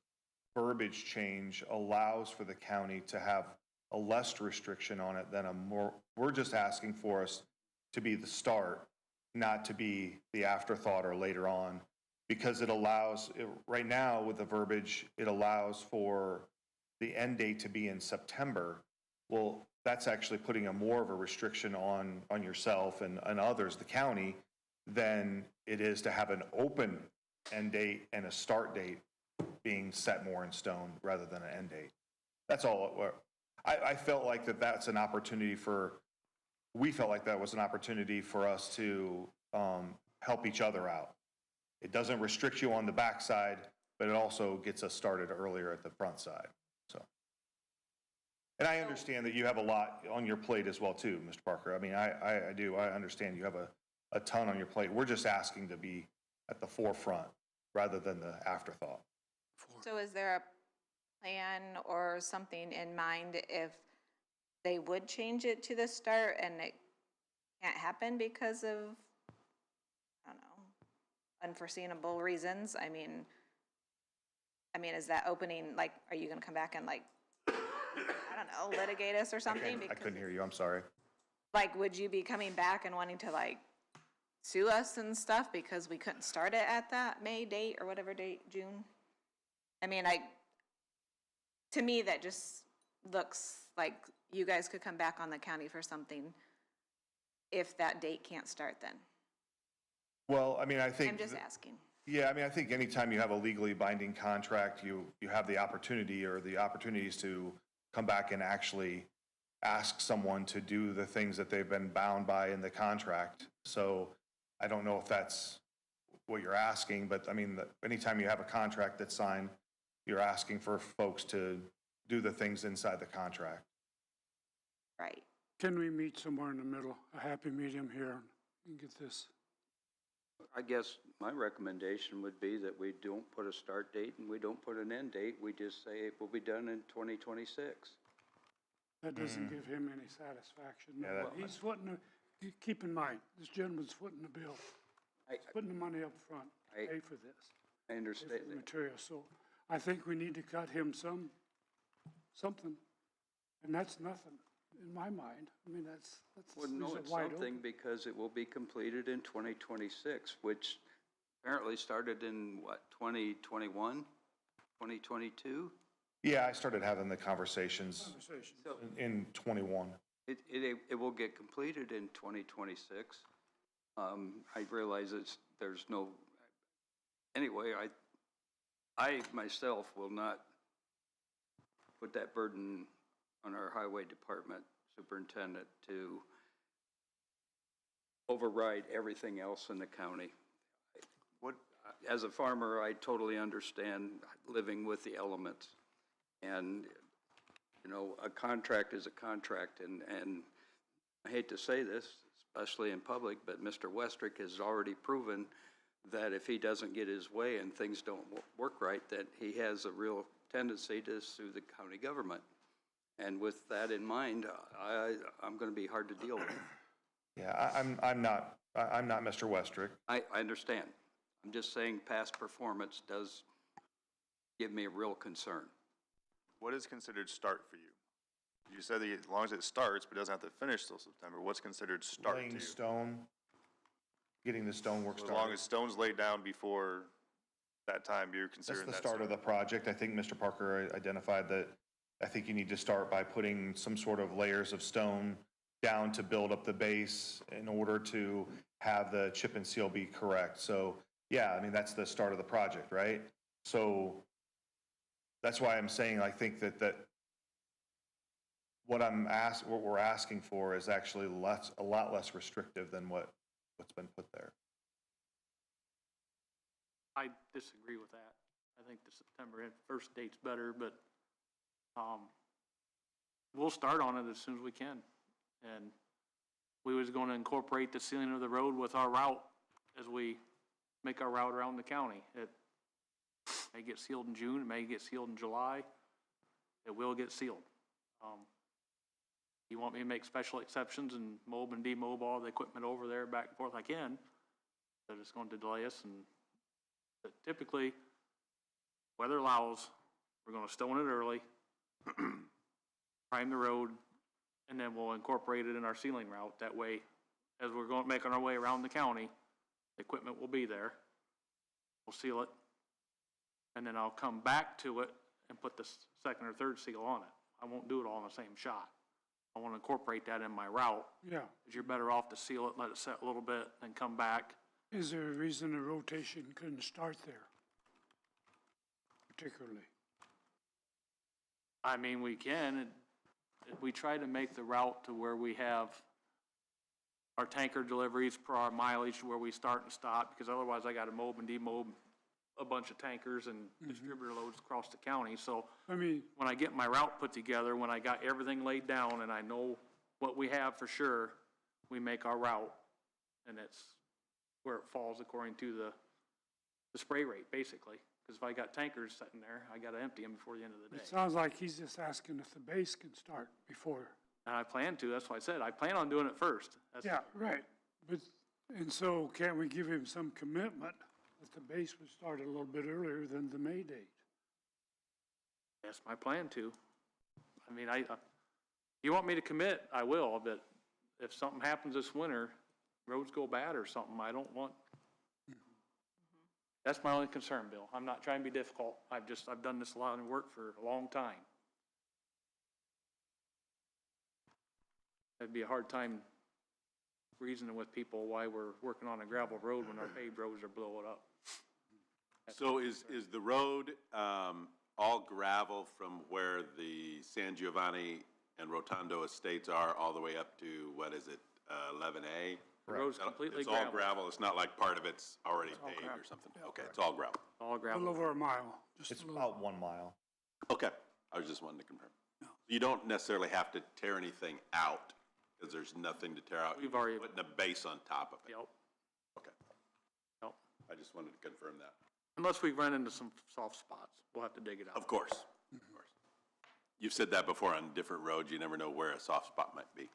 verbiage change allows for the county to have a less restriction on it than we're just asking for us to be the start, not to be the afterthought or later on, because it allows, right now with the verbiage, it allows for the end date to be in September. Well, that's actually putting more of a restriction on yourself and others, the county, than it is to have an open end date and a start date being set more in stone rather than an end date. That's all. I felt like that's an opportunity we felt like that was an opportunity for us to help each other out. It doesn't restrict you on the backside, but it also gets us started earlier at the front side. So, and I understand that you have a lot on your plate as well too, Mr. Parker. I mean, I do. I understand you have a ton on your plate. We're just asking to be at the forefront rather than the afterthought. So is there a plan or something in mind if they would change it to the start and it can't happen because of, I don't know, unforeseeable reasons? I mean, is that opening, like, are you gonna come back and like, I don't know, litigate us or something? I couldn't hear you, I'm sorry. Like, would you be coming back and wanting to like sue us and stuff because we couldn't start it at that May date or whatever date, June? I mean, to me, that just looks like you guys could come back on the county for something if that date can't start then. Well, I mean, I think. I'm just asking. Yeah, I mean, I think anytime you have a legally binding contract, you have the opportunity or the opportunities to come back and actually ask someone to do the things that they've been bound by in the contract. So I don't know if that's what you're asking, but I mean, anytime you have a contract that's signed, you're asking for folks to do the things inside the contract. Right. Can we meet somewhere in the middle, a happy medium here, and get this? I guess my recommendation would be that we don't put a start date and we don't put an end date. We just say it will be done in 2026. That doesn't give him any satisfaction. Yeah, He's footing, keep in mind, this gentleman's footing the bill. He's putting the money up front, pay for this. I understand Pay for the that. material, so I think we need to cut him something, and that's nothing, in my mind. I mean, that's, Well, these no, are it's wide something open. because it will be completed in 2026, which apparently started in what, 2021, 2022? Yeah, I started having the conversations Conversation. So in '21. it will get completed in 2026. I realize there's no, anyway, I myself will not put that burden on our highway department superintendent to override everything else in the county. As a farmer, I totally understand living with the elements. And, you know, a contract is a contract, and I hate to say this, especially in public, but Mr. Westrick has already proven that if he doesn't get his way and things don't work right, that he has a real tendency to sue the county government. And with that in mind, I'm going to be hard to deal with. Yeah, I'm not Mr. Westrick. I understand. I'm just saying past performance does give me a real concern. What is considered start for you? You said that as long as it starts, but doesn't have to finish till September, what's considered start to Laying you? stone, getting the stonework So started. as long as stone's laid down before that time, you're That's considering the that start of the project. I think Mr. Parker identified that. I think you need to start by putting some sort of layers of stone down to build up the base in order to have the chip and seal be correct. So, yeah, I mean, that's the start of the project, right? So that's why I'm saying I think that what we're asking for is actually a lot less restrictive than what's been put there. I disagree with that. I think the September 1st date's better, but we'll start on it as soon as we can. And we was going to incorporate the sealing of the road with our route as we make our route around the county. It may get sealed in June, it may get sealed in July. It will get sealed. You want me to make special exceptions and mob and demob all the equipment over there back and forth, I can. But it's going to delay us, but typically, weather allows, we're going to stone it early, prime the road, and then we'll incorporate it in our sealing route. That way, as we're going, making our way around the county, the equipment will be there. We'll seal it, and then I'll come back to it and put the second or third seal on it. I won't do it all in the same shot. I want to incorporate that in my route. Yeah. Because you're better off to seal it, let it set a little bit, and come back. Is there a reason the rotation couldn't start there? Particularly? I mean, we can. We try to make the route to where we have our tanker deliveries per our mileage where we start and stop, because otherwise I got to mob and demob a bunch of tankers and distributor loads across the county. So I mean, when I get my route put together, when I got everything laid down and I know what we have for sure, we make our route, and it's where it falls according to the spray rate, basically. Because if I got tankers sitting there, I got to empty them before the end of the day. it sounds like he's just asking if the base can start before. And I plan to, that's why I said, I plan on doing it first. That's, Yeah, right. But, and so can't we give him some commitment that the base would start a little bit earlier than the May date? That's my plan to. I mean, you want me to commit, I will, but if something happens this winter, roads go bad or something, I don't want. That's my only concern, Bill. I'm not trying to be difficult. I've done this a lot of work for a long time. It'd be a hard time reasoning with people why we're working on a gravel road when our paved roads are blowing up. So is the road all gravel from where the San Giovanni and Rotondo estates are all the way up to, what is it, 11A? The road's completely It's gravel. all gravel, it's not like part of it's already all paved gravel. or something? Okay, it's all gravel. All A gravel. little over a mile, just It's a little. about 1 mile. Okay, I was just wanting to confirm. You don't necessarily have to tear anything out. Because there's nothing to tear out. We've already- Putting a base on top of it. Yep. Okay. Yep. I just wanted to confirm that. Unless we run into some soft spots, we'll have to dig it out. Of course, of course. You've said that before on different roads, you never know where a soft spot might be.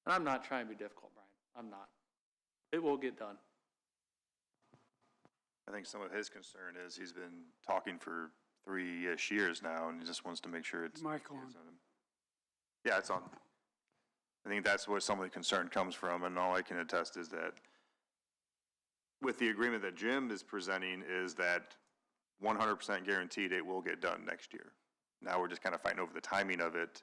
And I'm not trying to be difficult, Brian. I'm not. It will get done. I think some of his concern is he's been talking for 3-ish years now, and he just wants to make sure it's. Mic on. Yeah, it's on. I think that's where some of the concern comes from, and all I can attest is that with the agreement that Jim is presenting is that 100% guaranteed it will get done next year. Now we're just kind of fighting over the timing of it.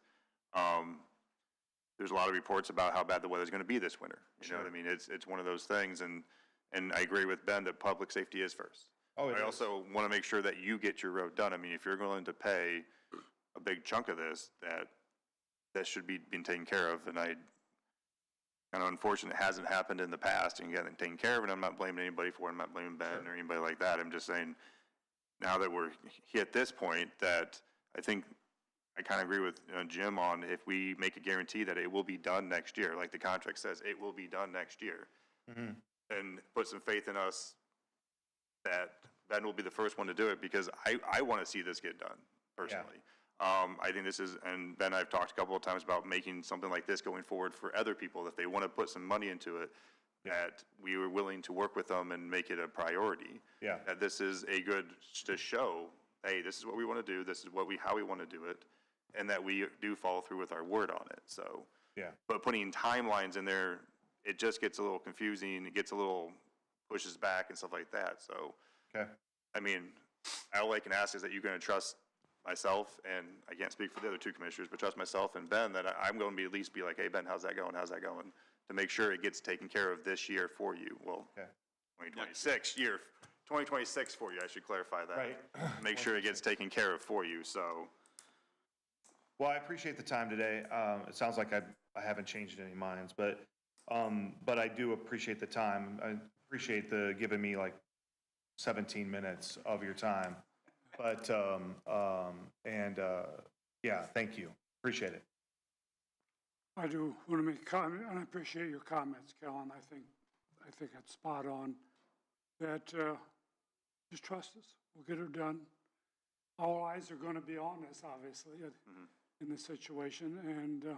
There's a lot of reports about how bad the weather's gonna be this winter. You know what I mean? It's one of those things, and I agree with Ben that public safety is first. Oh, it I is. also wanna make sure that you get your road done. I mean, if you're going to pay a big chunk of this, that should be being taken care of, and I kind of unfortunate it hasn't happened in the past and getting taken care of, and I'm not blaming anybody for it, I'm not blaming Ben or anybody like that, I'm just saying, now that we're hit this point, that I think, I kind of agree with Jim on if we make a guarantee that it will be done next year, like the contract says, it will be done next year, and put some faith in us that Ben will be the first one to do it, because I want to see this get done, personally. I think this is, and Ben, I've talked a couple of times about making something like this going forward for other people, if they want to put some money into it, that we were willing to work with them and make it a priority. Yeah. That this is a good, to show, hey, this is what we want to do, this is how we want to do it, and that we do follow through with our word on it, so. Yeah. But putting timelines in there, it just gets a little confusing, it gets a little, pushes back and stuff like that, so. Okay. I mean, all I can ask is that you're gonna trust myself, and I can't speak for the other two commissioners, but trust myself and Ben, that I'm gonna be at least be like, hey, Ben, how's that going, to make sure it gets taken care of this year for you, well, Okay. 2026 for you, I should clarify that. Right. Make sure it gets taken care of for you, so. Well, I appreciate the time today. It sounds like I haven't changed any minds, but I do appreciate the time. I appreciate the giving me like 17 minutes of your time. But, yeah, thank you. Appreciate it. I do want to make a comment, and I appreciate your comments, Kellen. I think it's spot on. That, just trust us. We'll get it done. All eyes are going to be on us, obviously, in this situation, and as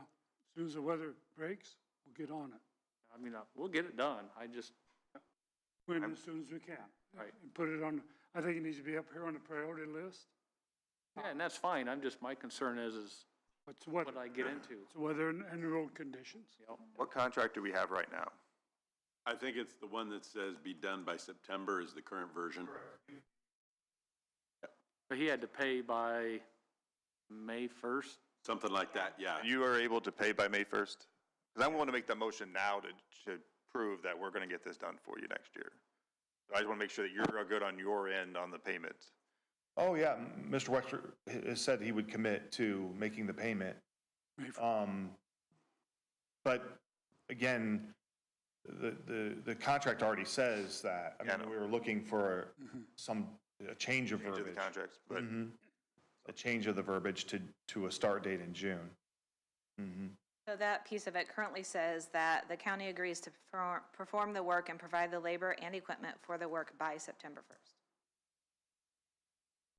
soon as the weather breaks, we'll get on it. I mean, we'll get it done. I just, When, as soon as we can. Right. And put it on, I think it needs to be up here on the priority list. yeah, and that's fine. My concern is It's what, what I get into. it's weather and the road conditions. Yep. What contract do we have right now? I think it's the one that says be done by September is the current version. But he had to pay by May 1st. Something like that, yeah. You are able to pay by May 1st? Because I'm willing to make the motion now to prove that we're gonna get this done for you next year. I just wanna make sure that you're good on your end on the payment. Oh, yeah, Mr. Wexler has said he would commit to making the payment. But again, the contract already says that. I mean, we were looking for a change of Change of verbiage. the contracts, but A change of the verbiage to a start date in June. So that piece of it currently says that the county agrees to perform the work and provide the labor and equipment for the work by September 1st.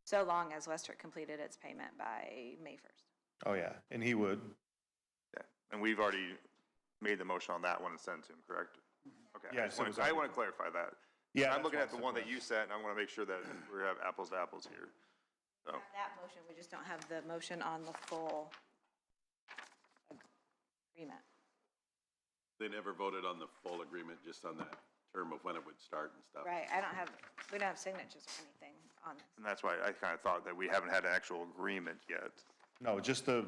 So long as Westrick completed its payment by May 1st. Oh, yeah, and he would. yeah. And we've already made the motion on that one and sent to him, correct? Okay. Yes, it was I already- wanna clarify that. Yeah, I'm that's looking why at the it's one that separate. you sent, and I wanna make sure that we have apples to apples here. So, That motion, we just don't have the motion on the full agreement. They never voted on the full agreement, just on that term of when it would start and stuff. Right, we don't have signatures or anything on this. and that's why I kinda thought that we haven't had an actual agreement yet. No, just the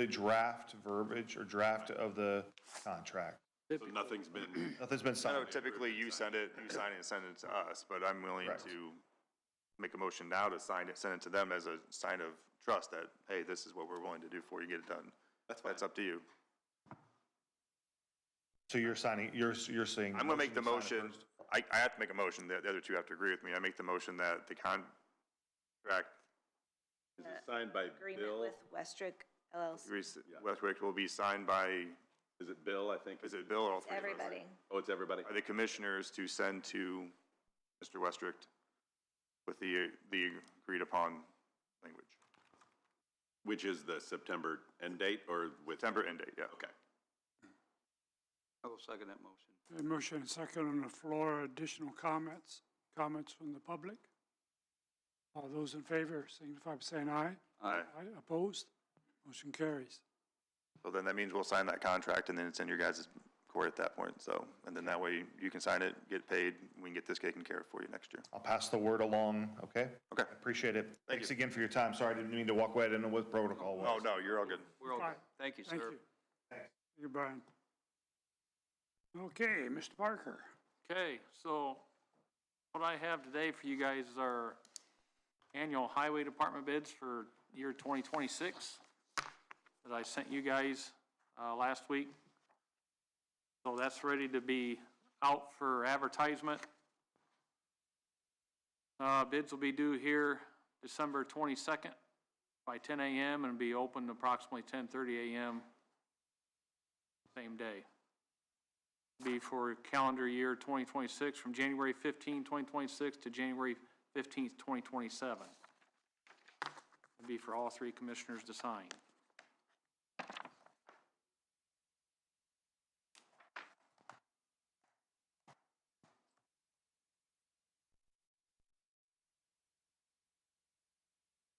draft verbiage or draft of the contract. So nothing's been, Nothing's been I know signed. typically you sign it and send it to us, but I'm willing Correct. to make a motion now to sign it, send it to them as a sign of trust that, hey, this is what we're willing to do for you, get it done. That's up to you. So you're signing, you're saying. I'm gonna make the to sign it motion, first? I have to make a motion, the other two have to agree with me. I make the motion that the contract, is it signed by Agreement Bill? with Westrick LLC. Westwick will be signed by Is it Bill, I think? Is it Bill or all three of us? Everybody. Oh, it's everybody? Are the commissioners to send to Mr. Westrick with the agreed upon language? Which is the September end date or with? September end date, yeah. Okay. I will second that motion. A motion and second on the floor. Additional comments from the public? All those in favor signify by saying aye. Aye. Aye, opposed? Motion carries. So then that means we'll sign that contract and then it's in your guys' court at that point, so, and then that way you can sign it, get paid, we can get this taken care of for you next year. I'll pass the word along, okay? Okay. I appreciate it. Thank Thanks you. again for your time. Sorry, I didn't mean to walk away. I didn't know what protocol was. Oh, no, you're all good. We're all Fine. good. Thank you, sir. Thank you. Thank you, Brian. Okay, Mr. Parker. Okay, so what I have today for you guys is our annual highway department bids for year 2026 that I sent you guys last week. So that's ready to be out for advertisement. Bids will be due here December 22nd by 10 a.m. and be open approximately 10:30 a.m. same day. Be for calendar year 2026 from January 15, 2026 to January 15th, 2027. It'll be for all three commissioners to sign.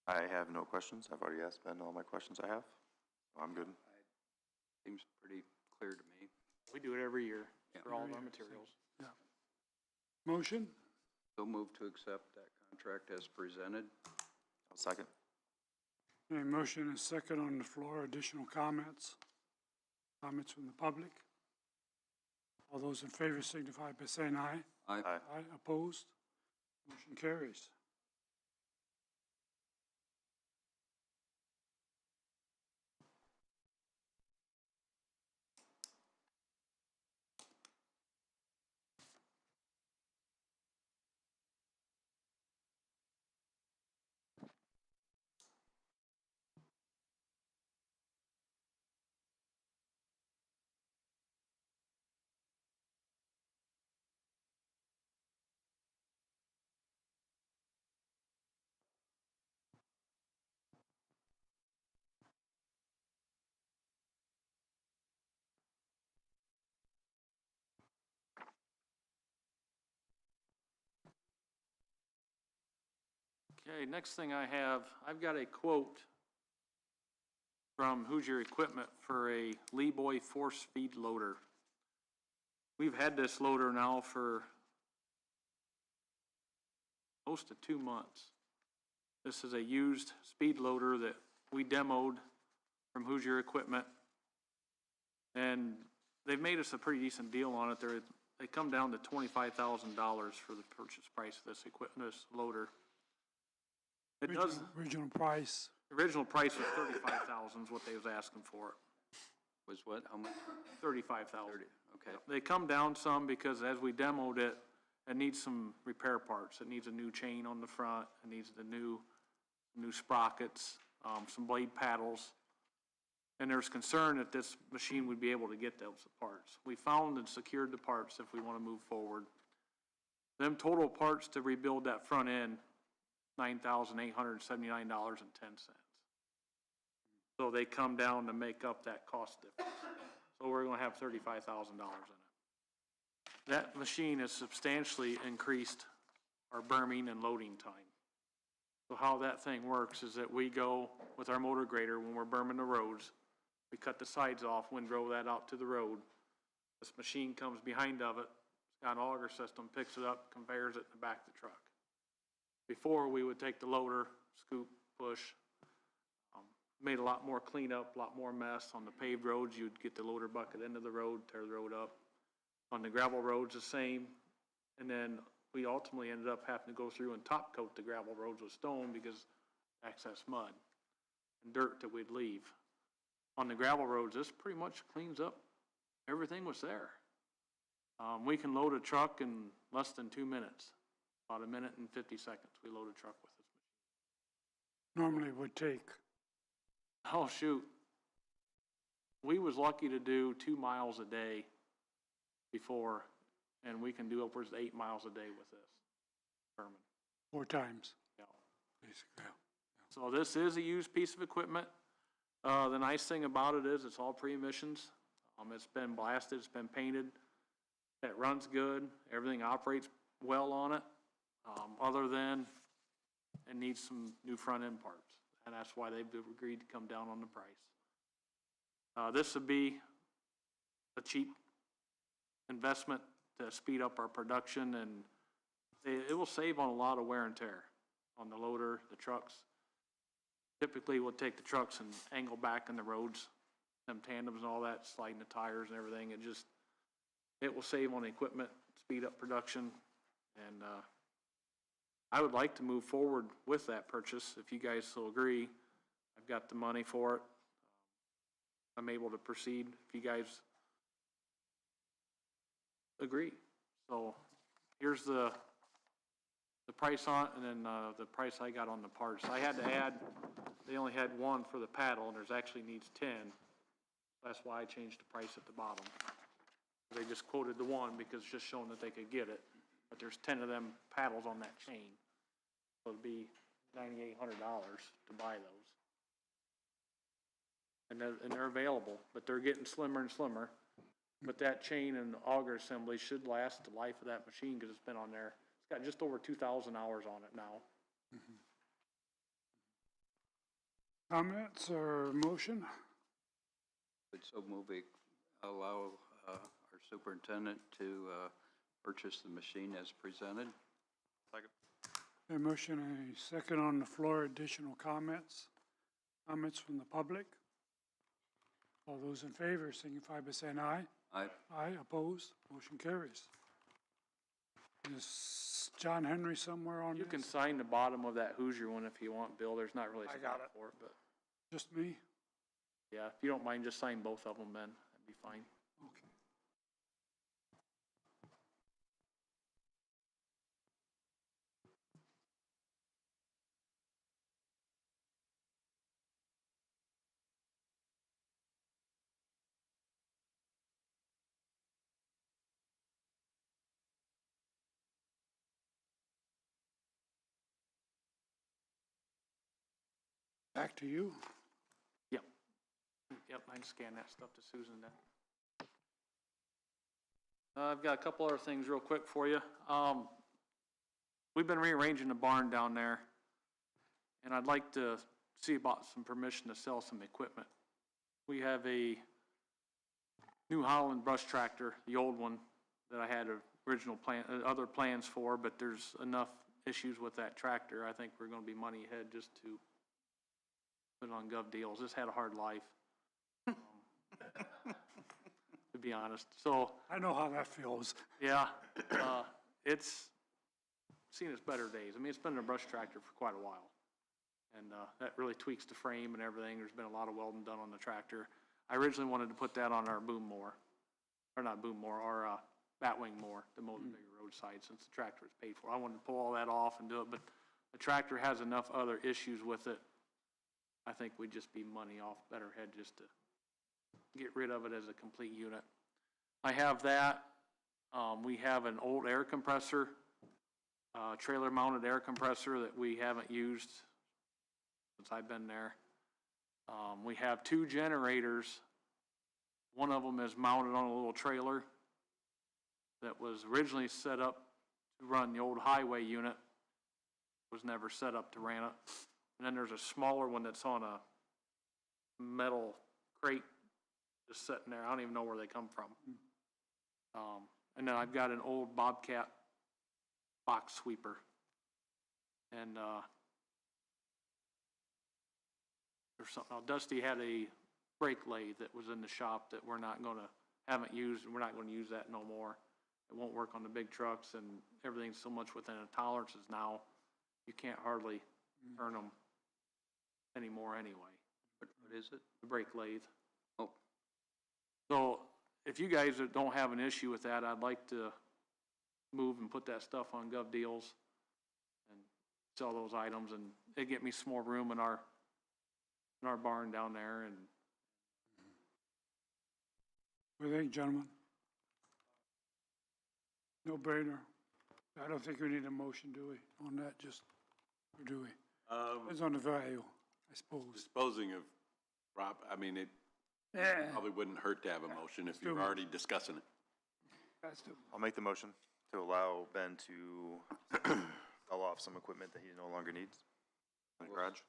I have no questions. I've already asked Ben all my questions I have. So I'm good. Seems pretty clear to me. We do it every year Yeah. for all of our materials. Yeah. Motion? So move to accept that contract as presented. I'll second. A motion and second on the floor. Additional comments? Comments from the public? All those in favor signify by saying aye. Aye. Aye. Aye, opposed? Motion carries. Okay, next thing I have, I've got a quote from Hoosier Equipment for a Lee Boy force feed loader. We've had this loader now for close to 2 months. This is a used speed loader that we demoed from Hoosier Equipment. And they've made us a pretty decent deal on it. They come down to $25,000 for the purchase price of this equipment, this loader. It does. Original price. Original price was $35,000 is what they was asking for it. Was what, how much? $35,000. Okay. They come down some because as we demoed it, it needs some repair parts. It needs a new chain on the front. It needs the new sprockets, some blade paddles. And there's concern that this machine would be able to get those parts. We found and secured the parts if we want to move forward. Them total parts to rebuild that front end, $9,879.10. So they come down to make up that cost difference. So we're gonna have $35,000 in it. That machine has substantially increased our berming and loading time. So how that thing works is that we go with our motor grader when we're berming the roads, we cut the sides off, windrow that out to the road. This machine comes behind of it, it's got an auger system, picks it up, conveyors it in the back of the truck. Before, we would take the loader, scoop, push, made a lot more cleanup, a lot more mess. On the paved roads, you'd get the loader bucket into the road, tear the road up. On the gravel roads, the same. And then we ultimately ended up having to go through and top coat the gravel roads with stone because excess mud and dirt that we'd leave. On the gravel roads, this pretty much cleans up everything was there. We can load a truck in less than 2 minutes. About 1 minute and 50 seconds, we load a truck with this machine. Normally would take. Oh, shoot. we was lucky to do 2 miles a day before, and we can do upwards of 8 miles a day with this Sherman. 4 times, Yeah. basically. So this is a used piece of equipment. The nice thing about it is it's all pre-emissions. It's been blasted, it's been painted. It runs good, everything operates well on it, other than it needs some new front end parts. And that's why they've agreed to come down on the price. This would be a cheap investment to speed up our production, and it will save on a lot of wear and tear on the loader, the trucks. Typically, we'll take the trucks and angle back in the roads, them tandems and all that, sliding the tires and everything. It will save on the equipment, speed up production, and I would like to move forward with that purchase, if you guys still agree. I've got the money for it. I'm able to proceed if you guys agree. So here's the price on it, and then the price I got on the parts. I had to add, they only had 1 for the paddle, and there's actually needs 10. That's why I changed the price at the bottom. They just quoted the 1 because it's just showing that they could get it. But there's 10 of them paddles on that chain. So it'd be $9,800 to buy those. And they're available, but they're getting slimmer and slimmer. But that chain and auger assembly should last the life of that machine because it's been on there. It's got just over 2,000 hours on it now. Comments or motion? Would so move it, allow our superintendent to purchase the machine as presented. A motion and a second on the floor. Additional comments? Comments from the public? All those in favor signify by saying aye. Aye. Aye, opposed, motion carries. Is John Henry somewhere on this? You can sign the bottom of that Hoosier one if you want, Bill. There's not really a spot for it, but Just me? yeah, if you don't mind, just sign both of them, then that'd be fine. Okay. Back to you. Yep. Yep, I can scan that stuff to Susan then. I've got a couple other things real quick for you. We've been rearranging the barn down there, and I'd like to see about some permission to sell some equipment. We have a New Holland brush tractor, the old one that I had other plans for, but there's enough issues with that tractor. I think we're gonna be money ahead just to put it on gov deals. This had a hard life, to be honest. So I know how that feels. yeah, it's seen its better days. I mean, it's been a brush tractor for quite a while, and that really tweaks the frame and everything. There's been a lot of welding done on the tractor. I originally wanted to put that on our boom mower, or not boom mower, our batwing mower, the mow the bigger roadside, since the tractor was paid for. I wanted to pull all that off and do it, but the tractor has enough other issues with it. I think we'd just be money off better head just to get rid of it as a complete unit. I have that. We have an old air compressor, trailer mounted air compressor that we haven't used since I've been there. We have 2 generators. One of them is mounted on a little trailer that was originally set up to run the old highway unit. Was never set up to run it. And then there's a smaller one that's on a metal crate just sitting there. I don't even know where they come from. And then I've got an old Bobcat box sweeper. And there's something else. Dusty had a brake lathe that was in the shop that haven't used, and we're not gonna use that no more. It won't work on the big trucks, and everything's so much within the tolerances now, you can't hardly turn them anymore anyway. What is it? The brake lathe. Oh. So if you guys don't have an issue with that, I'd like to move and put that stuff on gov deals and sell those items, and it'd get me some more room in our barn down there, and What do you think, gentlemen? No brainer. I don't think we need a motion, do we, on that, just, or do we? Depends on the value, I suppose. Disposing of I mean, it Yeah. probably wouldn't hurt to have a motion if do you're it. already discussing it. That's the, I'll make the motion to allow Ben to sell off some equipment that he no longer needs in the garage.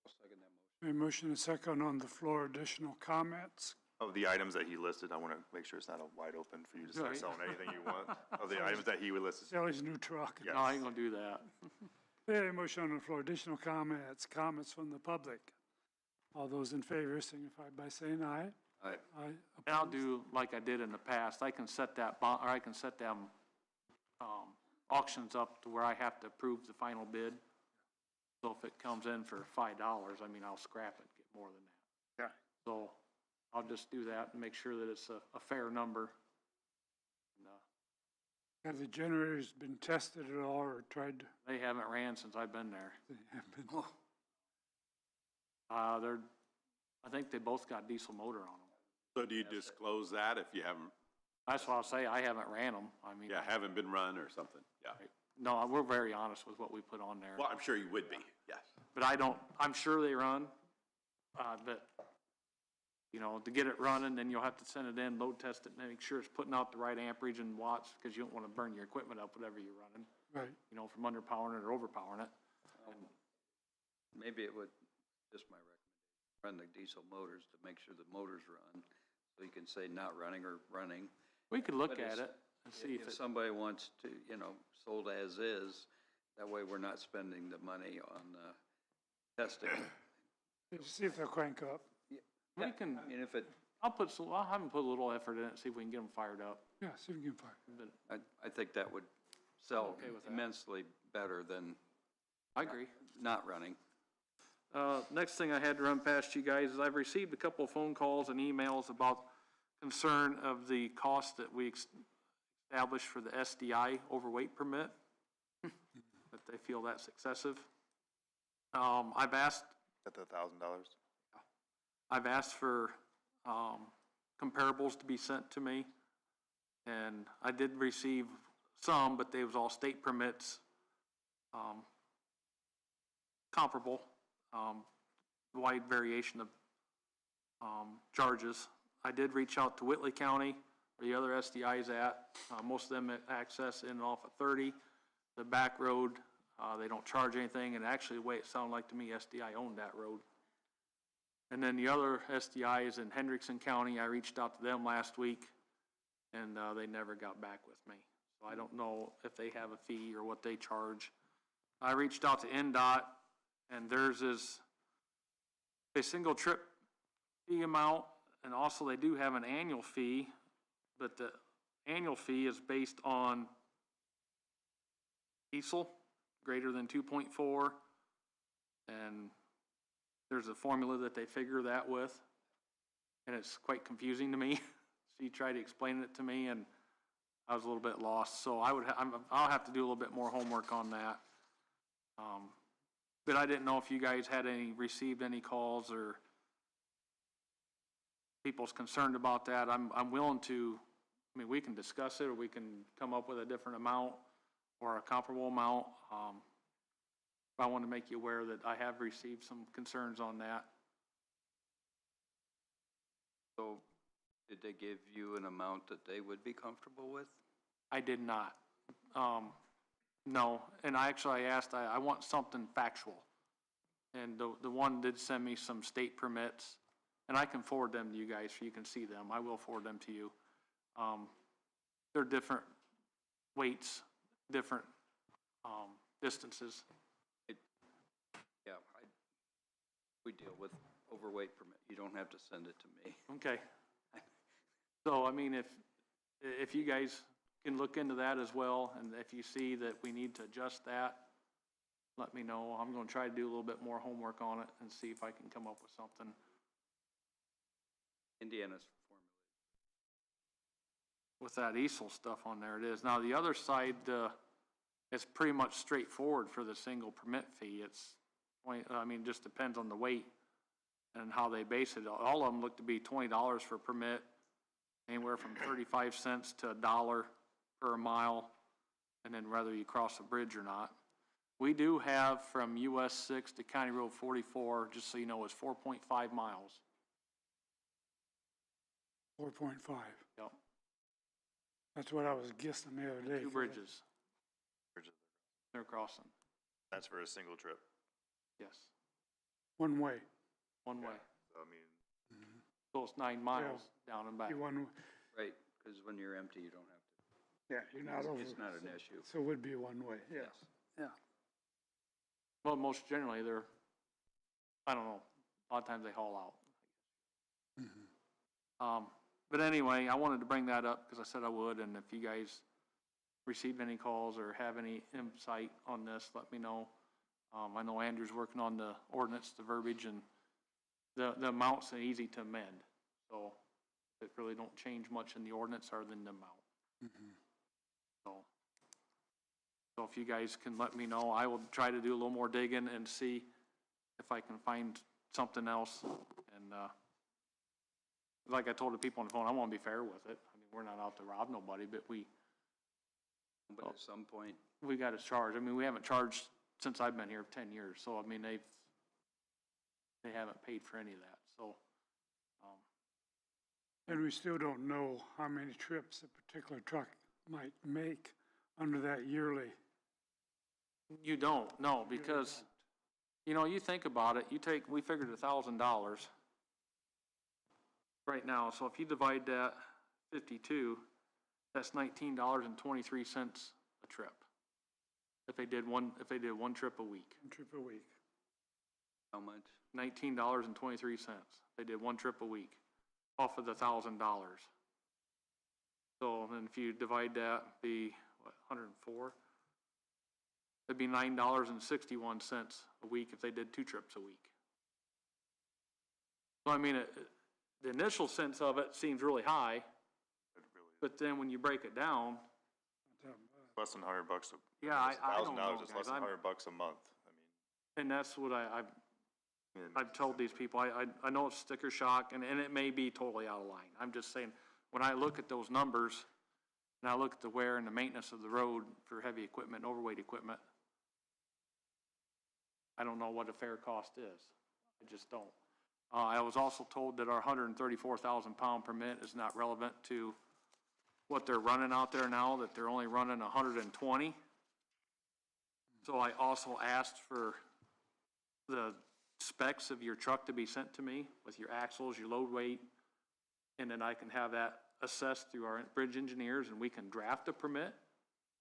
I'll second that motion. a motion and a second on the floor. Additional comments? Of the items that he listed, I want to make sure it's not a wide open for you to start Right. selling anything you want. Of the items that he listed. Sally's new truck. Yes. No, I ain't gonna do that. Okay, motion on the floor. Additional comments? Comments from the public? All those in favor signify by saying aye. Aye. Aye. And I'll do like I did in the past. I can set that bond, or I can set them, auctions up to where I have to approve the final bid. So if it comes in for $5, I mean, I'll scrap it, get more than that. Yeah. So I'll just do that and make sure that it's a fair number. And, Have the generators been tested at all or tried to? they haven't ran since I've been there. They have been. I think they both got diesel motor on them. So do you disclose that if you haven't, That's why I'll say I haven't ran them. I mean, haven't been run or something? Yeah. no, we're very honest with what we put on there. Well, I'm sure you would be, yes. But I'm sure they run, but, you know, to get it running, then you'll have to send it in, load test it, and make sure it's putting out the right amperage and watts, because you don't want to burn your equipment up, whatever you're running, Right. you know, from underpowering it or overpowering it. Maybe it would, just my recommendation, run the diesel motors to make sure the motors run, so you can say not running or running. We could look But at it's- it and see if it, somebody wants to, you know, sold as is, that way we're not spending the money on, testing. See if they'll crank up. we can, I mean, if it, I'll have them put a little effort in it, see if we can get them fired up. Yeah, see if we can fire. But I think that would sell Okay with that. immensely better than I agree. not running. Next thing I had to run past you guys is I've received a couple of phone calls and emails about concern of the cost that we established for the SDI overweight permit, that they feel that's excessive. I've asked At the $1,000. for comparables to be sent to me, and I did receive some, but they was all state permits, comparable, wide variation of charges. I did reach out to Whitley County, where the other SDI is at. Most of them access in and off at 30. The back road, they don't charge anything, and actually, the way it sounded like to me, SDI owned that road. And then the other SDI is in Hendrickson County. I reached out to them last week, and they never got back with me. So I don't know if they have a fee or what they charge. I reached out to NDOT, and theirs is a single trip fee amount, and also they do have an annual fee, but the annual fee is based on diesel greater than 2.4, and there's a formula that they figure that with, and it's quite confusing to me. She tried to explain it to me, and I was a little bit lost. So I'll have to do a little bit more homework on that. But I didn't know if you guys had received any calls or people's concerned about that. I'm willing to, I mean, we can discuss it, or we can come up with a different amount or a comparable amount. I want to make you aware that I have received some concerns on that. So did they give you an amount that they would be comfortable with? I did not. No, and I asked, I want something factual. And the one did send me some state permits, and I can forward them to you guys so you can see them. I will forward them to you. They're different weights, different distances. Yeah, we deal with overweight permit. You don't have to send it to me. Okay. So, I mean, if you guys can look into that as well, and if you see that we need to adjust that, let me know. I'm gonna try to do a little bit more homework on it and see if I can come up with something. Indiana's formula. With that easel stuff on there, it is. Now, the other side, it's pretty much straightforward for the single permit fee. Just depends on the weight and how they base it. All of them look to be $20 for permit, anywhere anywhere from 35 cents to $1 per mile, and then whether you cross a bridge or not. We do have from US 6 to County Road 44, just so you know, is 4.5 miles. 4.5. Yep, That's what I was guessing the other day. two bridges Bridges. they're crossing, That's for a single trip. yes, One way. one way. So, I mean, So it's 9 miles down and back. You one, Right, because when you're empty, you don't have to. yeah, you're not over. It's not an issue. So it would be one way, yes. Yeah. Well, most generally, they're, I don't know, a lot of times they haul out. But anyway, I wanted to bring that up because I said I would, and if you guys received any calls or have any insight on this, let me know. I know Andrew's working on the ordinance, the verbiage, and the amounts are easy to amend. So it really don't change much in the ordinance other than the amount. So if you guys can let me know, I will try to do a little more digging and see if I can find something else. And, like I told the people on the phone, I want to be fair with it. I mean, we're not out to rob nobody, but But at some point, we got to charge. I mean, we haven't charged since I've been here 10 years. So, I mean, they haven't paid for any of that. So, And we still don't know how many trips a particular truck might make under that yearly. you don't, no, because, you know, you think about it, we figured $1,000 right now. So if you divide that 52, that's $19.23 a trip. If they did one trip a week. One trip a week. how much? $19.23. They did one trip a week off of the $1,000. So then if you divide that, be what, 104? It'd be $9.61 a week if they did 2 trips a week. So I mean, the initial sense of it seems really high, but then when you break it down, less than $100 yeah, I don't know, $1,000 is less than $100 a month. I mean, and that's what I've told these people. I know it's sticker shock, and it may be totally out of line. I'm just saying, when I look at those numbers, and I look at the wear and the maintenance of the road for heavy equipment, and overweight equipment, I don't know what a fair cost is. I just don't. I was also told that our 134,000 pound permit is not relevant to what they're running out there now, that they're only running 120. So I also asked for the specs of your truck to be sent to me with your axles, your load weight, and then I can have that assessed through our bridge engineers, and we can draft a permit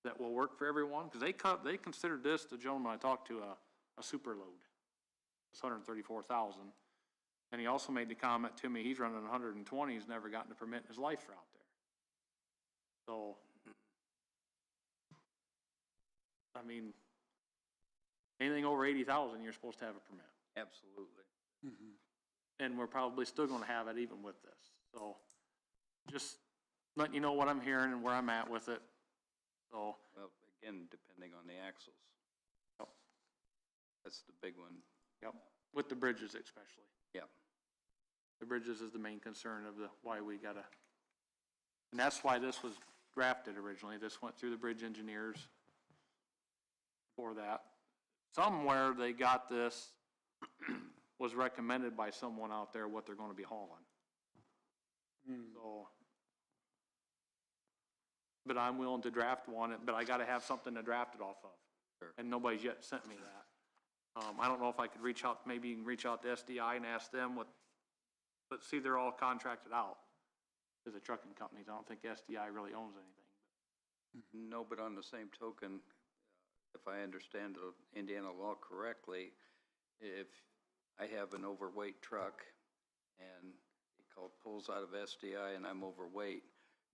that will work for everyone, because they considered this, the gentleman I talked to, a super load. It's 134,000. And he also made the comment to me, he's running 120, he's never gotten a permit in his life for out there. So, I mean, anything over 80,000, you're supposed to have a permit. Absolutely. And we're probably still gonna have it even with this. So, just letting you know what I'm hearing and where I'm at with it. So, Well, again, depending on the axles. Yep. That's the big one. yep, with the bridges especially. Yep. The bridges is the main concern of why we gotta, and that's why this was drafted originally. This went through the bridge engineers for that. Somewhere they got this, was recommended by someone out there what they're gonna be hauling. So, but I'm willing to draft one, but I gotta have something to draft it off of. Sure. And nobody's yet sent me that. I don't know if I could reach out, maybe you can reach out to SDI and ask them but see, they're all contracted out to the trucking companies. I don't think SDI really owns anything. No, but on the same token, if I understand the Indiana law correctly, if I have an overweight truck and it pulls out of SDI and I'm overweight,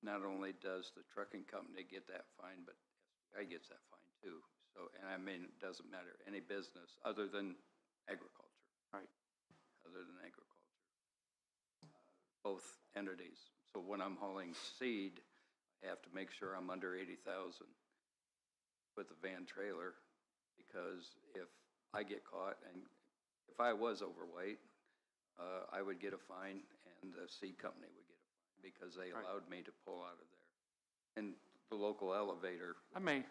not only does the trucking company get that fine, but SDI gets that fine too. So, and I mean, it doesn't matter, any business other than agriculture. Right. Other than agriculture. Both entities. So when I'm hauling seed, I have to make sure I'm under 80,000 with a van trailer, because if I get caught and if I was overweight, I would get a fine and the seed company would get a fine because they allowed me to pull out of there. And the local elevator, I may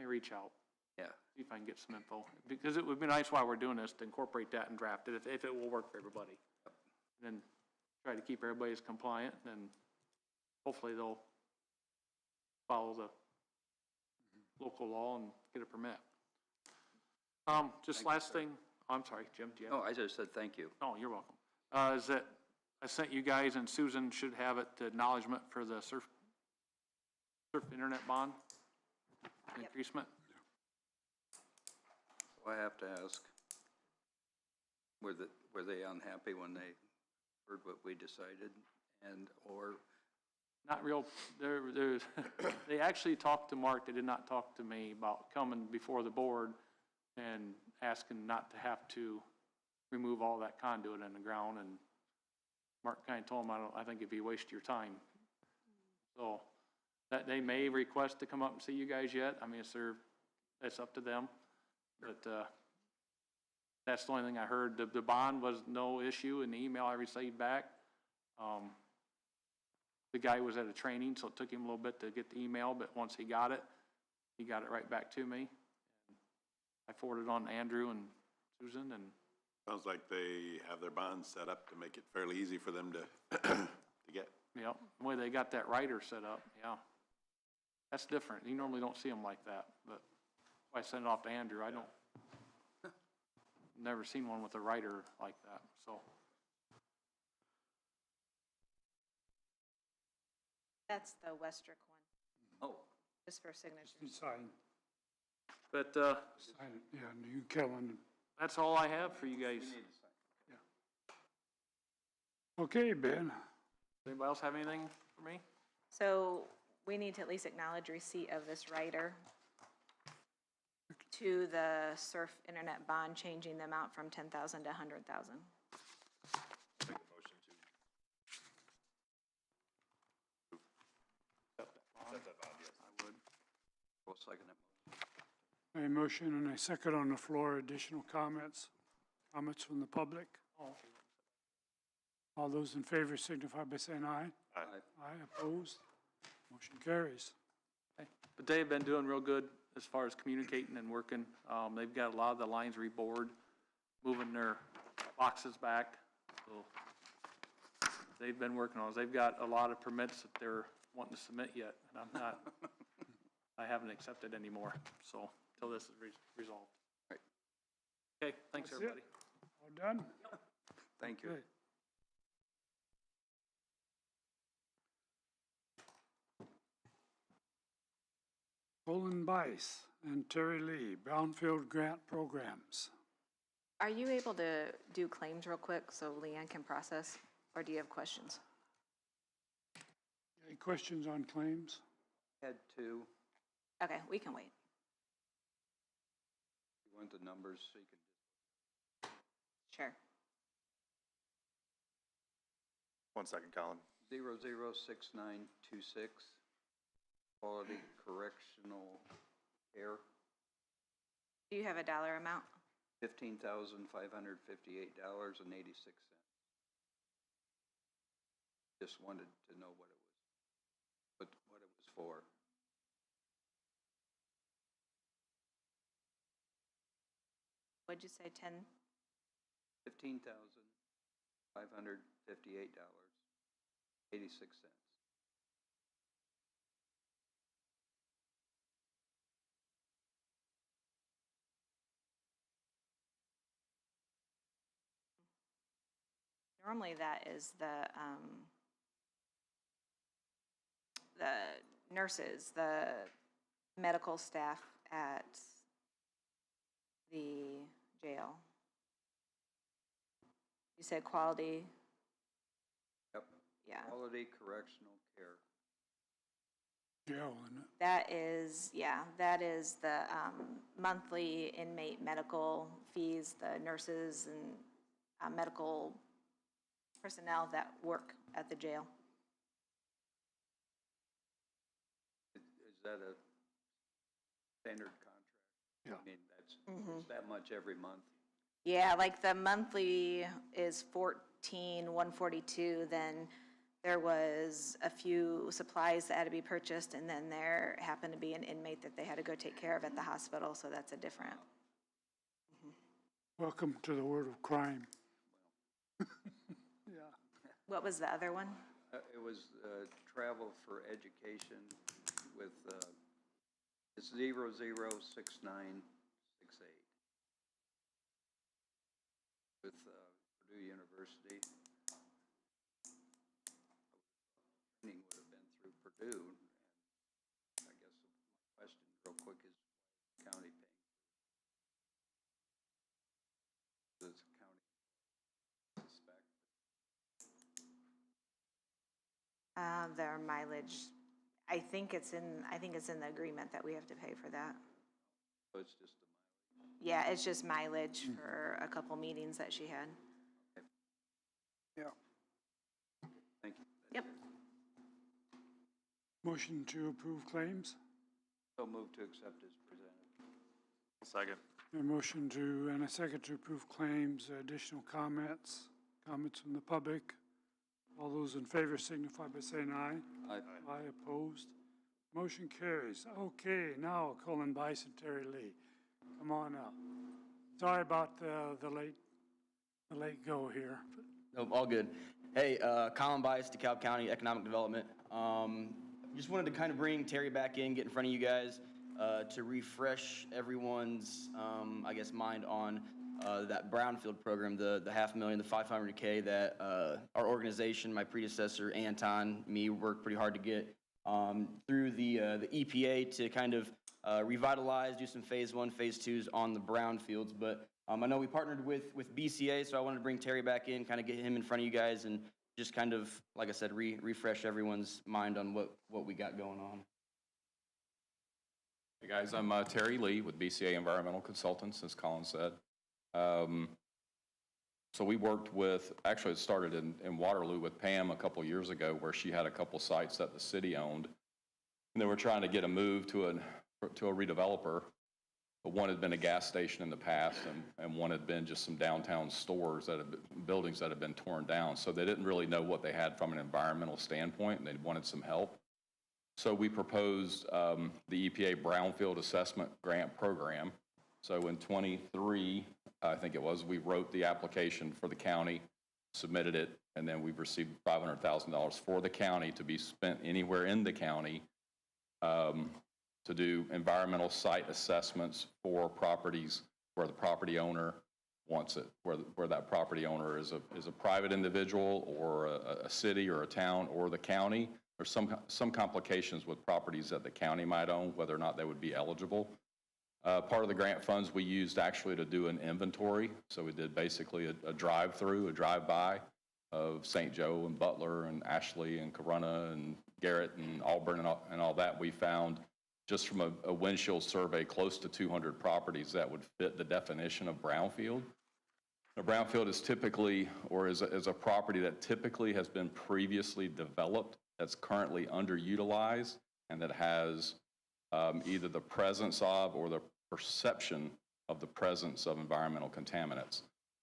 reach out, yeah, see if I can get some info, because it would be nice while we're doing this to incorporate that and draft it, if it will work for everybody. And then try to keep everybody as compliant, and hopefully they'll follow the local law and get a permit. Just last thing, I'm sorry, Jim, do you have? no, I just said thank you. Oh, you're welcome. Is that, I sent you guys, and Susan should have it, the acknowledgement for the surf internet bond increasement. So I have to ask, were they unhappy when they heard what we decided, or? Not real, they actually talked to Mark, they did not talk to me about coming before the board and asking not to have to remove all that conduit in the ground, and Mark kinda told him, I think it'd be a waste of your time. So, that they may request to come up and see you guys yet, I mean, it's up to them, but, that's the only thing I heard. The bond was no issue in the email I received back. The guy was at a training, so it took him a little bit to get the email, but once he got it right back to me. I forwarded it on to Andrew and Susan, and Sounds like they have their bonds set up to make it fairly easy for them to, to get. yeah, the way they got that rider set up, yeah. That's different. You normally don't see them like that, but I sent it off to Andrew. I don't, never seen one with a rider like that, so. That's the Westrick one, Oh, just for signature. Sign, But, sign it, yeah, New Kellen. that's all I have for you guys. Okay, Ben. Anybody else have anything for me? So we need to at least acknowledge receipt of this rider to the surf internet bond, changing the amount from 10,000 to 100,000. Make a motion to accept that bond, yes. I would. well, second it. A motion and a second on the floor. Additional comments? Comments from the public? All those in favor signify by saying aye. Aye. Aye, opposed? Motion carries. But they've been doing real good as far as communicating and working. They've got a lot of the lines rebored, moving their boxes back. So they've been working on it. They've got a lot of permits that they're wanting to submit yet, and I'm not, I haven't accepted anymore, so, until this is resolved. Right. Okay, thanks, That's it. everybody. All done? Thank you. Okay. Colin Bice and Terry Lee, Brownfield Grant Programs. Are you able to do claims real quick so Leanne can process, or do you have questions? Any questions on claims? Had two, Okay, we can wait. you want the numbers so you can, Sure. 1 second, Colin. 006926, Quality Correctional Care, Do you have a dollar amount? $15,558.86. Just wanted to know what it was, what it was for. What'd you say, 10? $15,558.86. Normally that is the nurses, the medical staff at the jail. You said quality? Yep. Yeah. Quality Correctional Care. Jail, isn't it? That is, yeah, that is the monthly inmate medical fees, the nurses and medical personnel that work at the jail. Is that a standard contract? Yeah. I mean, it's that much every month? Yeah, like the monthly is 14,142, then there was a few supplies that had to be purchased, and then there happened to be an inmate that they had to go take care of at the hospital, so that's a different. Welcome to the world of crime. Yeah. What was the other one? It was travel for education with, it's 006968 with Purdue University. Training would have been through Purdue. And I guess my question real quick is, why is the county paying for this county suspect? Their mileage, I think it's in the agreement that we have to pay for that. So it's just a mileage? Yeah, it's just mileage for a couple meetings that she had. Yeah. Thank you. Yep. Motion to approve claims. So move to accept as presented. Second. A motion to, and a second to approve claims. Additional comments? Comments from the public? All those in favor signify by saying aye. Aye. Aye, opposed. Motion carries. Okay, now Colin Terry Lee. Come on up. Sorry about the late go here. Nope, all good. Hey, Colin Bice, DeKalb County Economic Development. Just wanted to kind of bring Terry back in, get in front of you guys to refresh everyone's, I guess, mind on that brownfield program, the $500,000, the $500K that our organization, my predecessor, Anton, me, worked pretty hard to get through the EPA to kind of revitalize, do some phase 1, phase 2s on the brownfields. But I know we partnered with BCA, so I wanted to bring Terry back in, kind of get him in front of you guys and just kind of, like I said, refresh everyone's mind on what we got going on. Hey guys, I'm Terry Lee with BCA Environmental Consultants, as Colin said. So we worked with, actually it started in Waterloo with Pam a couple years ago, where she had a couple sites that the city owned. And they were trying to get a move to a redeveloper. But one had been a gas station in the past, and one had been just some downtown stores buildings that had been torn down. So they didn't really know what they had from an environmental standpoint, and they wanted some help. So we proposed the EPA Brownfield Assessment Grant Program. So in 23, I think it was, we wrote the application for the county, submitted it, and then we've received $500,000 for the county to be spent anywhere in the county to do environmental site assessments for properties where the property owner wants it, where that property owner is a private individual or a city or a town or the county. There's some complications with properties that the county might own, whether or not they would be eligible. Part of the grant funds we used actually to do an inventory. So we did basically a drive-through, a drive-by of St. Joe and Butler and Ashley and Corunna and Garrett and Auburn and all that. We found just from a windshield survey close to 200 properties that would fit the definition of brownfield. A brownfield is typically, or is a property that typically has been previously developed, that's currently underutilized, and that has either the presence of or the perception of the presence of environmental contaminants.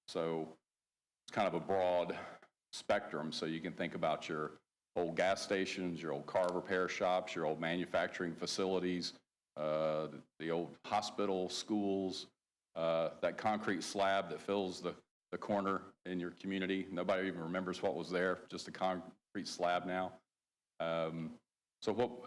So it's kind of a broad spectrum. So you can think about your old gas stations, your old car repair shops, your old manufacturing facilities, the old hospital, schools, that concrete slab that fills the corner in your community. Nobody even remembers what was there, just a concrete slab now. So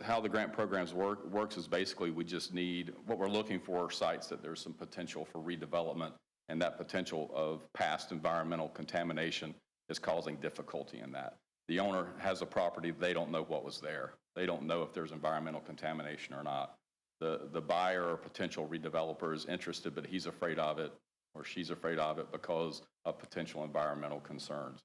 how the grant programs works is basically we just need, what we're looking for are sites that there's some potential for redevelopment, and that potential of past environmental contamination is causing difficulty in that. The owner has a property, they don't know what was there. They don't know if there's environmental contamination or not. The buyer or potential redeveloper is interested, but he's afraid of it or she's afraid of it because of potential environmental concerns.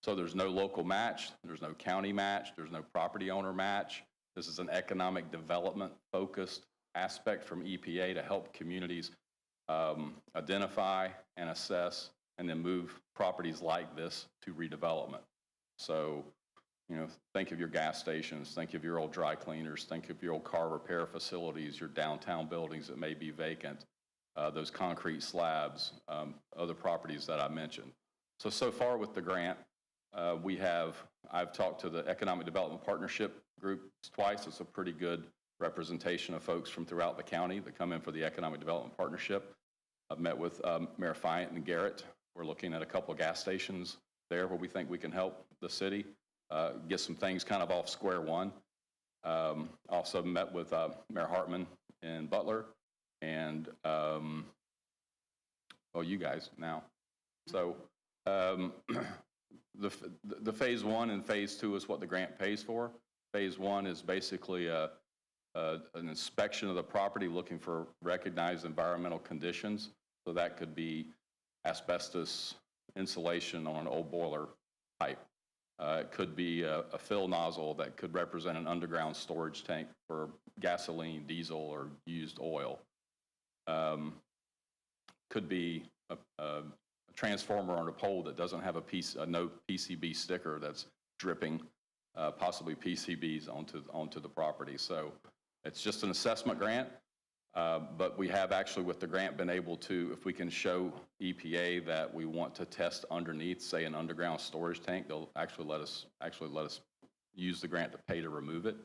So there's no local match, there's no county match, there's no property owner match. This is an economic development focused aspect from EPA to help communities identify and assess and then move properties like this to redevelopment. So, think of your gas stations, think of your old dry cleaners, think of your old car repair facilities, your downtown buildings that may be vacant, those concrete slabs, other properties that I mentioned. So far with the grant, I've talked to the Economic Development Partnership group twice. It's a pretty good representation of folks from throughout the county that come in for the Economic Development Partnership. I've met with Mayor Fyatt and Garrett. We're looking at a couple of gas stations there where we think we can help the city get some things kind of off square one. Also met with Mayor Hartman in Butler and, you guys now. So the phase one and phase two is what the grant pays for. Phase one is basically an inspection of the property looking for recognized environmental conditions. So that could be asbestos insulation on an old boiler pipe. It could be a fill nozzle that could represent an underground storage tank for gasoline, diesel, or used oil. Could be a transformer on a pole that doesn't have a no PCB sticker that's dripping possibly PCBs onto the property. So it's just an assessment grant, but we have actually with the grant been able to, if we can show EPA that we want to test underneath, say an underground storage tank, they'll actually let us use the grant to pay to remove it.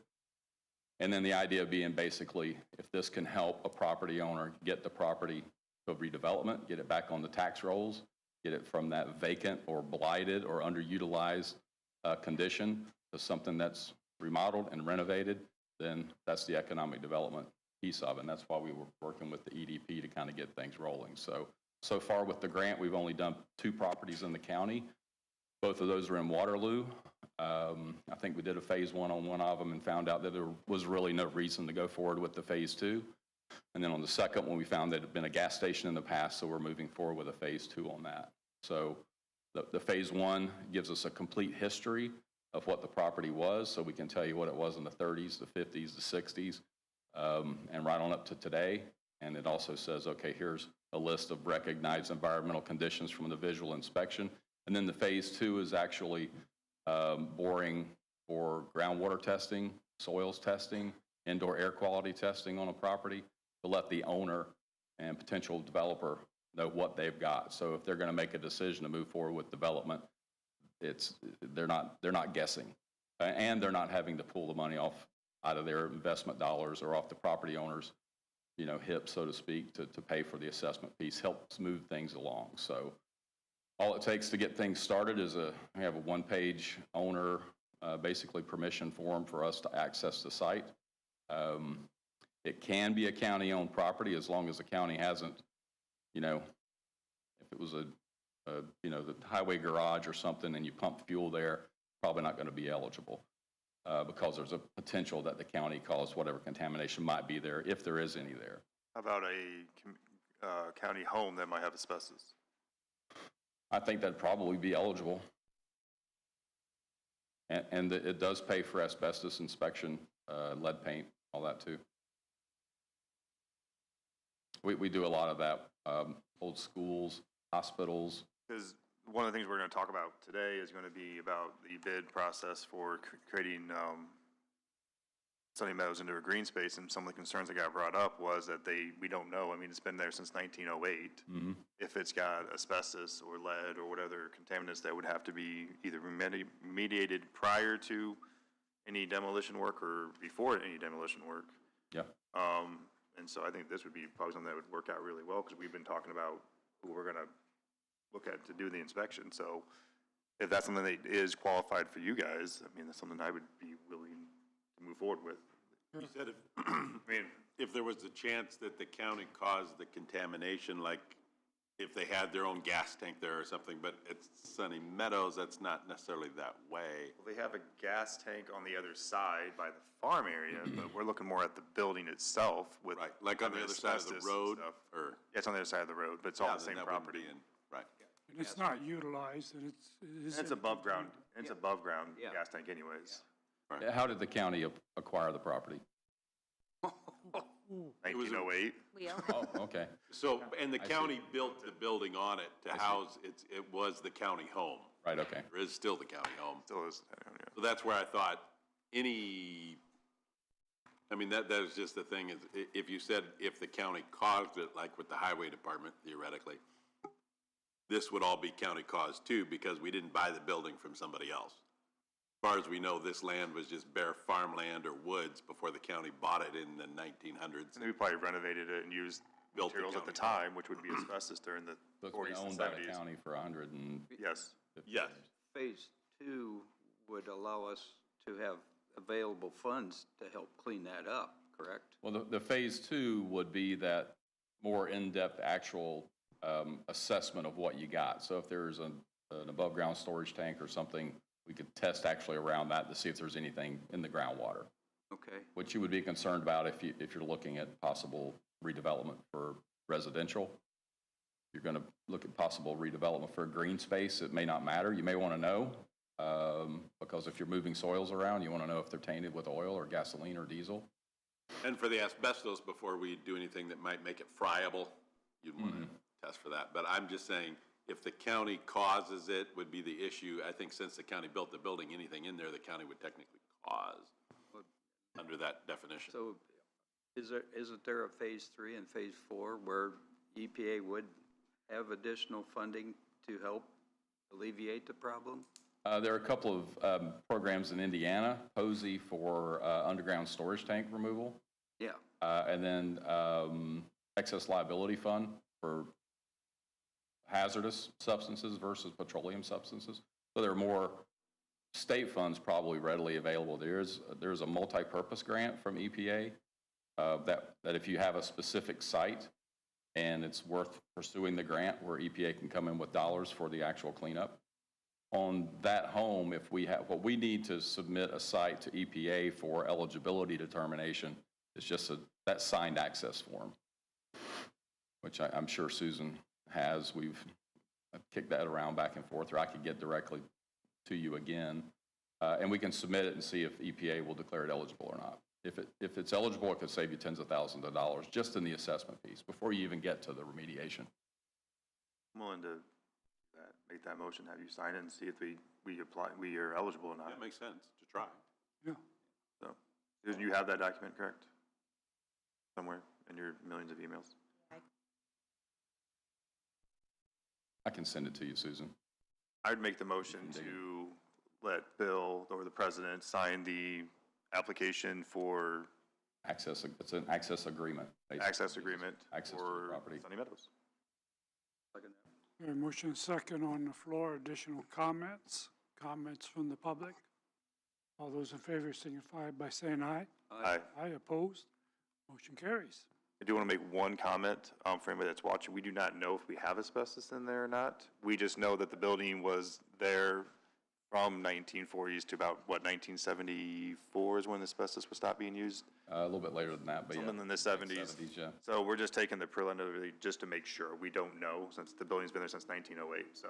And then the idea being basically, if this can help a property owner get the property to redevelopment, get it back on the tax rolls, get it from that vacant or blighted or underutilized condition to something that's remodeled and renovated, then that's the economic development piece of it. And that's why we were working with the EDP to kind of get things rolling. So far with the grant, we've only done 2 properties in the county. Both of those are in Waterloo. I think we did a phase one on one of them and found out that there was really no reason to go forward with the phase 2. And then on the second one, we found that it had been a gas station in the past, so we're moving forward with a phase 2 on that. So the phase 1 gives us a complete history of what the property was, so we can tell you what it was in the 30s, the 50s, the 60s, and right on up to today. And it also says, okay, here's a list of recognized environmental conditions from the visual inspection. And then the phase 2 is actually boring for groundwater testing, soils testing, indoor air quality testing on a property to let the owner and potential developer know what they've got. So if they're going to make a decision to move forward with development, they're not guessing, and they're not having to pull the money out of their investment dollars or off the property owners, hip, so to speak, to pay for the assessment piece. Helps move things along. So all it takes to get things started is we have a 1-page owner, basically permission form for us to access the site. It can be a county-owned property as long as the county hasn't, if it was the highway garage or something and you pump fuel there, probably not going to be eligible because there's a potential that the county caused whatever contamination might be there, if there is any there. How about a county home that might have asbestos? I think that'd probably be eligible. And it does pay for asbestos inspection, lead paint, all that too. We do a lot of that, old schools, hospitals. Because one of the things we're going to talk about today is going to be about the bid process for creating Sunny Meadows into a green space, and some of the concerns that got brought up was that we don't know. I mean, it's been there since 1908. Mm-hmm. If it's got asbestos or lead or whatever contaminants that would have to be either remediated prior to any demolition work or before any demolition work. Yeah. And so I think this would be probably something that would work out really well, because we've been talking about who we're going to look at to do the inspection. So if that's something that is qualified for you guys, I mean, that's something I would be willing to move forward with. You said if there was a chance that the county caused the contamination, like if they had their own gas tank there or something, but it's Sunny Meadows, that's not necessarily that way. Well, they have a gas tank on the other side by the farm area, but we're looking more at the building itself with. Right, like on the other side of the road, or? Yeah, it's on the other side of the road, but it's all the same property. Right. And it's not utilized, and it's above ground, it's above ground gas tank anyways. Right. How did the county acquire the property? 1908. Oh, okay. So, and the county built the building on it to house, it was the county home. Right, okay. Or is still the county home. Still is, yeah. So that's where I thought that was just the thing, is if you said if the county caused it, like with the highway department, theoretically, this would all be county caused too, because we didn't buy the building from somebody else. As far as we know, this land was just bare farmland or woods before the county bought it in the 1900s. And we probably renovated it and used Built the materials at the county. time, which would be asbestos during the So it's 40s been and owned by the 70s. county for 100 and. Yes. Yes. Phase 2 would allow us to have available funds to help clean that up, correct? Well, the phase 2 would be that more in-depth actual assessment of what you got. So if there's an above-ground storage tank or something, we could test actually around that to see if there's anything in the groundwater. Okay. What you would be concerned about if you're looking at possible redevelopment for residential. You're going to look at possible redevelopment for a green space. It may not matter. You may want to know, because if you're moving soils around, you want to know if they're tainted with oil or gasoline or diesel. And for the asbestos, before we do anything that might make it friable, you'd want to test for that. But I'm just saying, if the county causes it, would be the issue. I think since the county built the building, anything in there, the county would technically cause under that definition. So isn't there a phase 3 and phase 4 where EPA would have additional funding to help alleviate the problem? There are a couple of programs in Indiana, POSI for underground storage tank removal. Yeah. And then excess liability fund for hazardous substances versus petroleum substances. So there are more state funds probably readily available. There's a multi-purpose grant from EPA that if you have a specific site and it's worth pursuing the grant, where EPA can come in with dollars for the actual cleanup. On that home, if we have, what we need to submit a site to EPA for eligibility determination is just that signed access form, which I'm sure Susan has. We've kicked that around back and forth, or I could get directly to you again, and we can submit it and see if EPA will declare it eligible or not. If it's eligible, it could save you tens of thousands of dollars just in the assessment piece before you even get to the remediation. I'm willing to make that motion, have you sign it and see if we are eligible or not. That makes sense to try. Yeah. So, did you have that document correct? Somewhere in your millions of emails? I can send it to you, Susan. I'd make the motion to let Bill or the president sign the application for Access, it's an access agreement. basically. access agreement Access to the for property. Sunny Meadows. Motion second on the floor. Additional comments? Comments from the public? All those in favor signify by saying aye. Aye. Aye, opposed? Motion carries. I do want to make one comment for anybody that's watching. We do not know if we have asbestos in there or not. We just know that the building was there from 1940s to about, 1974 is when asbestos would stop being used? A little bit later than that, but yeah. Something in the 70s. Yeah. So we're just taking the preliminary just to make sure. We don't know, since the building's been there since 1908, so.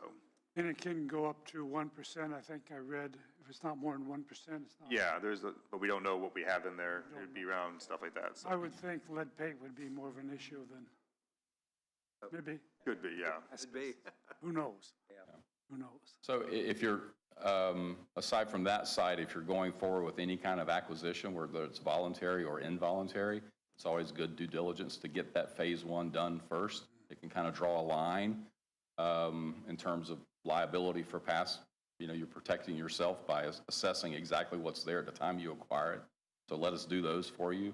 And it can go up to 1%, I think I read. If it's not more than 1%, it's not. Yeah, but we don't know what we have in there. It'd be around stuff like that, so. I would think lead paint would be more of an issue than, maybe, Could be, yeah. Could be. who knows? Yeah. Who knows? So if you're, aside from that side, if you're going forward with any kind of acquisition, whether it's voluntary or involuntary, it's always good due diligence to get that phase 1 done first. It can kind of draw a line in terms of liability for past, you're protecting yourself by assessing exactly what's there at the time you acquire it. So let us do those for you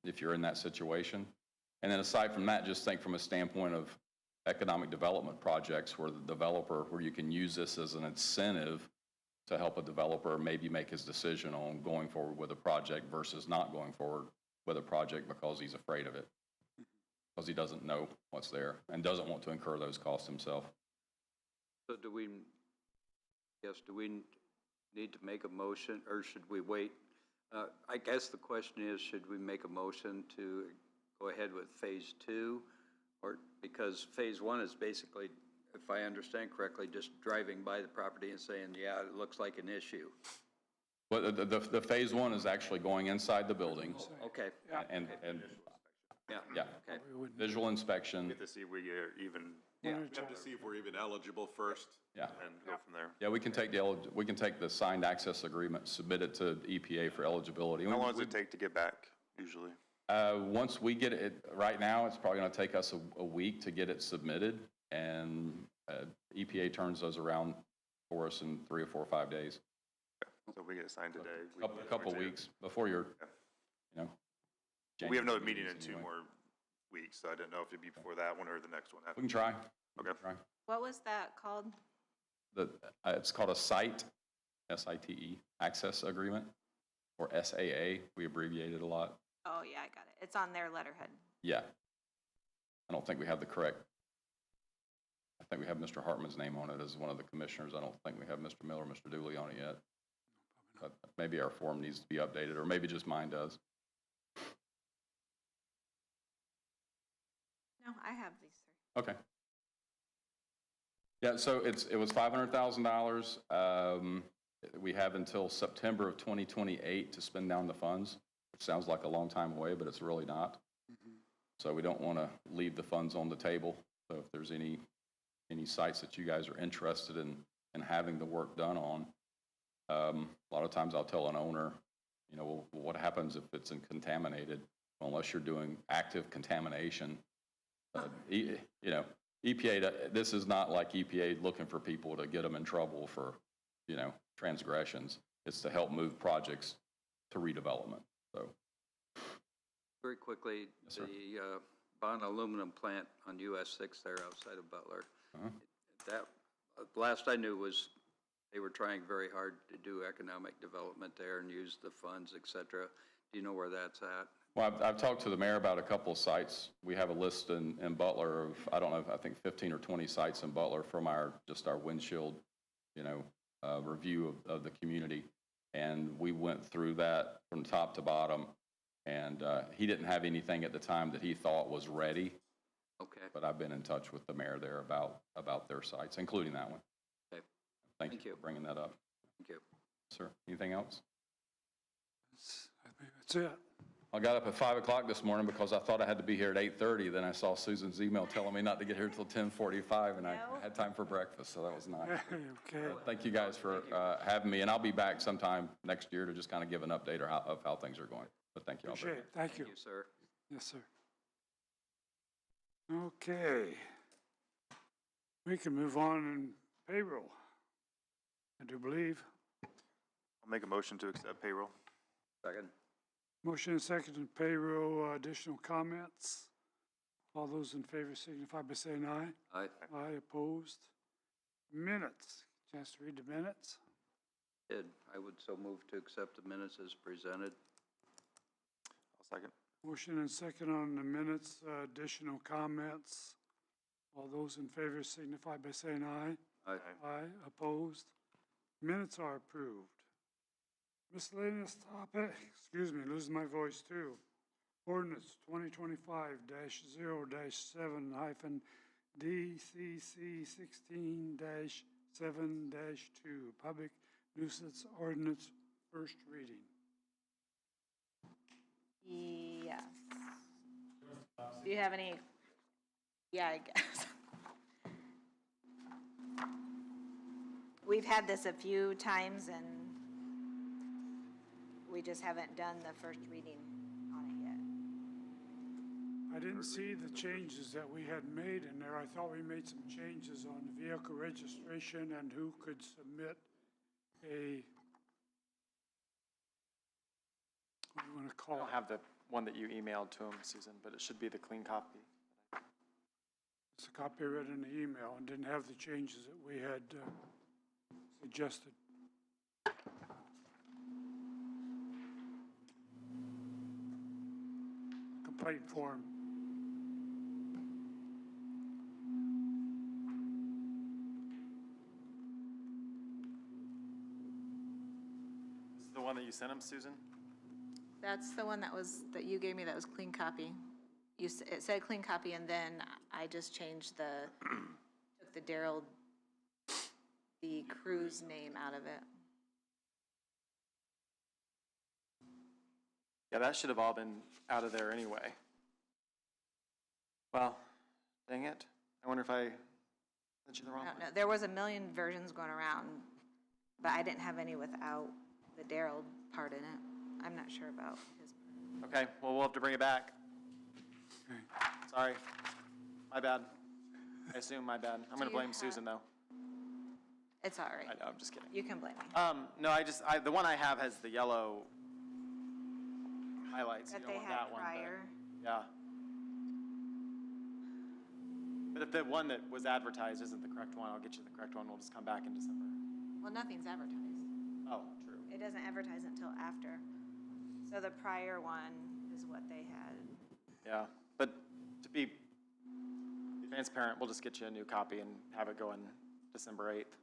if you're in that situation. And then aside from that, just think from a standpoint of economic development projects where the developer, where you can use this as an incentive to help a developer maybe make his decision on going forward with a project versus not going forward with a project because he's afraid of it, because he doesn't know what's there and doesn't want to incur those costs himself. So do we need to make a motion, or should we wait? I guess the question is, should we make a motion to go ahead with phase 2? Or, because phase 1 is basically, if I understand correctly, just driving by the property and saying, yeah, it looks like an issue. Well, the phase 1 is actually going inside the building. Okay. And Yeah. Okay. visual inspection. Get to see if we are even, We have to see if we're even eligible first. Yeah. and go from there. Yeah, we can take the signed access agreement, submit it to EPA for eligibility. How long does it take to get back, usually? Once we get it, right now, it's probably going to take us a week to get it submitted. and EPA turns those around for us in 3 or 4 or 5 days. So we get signed today. A couple weeks before your, you know. We have another January meeting in meetings 2 anyway. more weeks, so I didn't know if it'd be before that one or the next one. We can try. Okay. Try. What was that called? It's called a SITE, S-I-T-E, Access Agreement, or SAA. We abbreviate it a lot. Oh, yeah, I got it. It's on their letterhead. Yeah. I don't think we have the correct, I think we have Mr. Hartman's name on it as one of the commissioners. I don't think we have Mr. Miller, or Mr. Dooley on it yet. But maybe our form needs to be updated, or maybe just mine does. No, I have these three. Okay. Yeah, so it was $500,000. We have until September of 2028 to spend down the funds, which sounds like a long time away, but it's really not. So we don't want to leave the funds on the table. So if there's any sites that you guys are interested in having the work done on, a lot of times I'll tell an owner, you know, well, what happens if it's contaminated? Well, unless you're doing active contamination, you know, EPA, this is not like EPA looking for people to get them in trouble for, you know, transgressions. It's to help move projects to redevelopment, so. Very quickly, the Bond aluminum plant on US 6 there outside of Butler, that, last I knew was they were trying very hard to do economic development there and use the funds, et cetera. Do you know where that's at? Well, I've talked to the mayor about a couple of sites. We have a list in Butler of, I don't know, I think 15 or 20 sites in Butler from just our windshield, you know, review of the community. And we went through that from top to bottom. And he didn't have anything at the time that he thought was ready. Okay. But I've been in touch with the mayor there about their sites, including that one. Okay. Thank you for bringing that up. Thank you. Sir, anything else? That's it. I got up at 5 o'clock this morning because I thought I had to be here at 8:30. Then I saw Susan's email telling me not to get here until 10:45, and I had time for breakfast, so that was nice. Okay. Thank you guys for having me, and I'll be back sometime next year to just kind of give an update of how things are going. But thank you all very much. Thank you. Thank you, sir. Yes, sir. Okay. We can move on in payroll, I do believe. I'll make a motion to accept payroll. Second. Motion and second in payroll, additional comments? All those in favor signify by saying aye. Aye. Aye, opposed. Minutes, chance to read the minutes? I would so move to accept the minutes as presented. I'll second. Motion and second on the minutes, additional comments? All those in favor signify by saying aye. Aye. Aye, opposed. Minutes are approved. Miscellaneous topic, excuse me, losing my voice too. Ordinance 2025-0-7-DCC 16-7-2, public nuisance ordinance, first reading. Yes. Do you have any? Yeah, I guess. We've had this a few times and we just haven't done the first reading on it yet. I didn't see the changes that we had made in there. I thought we made some changes on vehicle registration and who could submit a, what do you want to I call don't it? have the one that you emailed to him, Susan, but it should be the clean copy. It's a copy read in the email and didn't have the changes that we had suggested. Complaint form. This is the one that you sent him, Susan? That's the one that you gave me that was clean copy. It said clean copy and then I just changed took the Daryl, the cruise name out of it. Yeah, that should have all been out of there anyway. Well, dang it. I wonder if I sent you the wrong I one. don't know. There was a million versions going around, but I didn't have any without the Daryl part in it. I'm not sure about his. Okay, well, we'll have to bring it back. Sorry. My bad. I assume, my bad. I'm gonna you blame have- Susan, though. It's all right. I know, I'm just kidding. You can blame me. No, the one I have has the yellow highlights. You That don't they want had that one, but- prior. Yeah. But if the one that was advertised isn't the correct one, I'll get you the correct one. We'll just come back in December. Well, nothing's advertised. Oh, true. It doesn't advertise until after. So the prior one is what they had. Yeah, but to be transparent, we'll just get you a new copy and have it go in December 8th.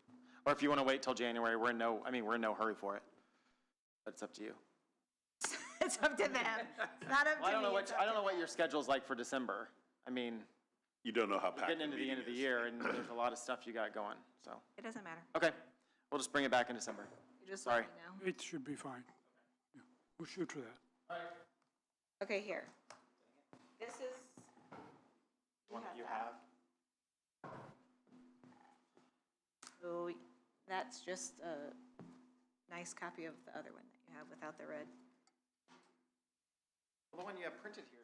Or if you want to wait till January, we're in no hurry for it. But it's up to you. It's up to them. It's not up to me. I don't know it's up I don't to know what them. your schedule's like for December. I mean, You don't know how packed getting into the end of the year, and there's a lot of stuff you got going, so. It doesn't matter. Okay, we'll just bring it back in December. You just Sorry. let me know. It should be fine. Yeah, we'll shoot for that. Okay, here. This is. One that you have? So that's just a nice copy of the other one that you have without the red. Well, the one you have printed here.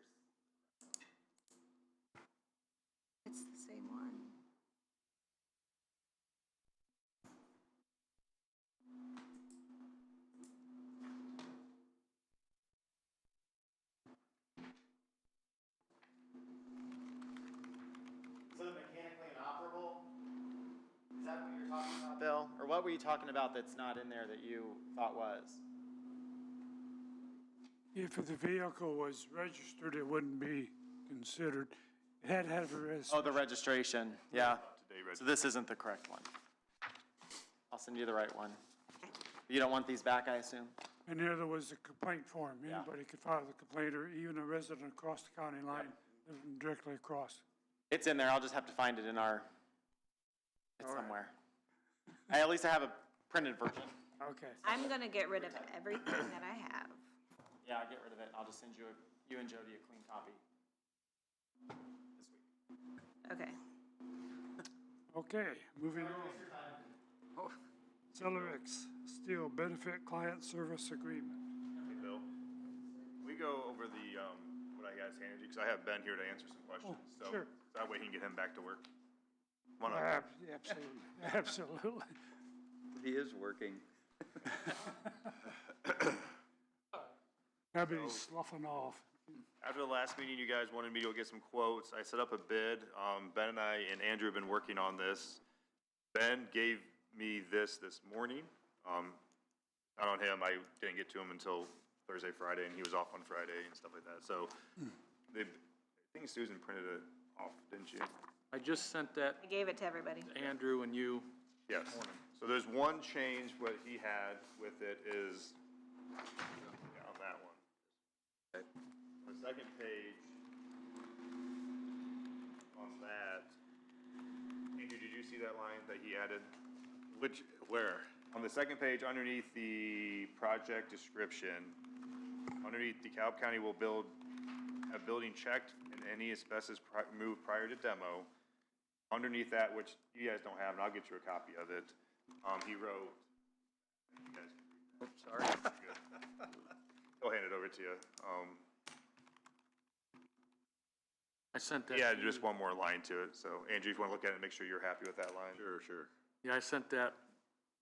It's the same one. So mechanically inoperable? Is that what you're talking about, Bill? Or what were you talking about that's not in there that you thought was? If the vehicle was registered, it wouldn't be considered. It had to have a Oh, the registration, yeah. Today, So this isn't the correct one. I'll send you the right one. You don't want these back, I assume? And there was a complaint form. Yeah. Anybody could file the complaint, or even a resident across the county line, living directly across. It's in there, I'll just have to find it in our, it's somewhere. At least I have a printed version. Okay. I'm gonna get rid of everything that I have. Yeah, get rid of it. I'll just send you and Jody a clean copy this week. Okay. Okay, moving on. Oh, Celerix Steel Benefit Client Service Agreement. Hey, Bill, we go over the, what I guys handed you, because I have Ben here to answer some questions. So sure. that way he can get him back to work. Come on up. Absolutely, absolutely. he is working. I've been sloughing off. After the last meeting, you guys wanted me to go get some quotes. I set up a bid. Ben and I and Andrew have been working on this. Ben gave me this morning. Not on him, I didn't get to him until Thursday, Friday, and he was off on Friday and stuff like that. So I think Susan printed it off, didn't you? I just sent that I gave it to everybody. to Andrew and you. Yes. So there's one change. What he had with it is, yeah, on that one. Okay. On the second page, on that, Andrew, did you see that line that he added? Where? On the second page, underneath the project description, underneath DeKalb County will have building checked and any asbestos moved prior to demo. Underneath that, which you guys don't have, and I'll get you a copy of it, he wrote, you guys, Oops, sorry. he'll hand it over to you. I sent that. He to added you. just one more line to it, so Andrew, if you want to look at it, make sure you're happy with that line. Sure, sure. Yeah, I sent that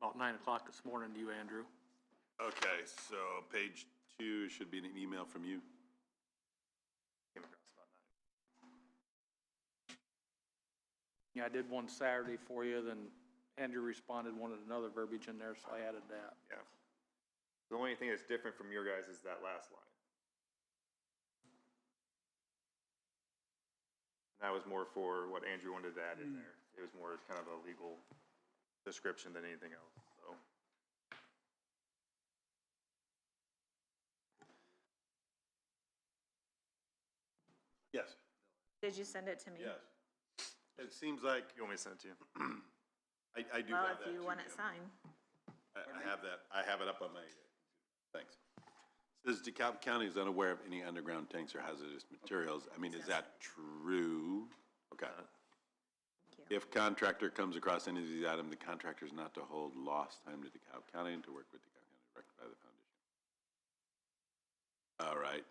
about 9 o'clock this morning to you, Andrew. Okay, so page 2 should be an email from you. Came across about 9. Yeah, I did one Saturday for you, then Andrew responded, wanted another verbiage in there, so I added that. Yeah. The only thing that's different from your guys is that last line. And that was more for what Andrew wanted to add in there. It was more kind of a legal description than anything else, so. Yes. Did you send it to me? Yes. It seems like, You want me to send it to you? I do Well, have that. if you too, want it yeah. signed. I have that. I have it up on my, thanks. Says DeKalb County is unaware of any underground tanks or hazardous materials. I mean, is that true? Okay. Thank you. If contractor comes across any of these items, the contractor is not to hold lost time to DeKalb County and to work with DeKalb County to rectify the foundation. All right.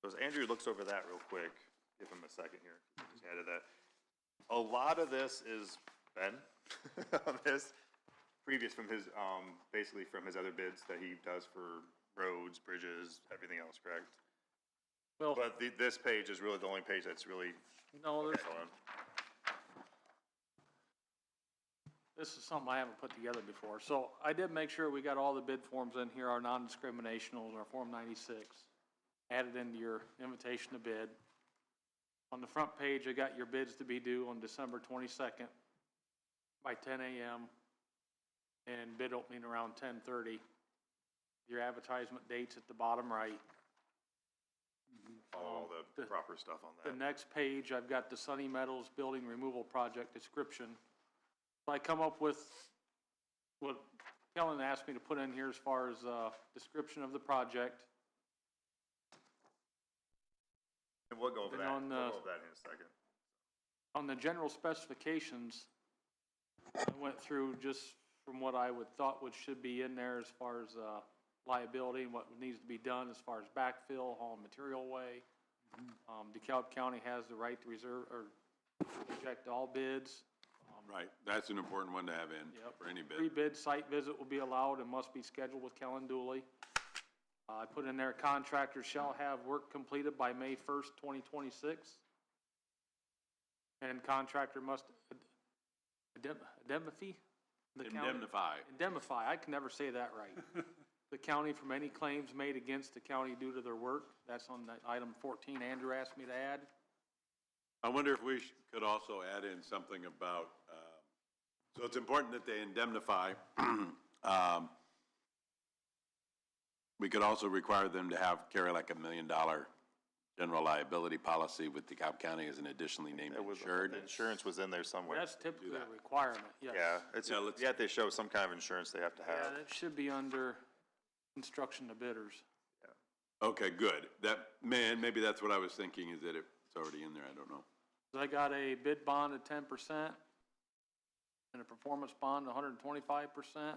So as Andrew looks over that real quick, give him a second here. Just added that. A lot of this is Ben, on this, previous from his, basically from his other bids that he does for roads, bridges, everything else, correct? Well, But this page is really the only page that's really, no, there's, hold on. this is something I haven't put together before. So I did make sure we got all the bid forms in here, our non-discriminationals, our Form 96, added into your invitation to bid. On the front page, I got your bids to be due on December 22nd by 10 a.m. and bid opening around 10:30. Your advertisement dates at the bottom right. All the proper stuff on The that. next page, I've got the Sunny Meadows Building Removal Project description. So I come up with what Kellen asked me to put in here as far as description of the project. And we'll go over And that, on we'll the- go over that in a second. On the general specifications, I went through just from what I would thought should be in there as far as liability and what needs to be done as far as backfill, haul material away. DeKalb County has the right to reserve or reject all bids. Right, that's an important one to have in for any bid. Pre-bid site visit will be allowed and must be scheduled with Kellen Dooley. I put in there, contractors shall have work completed by May 1st, 2026. And contractor must indemnify? the county- Indemnify, I can never say that right. The county from any claims made against the county due to their work. That's on that item 14 Andrew asked me to add. I wonder if we could also add in something about, so it's important that they indemnify. We could also require them to carry like $1 million general liability policy with DeKalb County as an additionally named insured. The insurance was in there somewhere. That's typically a requirement, yes. Yeah, it's, yeah, they show some kind of insurance they have to Yeah, have. that should be under instruction to bidders. Okay, good. Maybe that's what I was thinking, is that it's already in there, I don't know. So I got a bid bond of 10% and a performance bond of 125%.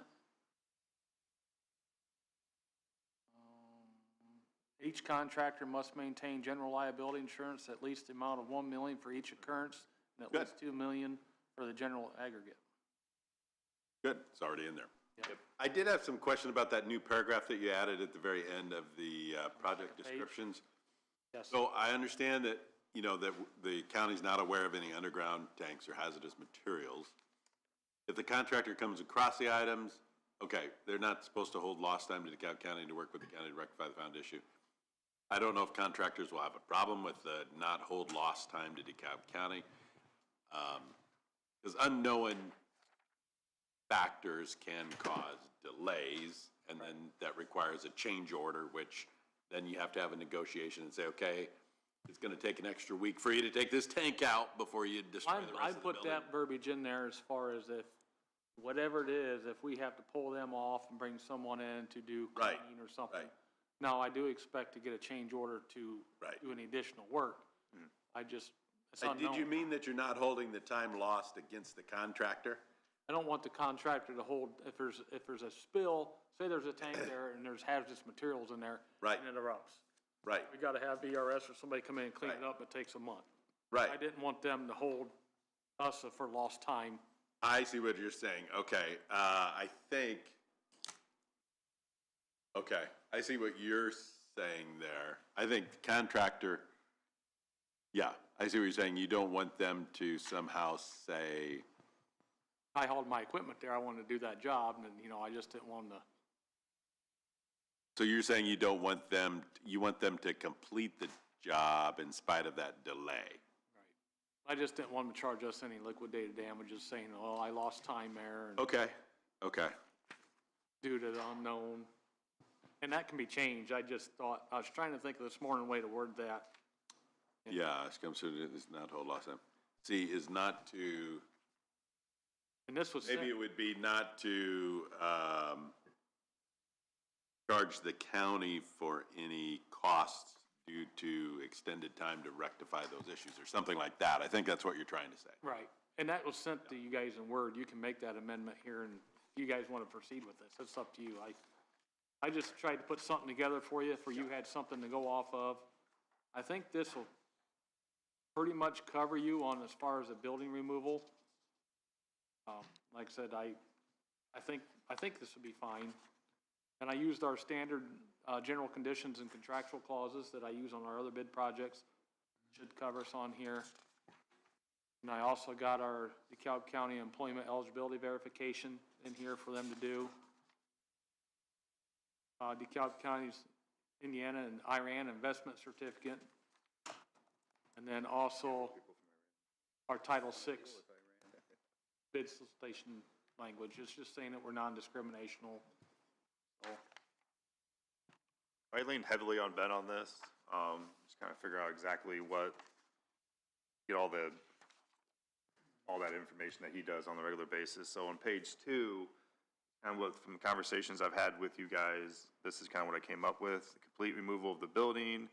Each contractor must maintain general liability insurance at least the amount of $1 million for each occurrence and at least $2 million for the general aggregate. Good, it's already in there. Yep. I did have some question about that new paragraph that you added at the very end of the project descriptions. Yes. So I understand that, that the county's not aware of any underground tanks or hazardous materials. If the contractor comes across the items, okay, they're not supposed to hold lost time to DeKalb County to work with the county to rectify the found issue. I don't know if contractors will have a problem with the not hold lost time to DeKalb County. Because unknown factors can cause delays, and then that requires a change order, which then you have to have a negotiation and say, okay, it's gonna take an extra week for you to take this tank out before you destroy the rest of the I building. put that verbiage in there as far as if, whatever it is, if we have to pull them off and bring someone in to do cleaning or something. right. Now, I do expect to get a change order to do any additional work. I just, it's unknown. Did you mean that you're not holding the time lost against the contractor? I don't want the contractor to hold, if there's a spill, say there's a tank there and there's hazardous materials in there. Right. And it erupts. Right. We gotta have ERS or somebody come in and clean it up, it takes a month. Right. I didn't want them to hold us for lost time. I see what you're saying. Okay, I think, okay, I see what you're saying there. I think the contractor, yeah, I see what you're saying. You don't want them to somehow say, I hauled my equipment there, I wanted to do that job, and, I just didn't want to. so you're saying you don't want them, you want them to complete the job in spite of that delay? I just didn't want them to charge us any liquidated damages, saying, oh, I lost time there. And Okay, okay. due to the unknown. And that can be changed. I just thought, I was trying to think of the smarter way to word that. Yeah, it comes to, it's not hold lost time. See, is not to, And this was maybe sent, it would be not to charge the county for any costs due to extended time to rectify those issues, or something like that. I think that's what you're trying to say. right. And that was sent to you guys in Word. You can make that amendment here, and if you guys want to proceed with this, it's up to you. I just tried to put something together for you, you had something to go off of. I think this will pretty much cover you on as far as the building removal. Like I said, I think this would be fine. And I used our standard, general conditions and contractual clauses that I use on our other bid projects. Should cover us on here. And I also got our DeKalb County employment eligibility verification in here for them to do. DeKalb County's Indiana and Iran investment certificate. And then also our Title VI bid solicitation language. It's just saying that we're non-discriminational. So. I leaned heavily on Ben on this, just kind of figure out exactly get all that information that he does on a regular basis. So on page 2, and from the conversations I've had with you guys, this is kind of what I came up with. The complete removal of the building.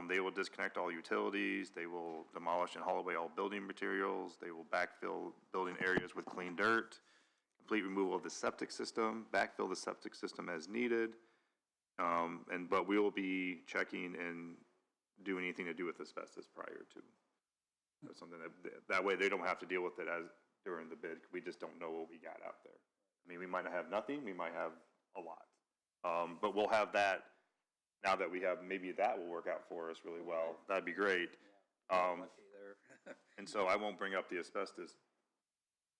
They will disconnect all utilities. They will demolish and haul away all building materials. They will backfill building areas with clean dirt. Complete removal of the septic system. Backfill the septic system as needed. But we will be checking and doing anything to do with asbestos prior to. That's something that way they don't have to deal with it as during the bid. We just don't know what we got out there. I mean, we might not have nothing. We might have a lot. But we'll have that now that we have, maybe that will work out for us really well. That'd be great. And so I won't bring up the asbestos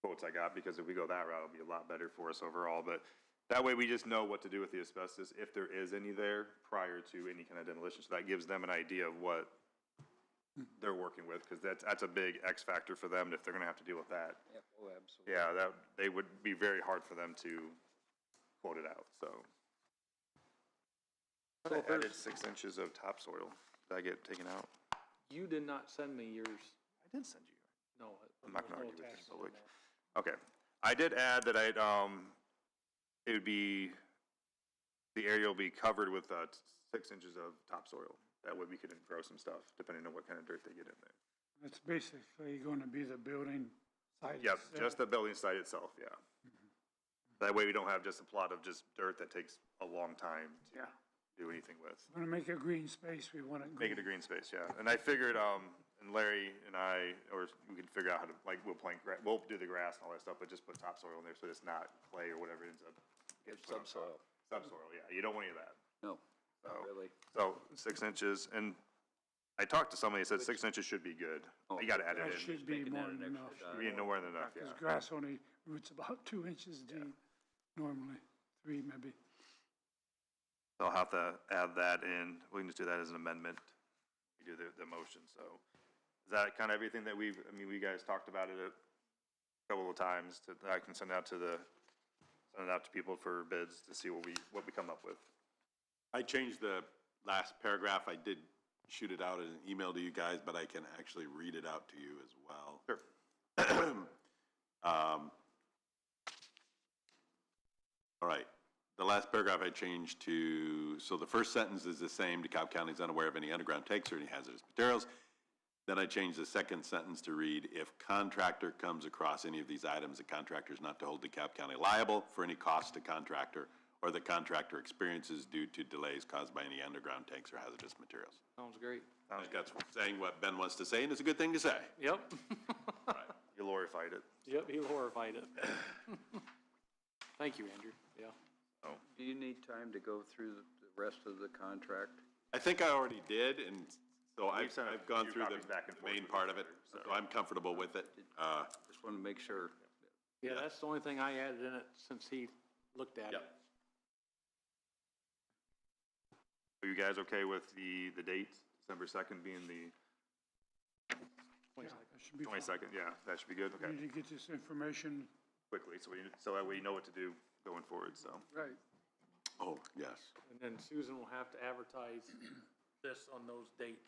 quotes I got, because if we go that route, it'll be a lot better for us overall. But that way we just know what to do with the asbestos, if there is any there, prior to any kind of demolition. So that gives them an idea of what they're working with, because that's a big X factor for them if they're going to have to deal with that. Yep, oh, absolutely. Yeah, they would be very hard for them to quote it out, so. I added 6 inches of topsoil. Did I get taken out? You did not send me yours. I did send you. No. I'm not going to argue with you in attachment public. in there. Okay. I did add that it would be, the area will be covered with 6 inches of topsoil. That way we could grow some stuff, depending on what kind of dirt they get in there. It's basically going to be the building site. Yep, itself. just the building site itself, yeah. That way we don't have just a plot of just dirt that takes a long time to do anything with. Want to make a green space, we want it. Make it a green space, yeah. And I figured, and Larry and I, or we can figure out how to, like, we'll do the grass and all that stuff, but just put topsoil in there so it's not clay or whatever it ends up. It's subsoil. Subsoil, yeah. You don't want any of that. No, not really. So 6 inches, and I talked to somebody that said 6 inches should be good. You gotta add it That in. should be more than enough. Should be nowhere than enough, yeah. Because grass only roots about 2 inches deep, normally, 3 maybe. I'll have to add that in. We can just do that as an amendment. We do the motion, so. Is that kind of everything that we guys talked about it a couple of times that I can send out to people for bids to see what we come up with. I changed the last paragraph. I did shoot it out as an email to you guys, but I can actually read it out to you as well. Sure. All right. The last paragraph I changed to, so the first sentence is the same, DeKalb County is unaware of any underground takes or any hazardous materials. Then I changed the second sentence to read, if contractor comes across any of these items, the contractor is not to hold DeKalb County liable for any cost to contractor or the contractor experiences due to delays caused by any underground tanks or hazardous materials. Sounds great. I think that's saying what Ben wants to say, and it's a good thing to say. Yep. You glorified it. Yep, he glorified it. Thank you, Andrew. Yeah. Do you need time to go through the rest of the contract? I think I already did, and so I've gone through the back and forth main part of it, so I'm comfortable with it. Just want to make sure. Yeah, that's the only thing I added in it since he looked at it. Are you guys okay with the date, December 2nd being the 22nd? Yeah, that should be good, okay. We need to get this information. Quickly, so that way you know what to do going forward, so. Right. Oh, yes. And then Susan will have to advertise this on those dates.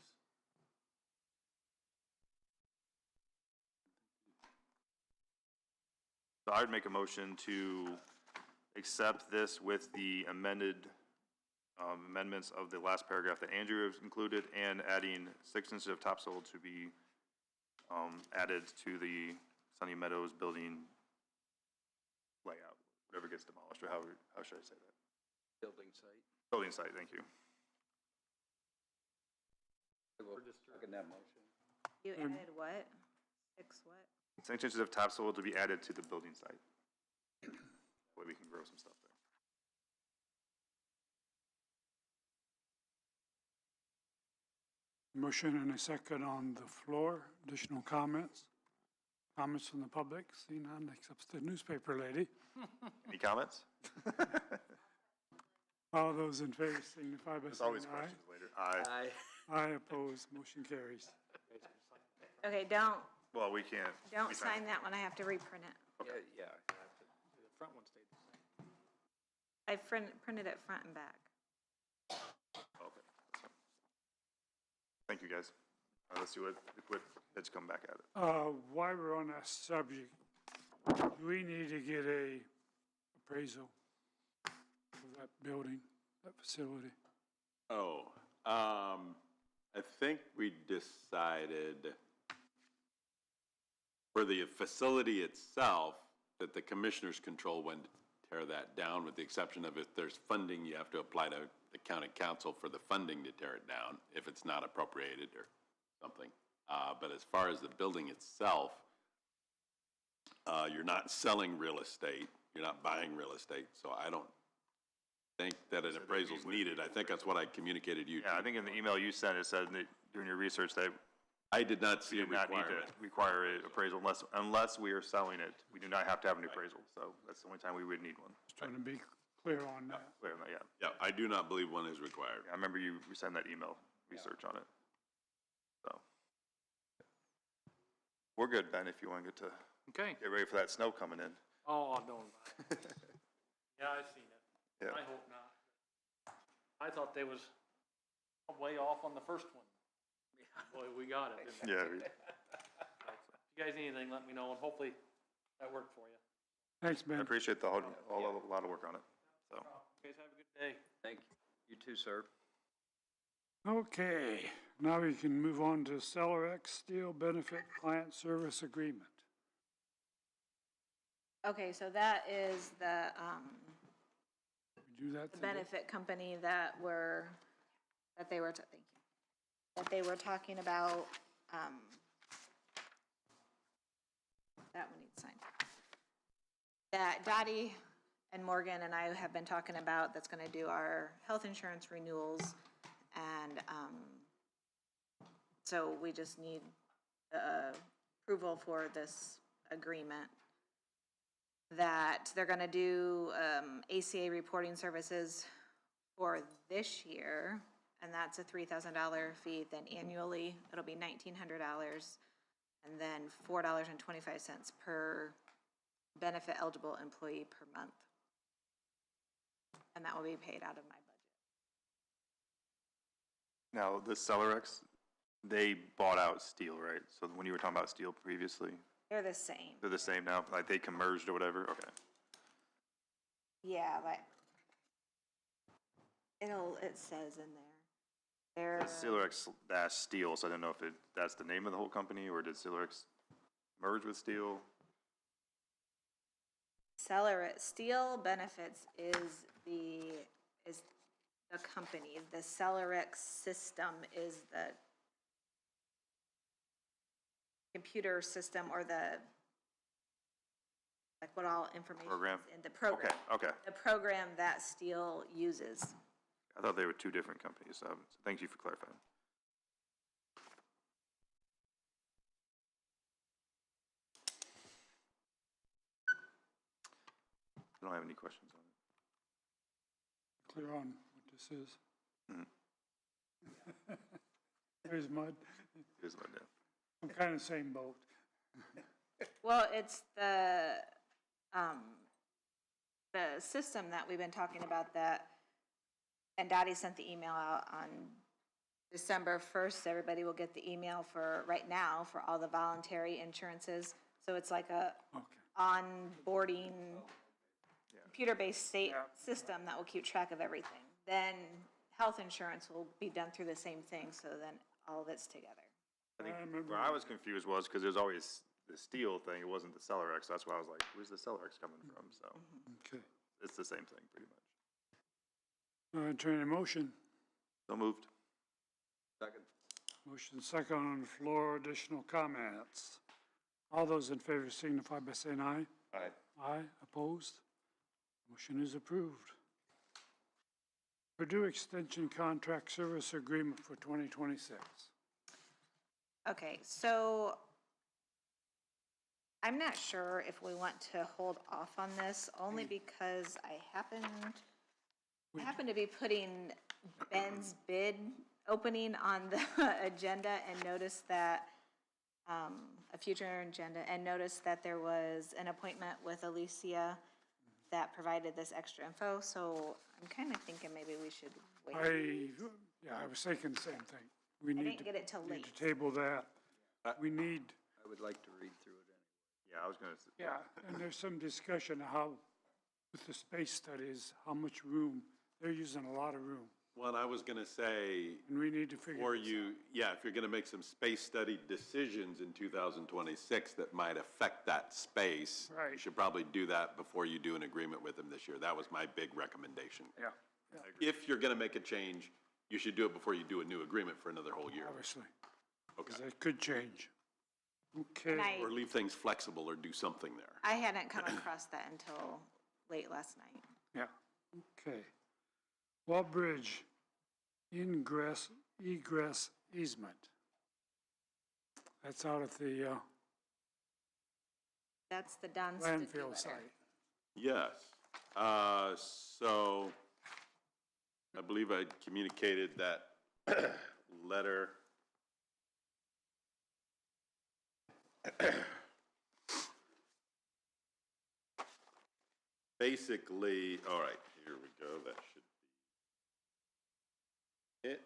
So I would make a motion to accept this with the amendments of the last paragraph that Andrew has included, and adding 6 inches of topsoil to be added to the Sunny Meadows building layout, whatever gets demolished, or how should I say that? Building site. Building site, thank you. I will second that motion. You added what? 6 what? 6 inches of topsoil to be added to the building site. That way we can grow some stuff there. Motion and a second on the floor. Additional comments? Comments from the public? See none, except the newspaper lady. Any comments? All those in favor signify by There's saying always aye. questions later. Aye. Aye opposed, motion carries. Okay, don't Well, we can't. we sign that one, I have to reprint it. Yeah, The front one stayed the same. I printed it front and back. Okay. That's fine. Thank you, guys. Let's see what bids come back at it. While we're on that subject, do we need to get a appraisal of that building, that facility? Oh, I think we decided for the facility itself that the commissioners control when to tear that down, with the exception of if there's funding, you have to apply to the county council for the funding to tear it down if it's not appropriated or something. But as far as the building itself, you're not selling real estate, you're not buying real estate, so I don't think that an appraisal is needed. I think that's what I communicated you. Yeah, I think in the email you sent, it said that during your research that I did not see we a did not need to requirement. require an appraisal unless we are selling it. We do not have to have an appraisal, so that's the only time we would need one. Just trying to be clear on that. Clear on that, yeah. Yeah, I do not believe one is required. I remember you sent that email, research on it. So. We're good, Ben, if you want to Okay. get ready for that snow coming in. Oh, don't. Yeah, I seen it. Yeah. I hope not. I thought they was way off on the first one. Boy, we got it, didn't we? Yeah. If you guys need anything, let me know, and hopefully that worked for you. Thanks, I Ben. appreciate a lot of work on it, so. You guys have a good day. thank you. You too, sir. Okay, now we can move on to Celerex Steel Benefit Client Service Agreement. Okay, so that is the, We do that the today? benefit company that they were, thank you, that they were talking about, that one needs signed. That Dottie and Morgan and I have been talking about, that's gonna do our health insurance renewals, and, so we just need, approval for this agreement. That they're gonna do, ACA reporting services for this year, and that's a $3,000 fee, then annually, it'll be $1,900, and then $4.25 per benefit eligible employee per month. And that will be paid out of my budget. Now, the Celerex, they bought out Steel, right? So when you were talking about Steel previously, They're the same. they're the same now? Like they converged or whatever? Okay. Yeah, but it says in there. It's Celerex dash Steel, so I don't know if that's the name of the whole company, or did Celerex merge with Steel? Steel Benefits is the company. The Celerex system is the computer system, or like what all information Program? is in the program. Okay. The program that Steel uses. I thought they were two different companies, so thank you for clarifying. I don't have any questions on it. Clear on what this is. Mhm. There's mud. Here's what I did. I'm kind of same boat. Well, it's the system that we've been talking about that, and Dottie sent the email out on December 1st. Everybody will get the email for, right now, for all the voluntary insurances. So it's like a onboarding, computer-based state system that will keep track of everything. Then health insurance will be done through the same thing, so then all of it's together. I think where I was confused was because there's always the Steel thing, it wasn't the Celerex, so that's why I was like, where's the Celerex coming from? So Okay. it's the same thing, pretty much. Entertain a motion. So moved. Second. Motion second on the floor, additional comments. All those in favor signify by saying aye. Aye. Aye, opposed? Motion is approved. Purdue Extension Contract Service Agreement for 2026. Okay, so I'm not sure if we want to hold off on this, only because I happen to be putting Ben's bid opening on the agenda and noticed that, a future agenda, and noticed that there was an appointment with Alicia that provided this extra info, so I'm kind of thinking maybe we should wait. I was thinking the same thing. We need didn't to- get it till need late. to table that. We need, I would like to read through it anyway. Yeah, I was gonna say. yeah, and there's some discussion of how, with the space studies, how much room, they're using a lot of room. Well, I was gonna say, And we need to figure or this you, yeah, if you're gonna make some space study decisions in 2026 that might affect that space, Right. you should probably do that before you do an agreement with them this year. That was my big recommendation. Yeah. If you're gonna make a change, you should do it before you do a new agreement for another whole year. Obviously, Okay. because that could change. Okay. And Or leave things flexible or do something there. I hadn't come across that until late last night. Yeah, okay. Wall Bridge ingress, egress easement. That's out at the That's the Don Stuckey landfill letter. site. Yes, so I believe I communicated that letter. Basically, all right, here we go, that should be it.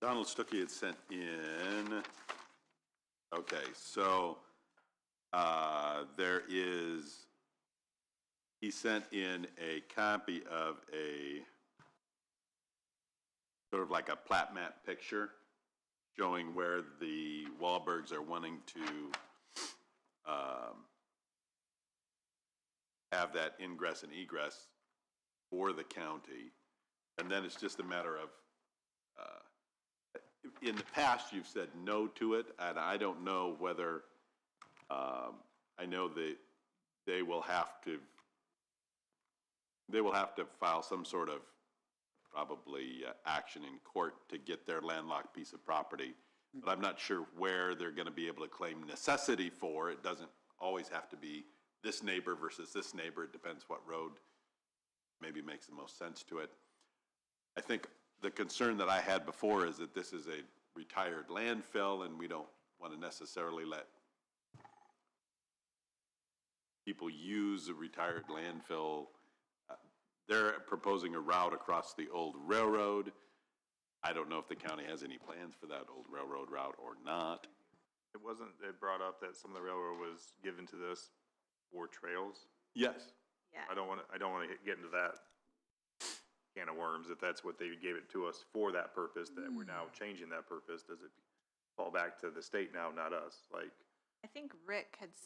Donald Stuckey had sent in, okay, so, he sent in a copy of a, sort of like a plat map picture showing where the Wahlbergs are wanting to, have that ingress and egress for the county. And then it's just a matter of, in the past, you've said no to it, and I don't know whether, I know that they will have to file some sort of probably action in court to get their landlocked piece of property. But I'm not sure where they're gonna be able to claim necessity for. It doesn't always have to be this neighbor versus this neighbor. It depends what road maybe makes the most sense to it. I think the concern that I had before is that this is a retired landfill and we don't want to necessarily let people use a retired landfill. They're proposing a route across the old railroad. I don't know if the county has any plans for that old railroad route or not. It brought up that some of the railroad was given to this for trails? Yes. Yeah. I don't wanna get into that can of worms, if that's what they gave it to us for that purpose, that we're now changing that purpose, does it fall back to the state now, not us? Like, I think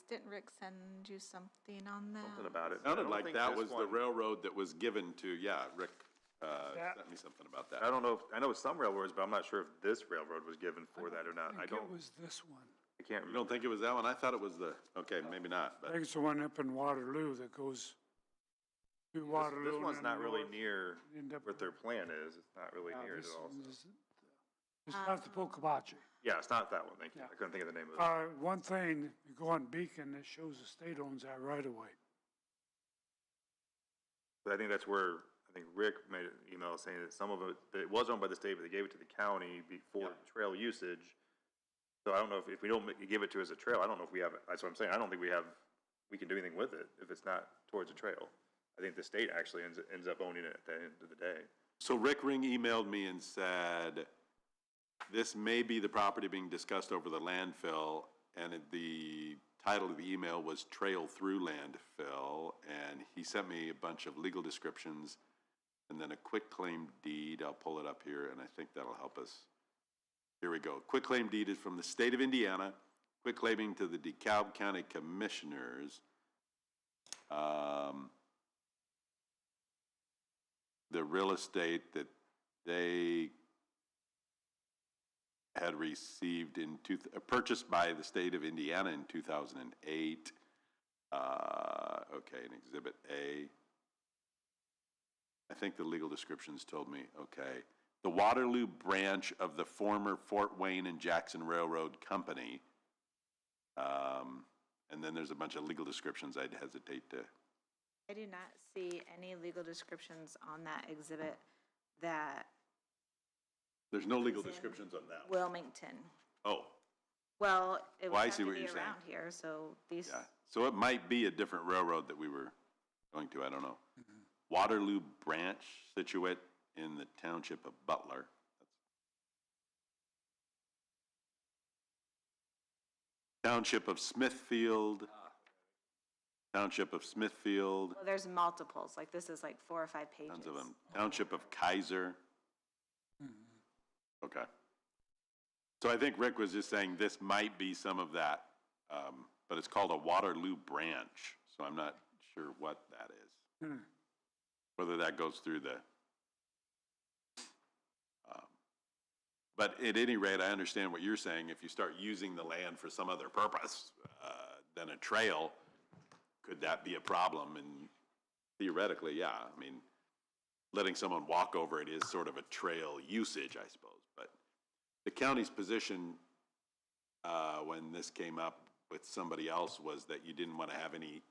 didn't Rick send you something on that? something about it. I Sounded don't like think that this was the one- railroad that was given to, yeah, Rick, sent me something about that. I don't know, I know some railroads, but I'm not sure if this railroad was given for that or not. I I think don't, it was this one. I can't You remember. don't think it was that one? I thought it was the, okay, maybe not, I but think it's the one up in Waterloo that goes through Waterloo. This and one's then not really north. near End up- what their plan is, it's not really Yeah, near it this at all. one is- It's not the Pocahontas. Yeah, it's not that one, thank you, Yeah. I couldn't think of the name of it. One thing, you go on Beacon, it shows the state owns that right away. But I think that's where, I think Rick made an email saying that some of it, that it was owned by the state, but they gave it to the county before trail usage. So I don't know if we don't give it to as a trail, I don't know if we have, that's what I'm saying, I don't think we can do anything with it if it's not towards a trail. I think the state actually ends up owning it at the end of the day. so Rick Ring emailed me and said, this may be the property being discussed over the landfill, and the title of the email was Trail Through Landfill, and he sent me a bunch of legal descriptions, and then a quitclaim deed. I'll pull it up here, and I think that'll help us. Here we go. Quitclaim deed is from the state of Indiana, quitclaiming to the DeKalb County Commissioners. The real estate that they had received purchased by the state of Indiana in 2008. Okay, in Exhibit A. I think the legal descriptions told me, okay. The Waterloo branch of the former Fort Wayne and Jackson Railroad Company. And then there's a bunch of legal descriptions I'd hesitate to. I do not see any legal descriptions on that exhibit that. There's no legal descriptions on that one. Wilmington. Oh, Well, it Well, I would have see to what be you're saying. around here, so these. yeah. So it might be a different railroad that we were going to, I don't know. Waterloo Branch, Situate in the township of Butler. Township of Smithfield. Township of Smithfield, Well, there's multiples, like this is like 4 or 5 pages. tons of them. Township of Kaiser. Okay. So I think Rick was just saying this might be some of that, but it's called a Waterloo branch, so I'm not sure what that is. Whether that goes through the, but at any rate, I understand what you're saying. If you start using the land for some other purpose than a trail, could that be a problem? And theoretically, yeah. I mean, letting someone walk over it is sort of a trail usage, I suppose. But the county's position when this came up with somebody else was that you didn't want to have any,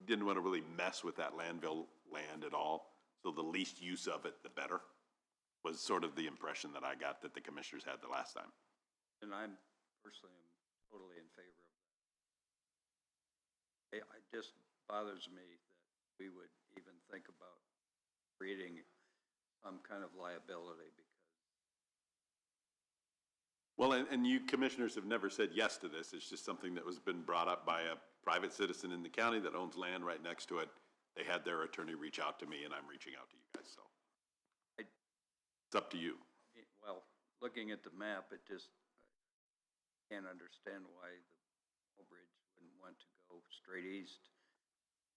didn't want to really mess with that landfill land at all. So the least use of it, the better, was sort of the impression that I got that the commissioners had the last time. And I'm personally am totally in favor of that. It just bothers me that we would even think about creating some kind of liability because. Well, and you commissioners have never said yes to this. It's just something that was been brought up by a private citizen in the county that owns land right next to it. They had their attorney reach out to me, and I'm reaching out to you guys, so. It's up to you. Well, looking at the map, it just, I can't understand why the bridge wouldn't want to go straight east.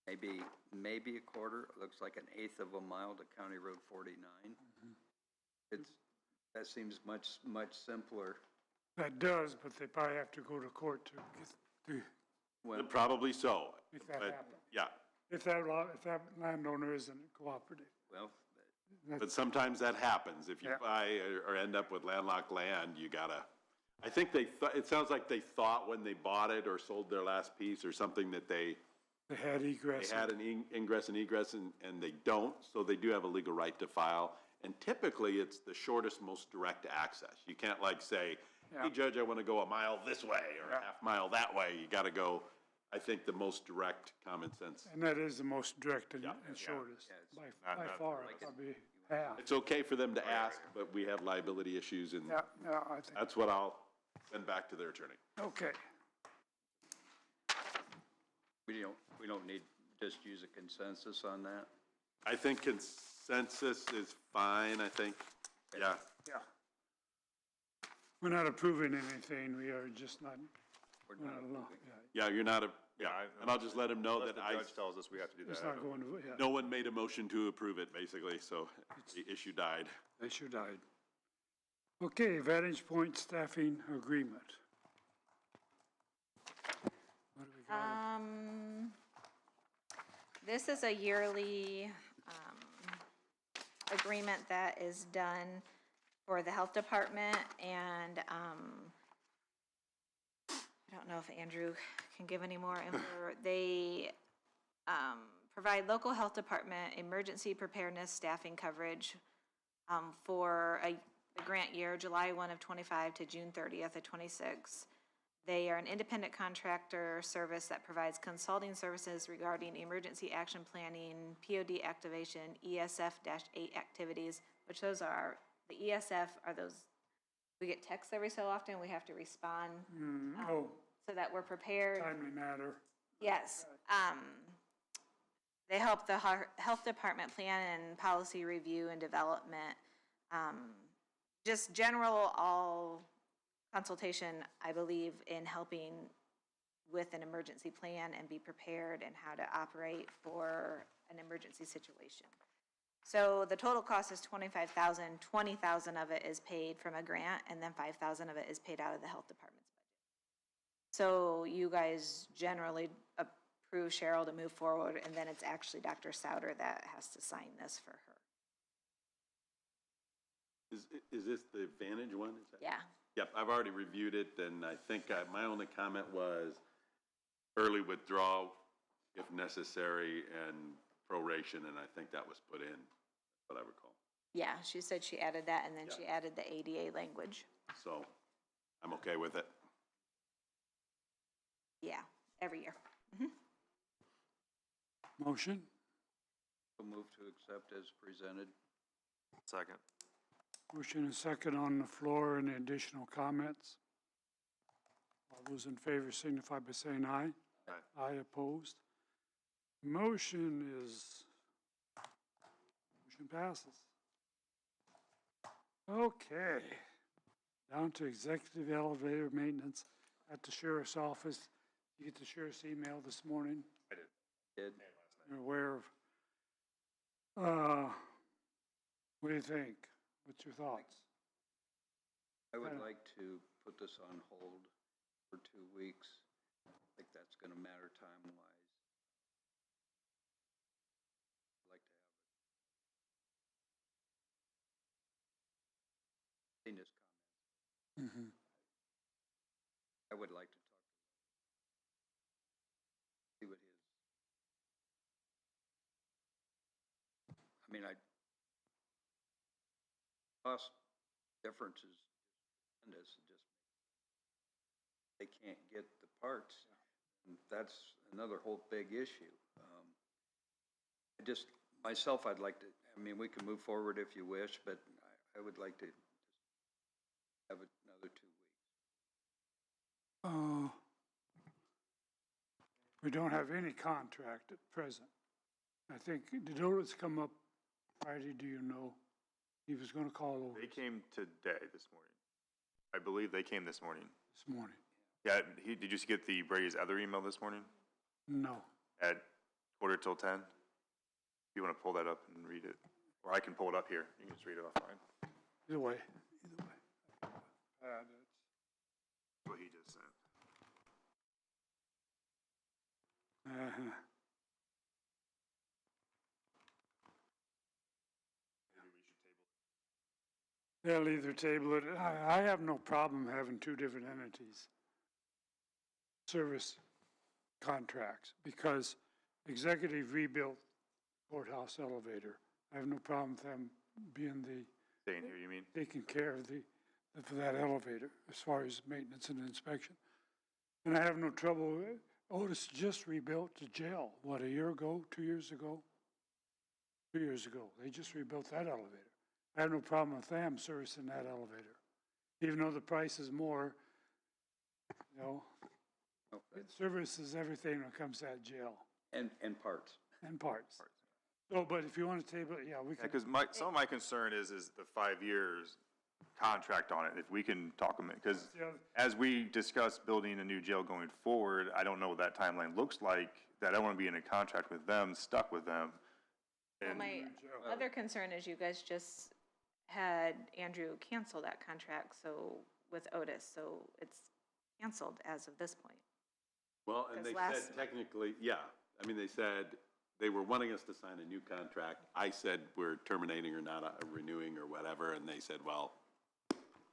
Maybe a quarter, it looks like an eighth of a mile to County Road 49. That seems much simpler. That does, but they probably have to go to court to get, Well, probably so. if that But, happens. yeah, If that landowner isn't cooperative. Well, but sometimes that happens. If you buy or end up with landlocked land, you gotta, I think they thought, it sounds like they thought when they bought it or sold their last piece or something that they had egress. They had an ingress and egress and they don't, so they do have a legal right to file. And typically, it's the shortest, most direct access. You can't like say, hey, Judge, I want to go a mile this way or a half mile that way. You gotta go, I think, the most direct, common sense. And that is the most direct and shortest, by far, probably half. It's okay for them to ask, but we have liability issues and I think. that's what I'll send back to their attorney. Okay. We don't need, just use a consensus on that? I think consensus is fine, I think, yeah. Yeah. We're not approving anything, we are just not. We're not approving. Yeah, you're not and I'll just let him know that The judge tells us we have to do that. It's not going to, no one made a motion to approve it, basically, so the issue died. Issue died. Okay, Vantage Point Staffing Agreement. What do we got? This is a yearly agreement that is done for the health department, and I don't know if Andrew can give any more info. They provide local health department emergency preparedness staffing coverage for the grant year, July 1 of 25 to June 30th of 26. They are an independent contractor service that provides consulting services regarding emergency action planning, POD activation, ESF-8 activities, which those are, the ESF are those, we get texts every so often, we have to respond so that we're prepared. Timely matter. Yes. They help the health department plan and policy review and development. Just general all consultation, I believe, in helping with an emergency plan and be prepared and how to operate for an emergency situation. So the total cost is 25,000, 20,000 of it is paid from a grant, and then 5,000 of it is paid out of the health department's budget. So you guys generally approve Cheryl to move forward, and then it's actually Dr. Souter that has to sign this for her. Is this the Advantage one? Is that- Yeah. Yep, I've already reviewed it, and I think my only comment was early withdrawal if necessary and proration, and I think that was put in, what I recall. Yeah, she said she added that, and then she added the ADA language. So I'm okay with it. Yeah, every year. Motion? So move to accept as presented. Second. Motion and second on the floor. Any additional comments? All those in favor signify by saying aye. Aye. Aye opposed. Motion passes. Okay. Down to executive elevator maintenance at the sheriff's office. You get the sheriff's email this morning? I did. You're aware of, what do you think? What's your thoughts? I would like to put this on hold for 2 weeks. I think that's going to matter time-wise. I'd like to have it. Seen his comments. Mm-hmm. I would like to talk to him. See what his. I mean, cost difference is tremendous. It just they can't get the parts. And that's another whole big issue. I'd like to, I mean, we can move forward if you wish, but I would like to just have another 2 weeks. We don't have any contract at present. I think, did Otis come up Friday, do you know? He was gonna call over They came today, this morning. I believe they came this morning. this morning. Yeah, did you get the Brady's other email this morning No. at 9:45? You want to pull that up and read it? Or I can pull it up here. You can just read it offline. Either way. That's what he just sent. Uh-huh. They'll either table it, I have no problem having two different entities service contracts, because executive rebuilt courthouse elevator. I have no problem with them being Staying here, you mean? taking care of for that elevator as far as maintenance and inspection. And I have no trouble, Otis just rebuilt the jail, what, a year ago, 2 years ago? 2 years ago, they just rebuilt that elevator. I have no problem with them servicing that elevator, even though the price is more, you know. It services everything when it comes to that jail. And parts. And parts. So, but if you want to table it, yeah, we Yeah, can. because some of my concern is the 5 years contract on it, if we can talk them, because as we discuss building a new jail going forward, I don't know what that timeline looks like, that I don't want to be in a contract with them, stuck with them. Well, And my other concern is you guys just had Andrew cancel that contract, so, with Otis, so it's canceled as of this point. Well, and they said technically, yeah, I mean, they said they were wanting us to sign a new contract. I said we're terminating or not renewing or whatever, and they said, well,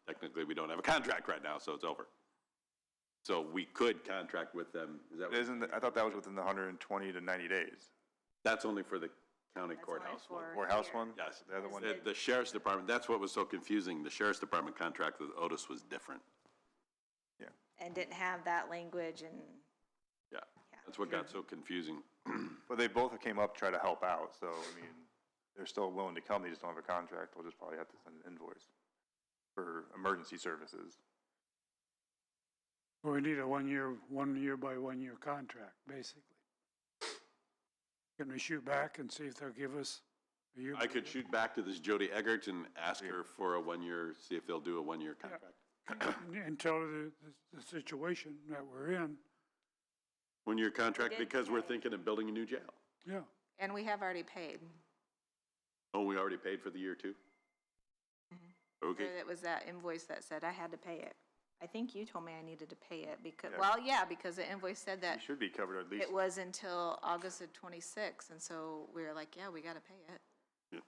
technically we don't have a contract right now, so it's over. So we could contract with them, is that what? I thought that was within the 120 to 90 days. That's only for the county courthouse one. Courthouse one? Yes. The other one? The sheriff's department, that's what was so confusing. The sheriff's department contract with Otis was different. Yeah. And didn't have that language and. Yeah, that's what got so confusing. But they both came up to try to help out, so, I mean, they're still willing to come, they just don't have a contract. They'll just probably have to send an invoice for emergency services. Well, we need a 1 year by 1 year contract, basically. Can we shoot back and see if they'll give us a year? I could shoot back to this Jody Eggert and ask her for a 1 year, see if they'll do a 1 year contract. And tell her the situation that we're in. 1 year contract We did because we're pay. thinking of building a new jail. Yeah. And we have already paid. Oh, we already paid for the year two? Okay. It was that invoice that said I had to pay it. I think you told me I needed to pay it because, Yeah. well, yeah, because the invoice said that You should be covered at least. it was until August of 26, and so we were like, yeah, we gotta pay it. Yeah.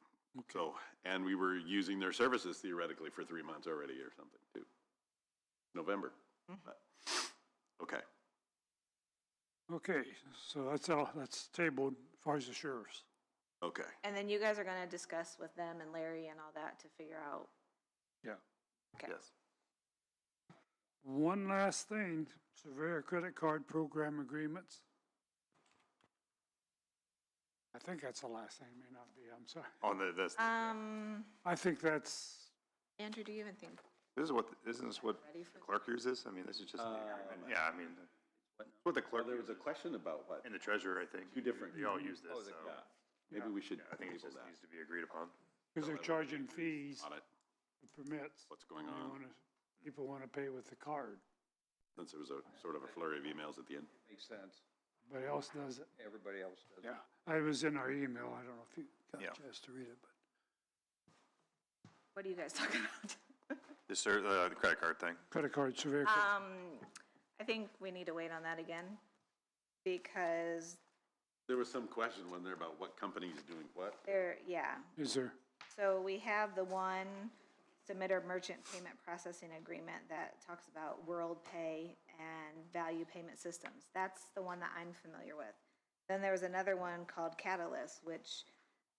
So, and we were using their services theoretically for 3 months already or something too. November. But, okay. Okay, so that's all, that's tabled as far as the sheriffs. Okay. And then you guys are gonna discuss with them and Larry and all that to figure out. Yeah. Okay. Yes. One last thing, Surveyor credit card program agreements. I think that's the last thing, may not be, I'm sorry. On this, I think that's, Andrew, do you even think? isn't this what Ready for the clerk uses? I mean, this is just, yeah, I mean, what the clerk There was a uses. question about what? And the treasurer, I think. Two different- They all use this, Oh, so. yeah. Maybe we should Yeah, I think it table just that. needs to be agreed upon. because they're charging fees, On it, for permits. what's going They on, wanna- People want to pay with the card. since there was a sort of a flurry of emails at the end. Makes sense. Everybody else does it. Everybody else does. Yeah, I was in our email, I don't know if you got Yeah. a chance to read it, but. What are you guys talking about? The credit card thing. Credit card surveyor. I think we need to wait on that again, because There was some question, wasn't there, about what company is doing what? yeah. Is there? So we have the one submitter merchant payment processing agreement that talks about World Pay and Value Payment Systems. That's the one that I'm familiar with. Then there was another one called Catalyst, which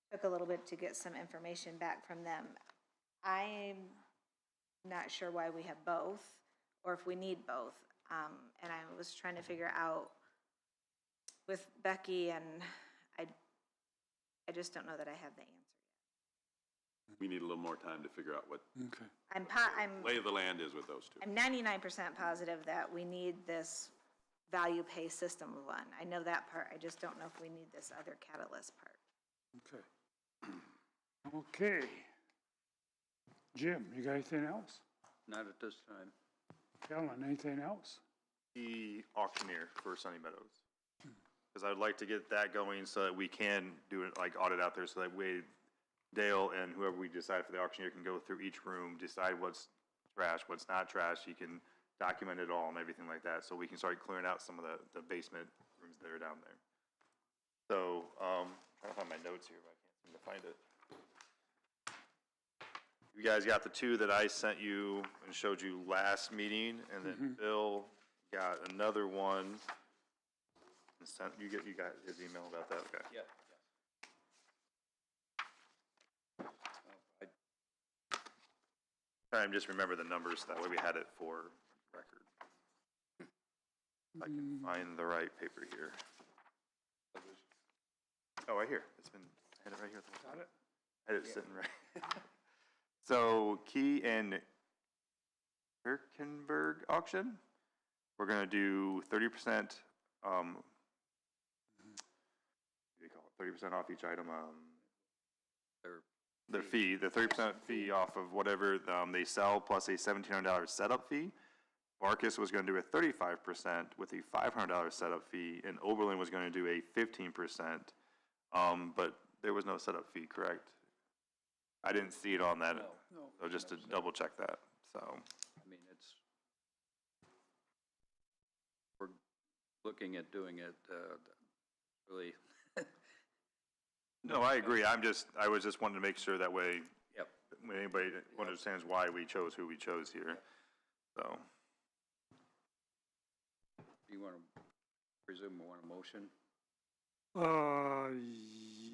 took a little bit to get some information back from them. I'm not sure why we have both, or if we need both. And I was trying to figure out with Becky, and I just don't know that I have the answer. We need a little more time to figure out what Okay. I'm lay of the land is with those two. I'm 99% positive that we need this value pay system one. I know that part, I just don't know if we need this other catalyst part. Okay. Okay. Jim, you got anything else? Not at this time. Kellen, anything else? The auctioneer for Sunny Meadows. Because I would like to get that going so that we can do it, like audit out there, so that way Dale and whoever we decide for the auctioneer can go through each room, decide what's trash, what's not trash. You can document it all and everything like that, so we can start clearing out some of the basement rooms that are down there. So, trying to find my notes here, but I can't seem to find it. You guys got the two that I sent you and showed you last meeting, and then Bill got another one. And sent, you got his email about that, okay. Yeah. Try and just remember the numbers, that way we had it for record. If I can find the right paper here. Oh, right here, it's been, I had it right here. Got it? I had it sitting right. So, Key and Kirkenberg auction, we're gonna do 30%, what do you call it, 30% off each item, their fee, the 30% fee off of whatever, they sell, plus a $1,700 setup fee. Marcus was gonna do a 35% with a $500 setup fee, and Oberlin was gonna do a 15%, but there was no setup fee, correct? I didn't see it on that, No. so just to double check that, so. I mean, we're looking at doing it, really. No, I agree, I was just wanting to make sure that way, Yep. when anybody understands why we chose who we chose here, so. You want to, presume we want a motion?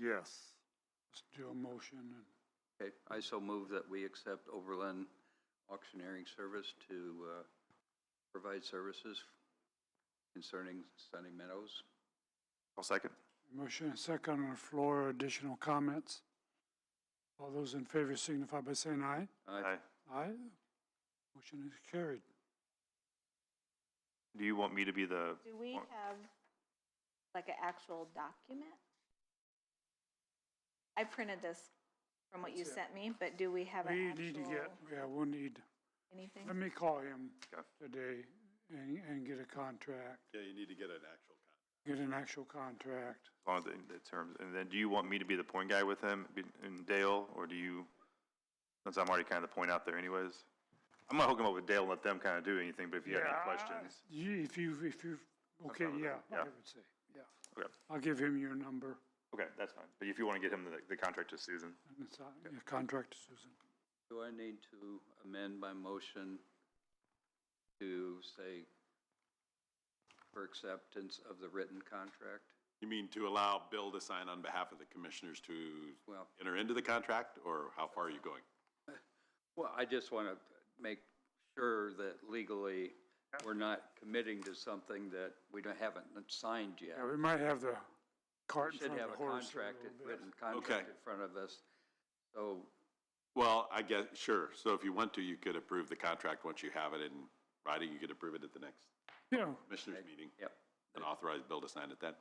Yes. Let's do a motion and. Okay, I so move that we accept Oberlin Auctioneering Service to provide services concerning Sunny Meadows. I'll second. Motion and second on the floor, additional comments. All those in favor signify by saying aye. Aye. Aye. Motion is carried. Do you want me to be the? Do we have like an actual document? I printed this from what you That's it. sent me, but do we have an We actual? need to get, yeah, we'll need, Anything? let me call him Okay. today and get a contract. Yeah, you need to get an actual contract. Get an actual contract. On the terms, and then do you want me to be the point guy with him, and Dale, or do you, since I'm already kind of the point out there anyways? I'm gonna hook him up with Dale and let them kind of do anything, but if you have any questions. If you, okay, yeah, I Yeah. would say, yeah. Okay, I'll give him your number, okay, that's fine, but if you want to get him the contract to Susan. and it's, yeah, contract to Susan. Do I need to amend my motion to say for acceptance of the written contract? You mean to allow Bill to sign on behalf of the commissioners to Well, enter into the contract, or how far are you going? well, I just want to make sure that legally we're not committing to something that we haven't signed yet. Yeah, we might have the cart We in should front have of a the horse. contract, little bit. written contract Okay. in front of us. So, Well, I guess, sure. So if you want to, you could approve the contract once you have it in writing. You could approve it at the next Yeah. commissioners meeting yep. and authorize Bill to sign it then.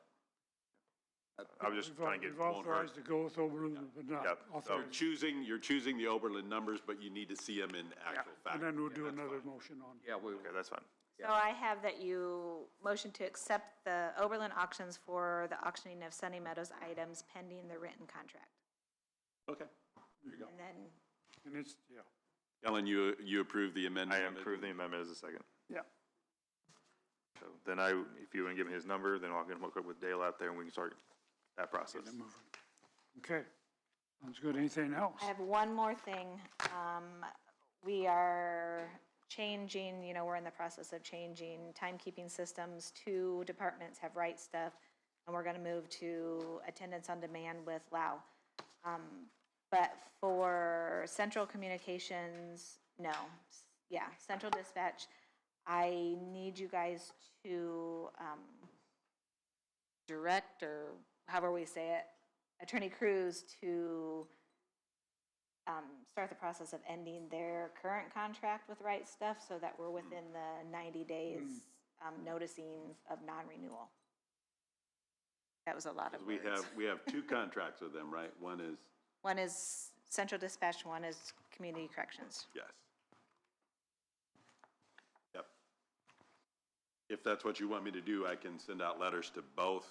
I was just trying to get. We've authorized to go with Oberlin, but not Yep. You're authorized. choosing the Oberlin numbers, but you need to see them in actual fact. And then we'll do another motion on. Yeah, we, Okay, that's fine. So I have that you motion to accept the Oberlin auctions for the auctioning of Sunny Meadows items pending the written contract. Okay, there you go. And then, And it's, yeah, Ellen, you approve the amendment? I approve the amendment as a second. yeah. So then if you want to give me his number, then I'll get him hooked up with Dale out there and we can start that process. Get it moving. Okay, sounds good. Anything else? I have one more thing. We are changing, we're in the process of changing timekeeping systems. 2 departments have Right Stuff, and we're gonna move to attendance on demand with LAO. But for central communications, no. Yeah, central dispatch, I need you guys to, direct, or however we say it, Attorney Cruz to start the process of ending their current contract with Right Stuff so that we're within the 90 days noticing of non-renewal. That was a lot of We words. have 2 contracts with them, right? One is, One is central dispatch, one is community corrections. yes. Yep. If that's what you want me to do, I can send out letters to both.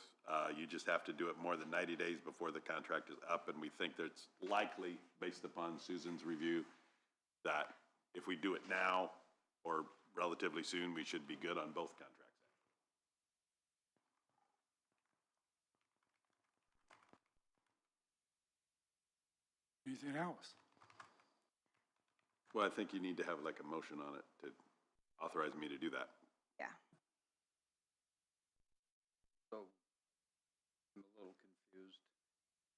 You just have to do it more than 90 days before the contract is up, and we think that it's likely, based upon Susan's review, that if we do it now or relatively soon, we should be good on both contracts. Anything else? Well, I think you need to have like a motion on it to authorize me to do that. Yeah. so I'm a little confused.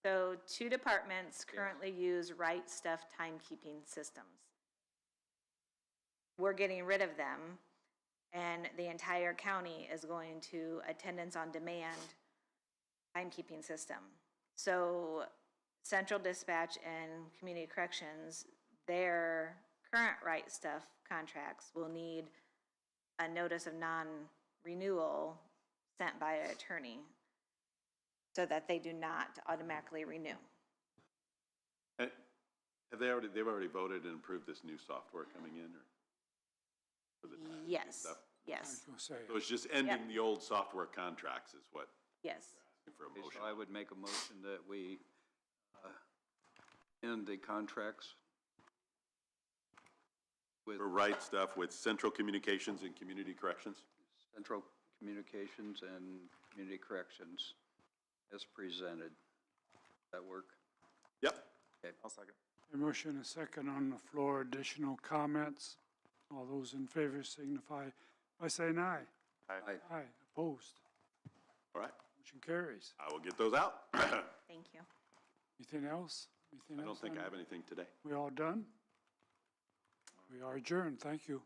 So 2 departments currently use Right Stuff timekeeping systems. We're getting rid of them, and the entire county is going to attendance on demand timekeeping system. So central dispatch and community corrections, their current Right Stuff contracts will need a notice of non-renewal sent by an attorney so that they do not automatically renew. And they've already voted and approved this new software coming in, or? for the time Yes, stuff? I yes, was gonna say, So it's just ending the old software contracts is what, yes. for a Okay, motion. so I would make a motion that we end the contracts with For Right Stuff with Central Communications and Community Corrections? Central Communications and Community Corrections as presented. That work? Yep. I'll second. a motion and a second on the floor. Additional comments? All those in favor signify by saying aye. Aye. Aye, opposed. All right, Motion carries. I will get those out. I Thank you. Anything else? Anything don't else think on- I have anything today. We all done? We are adjourned. Thank you.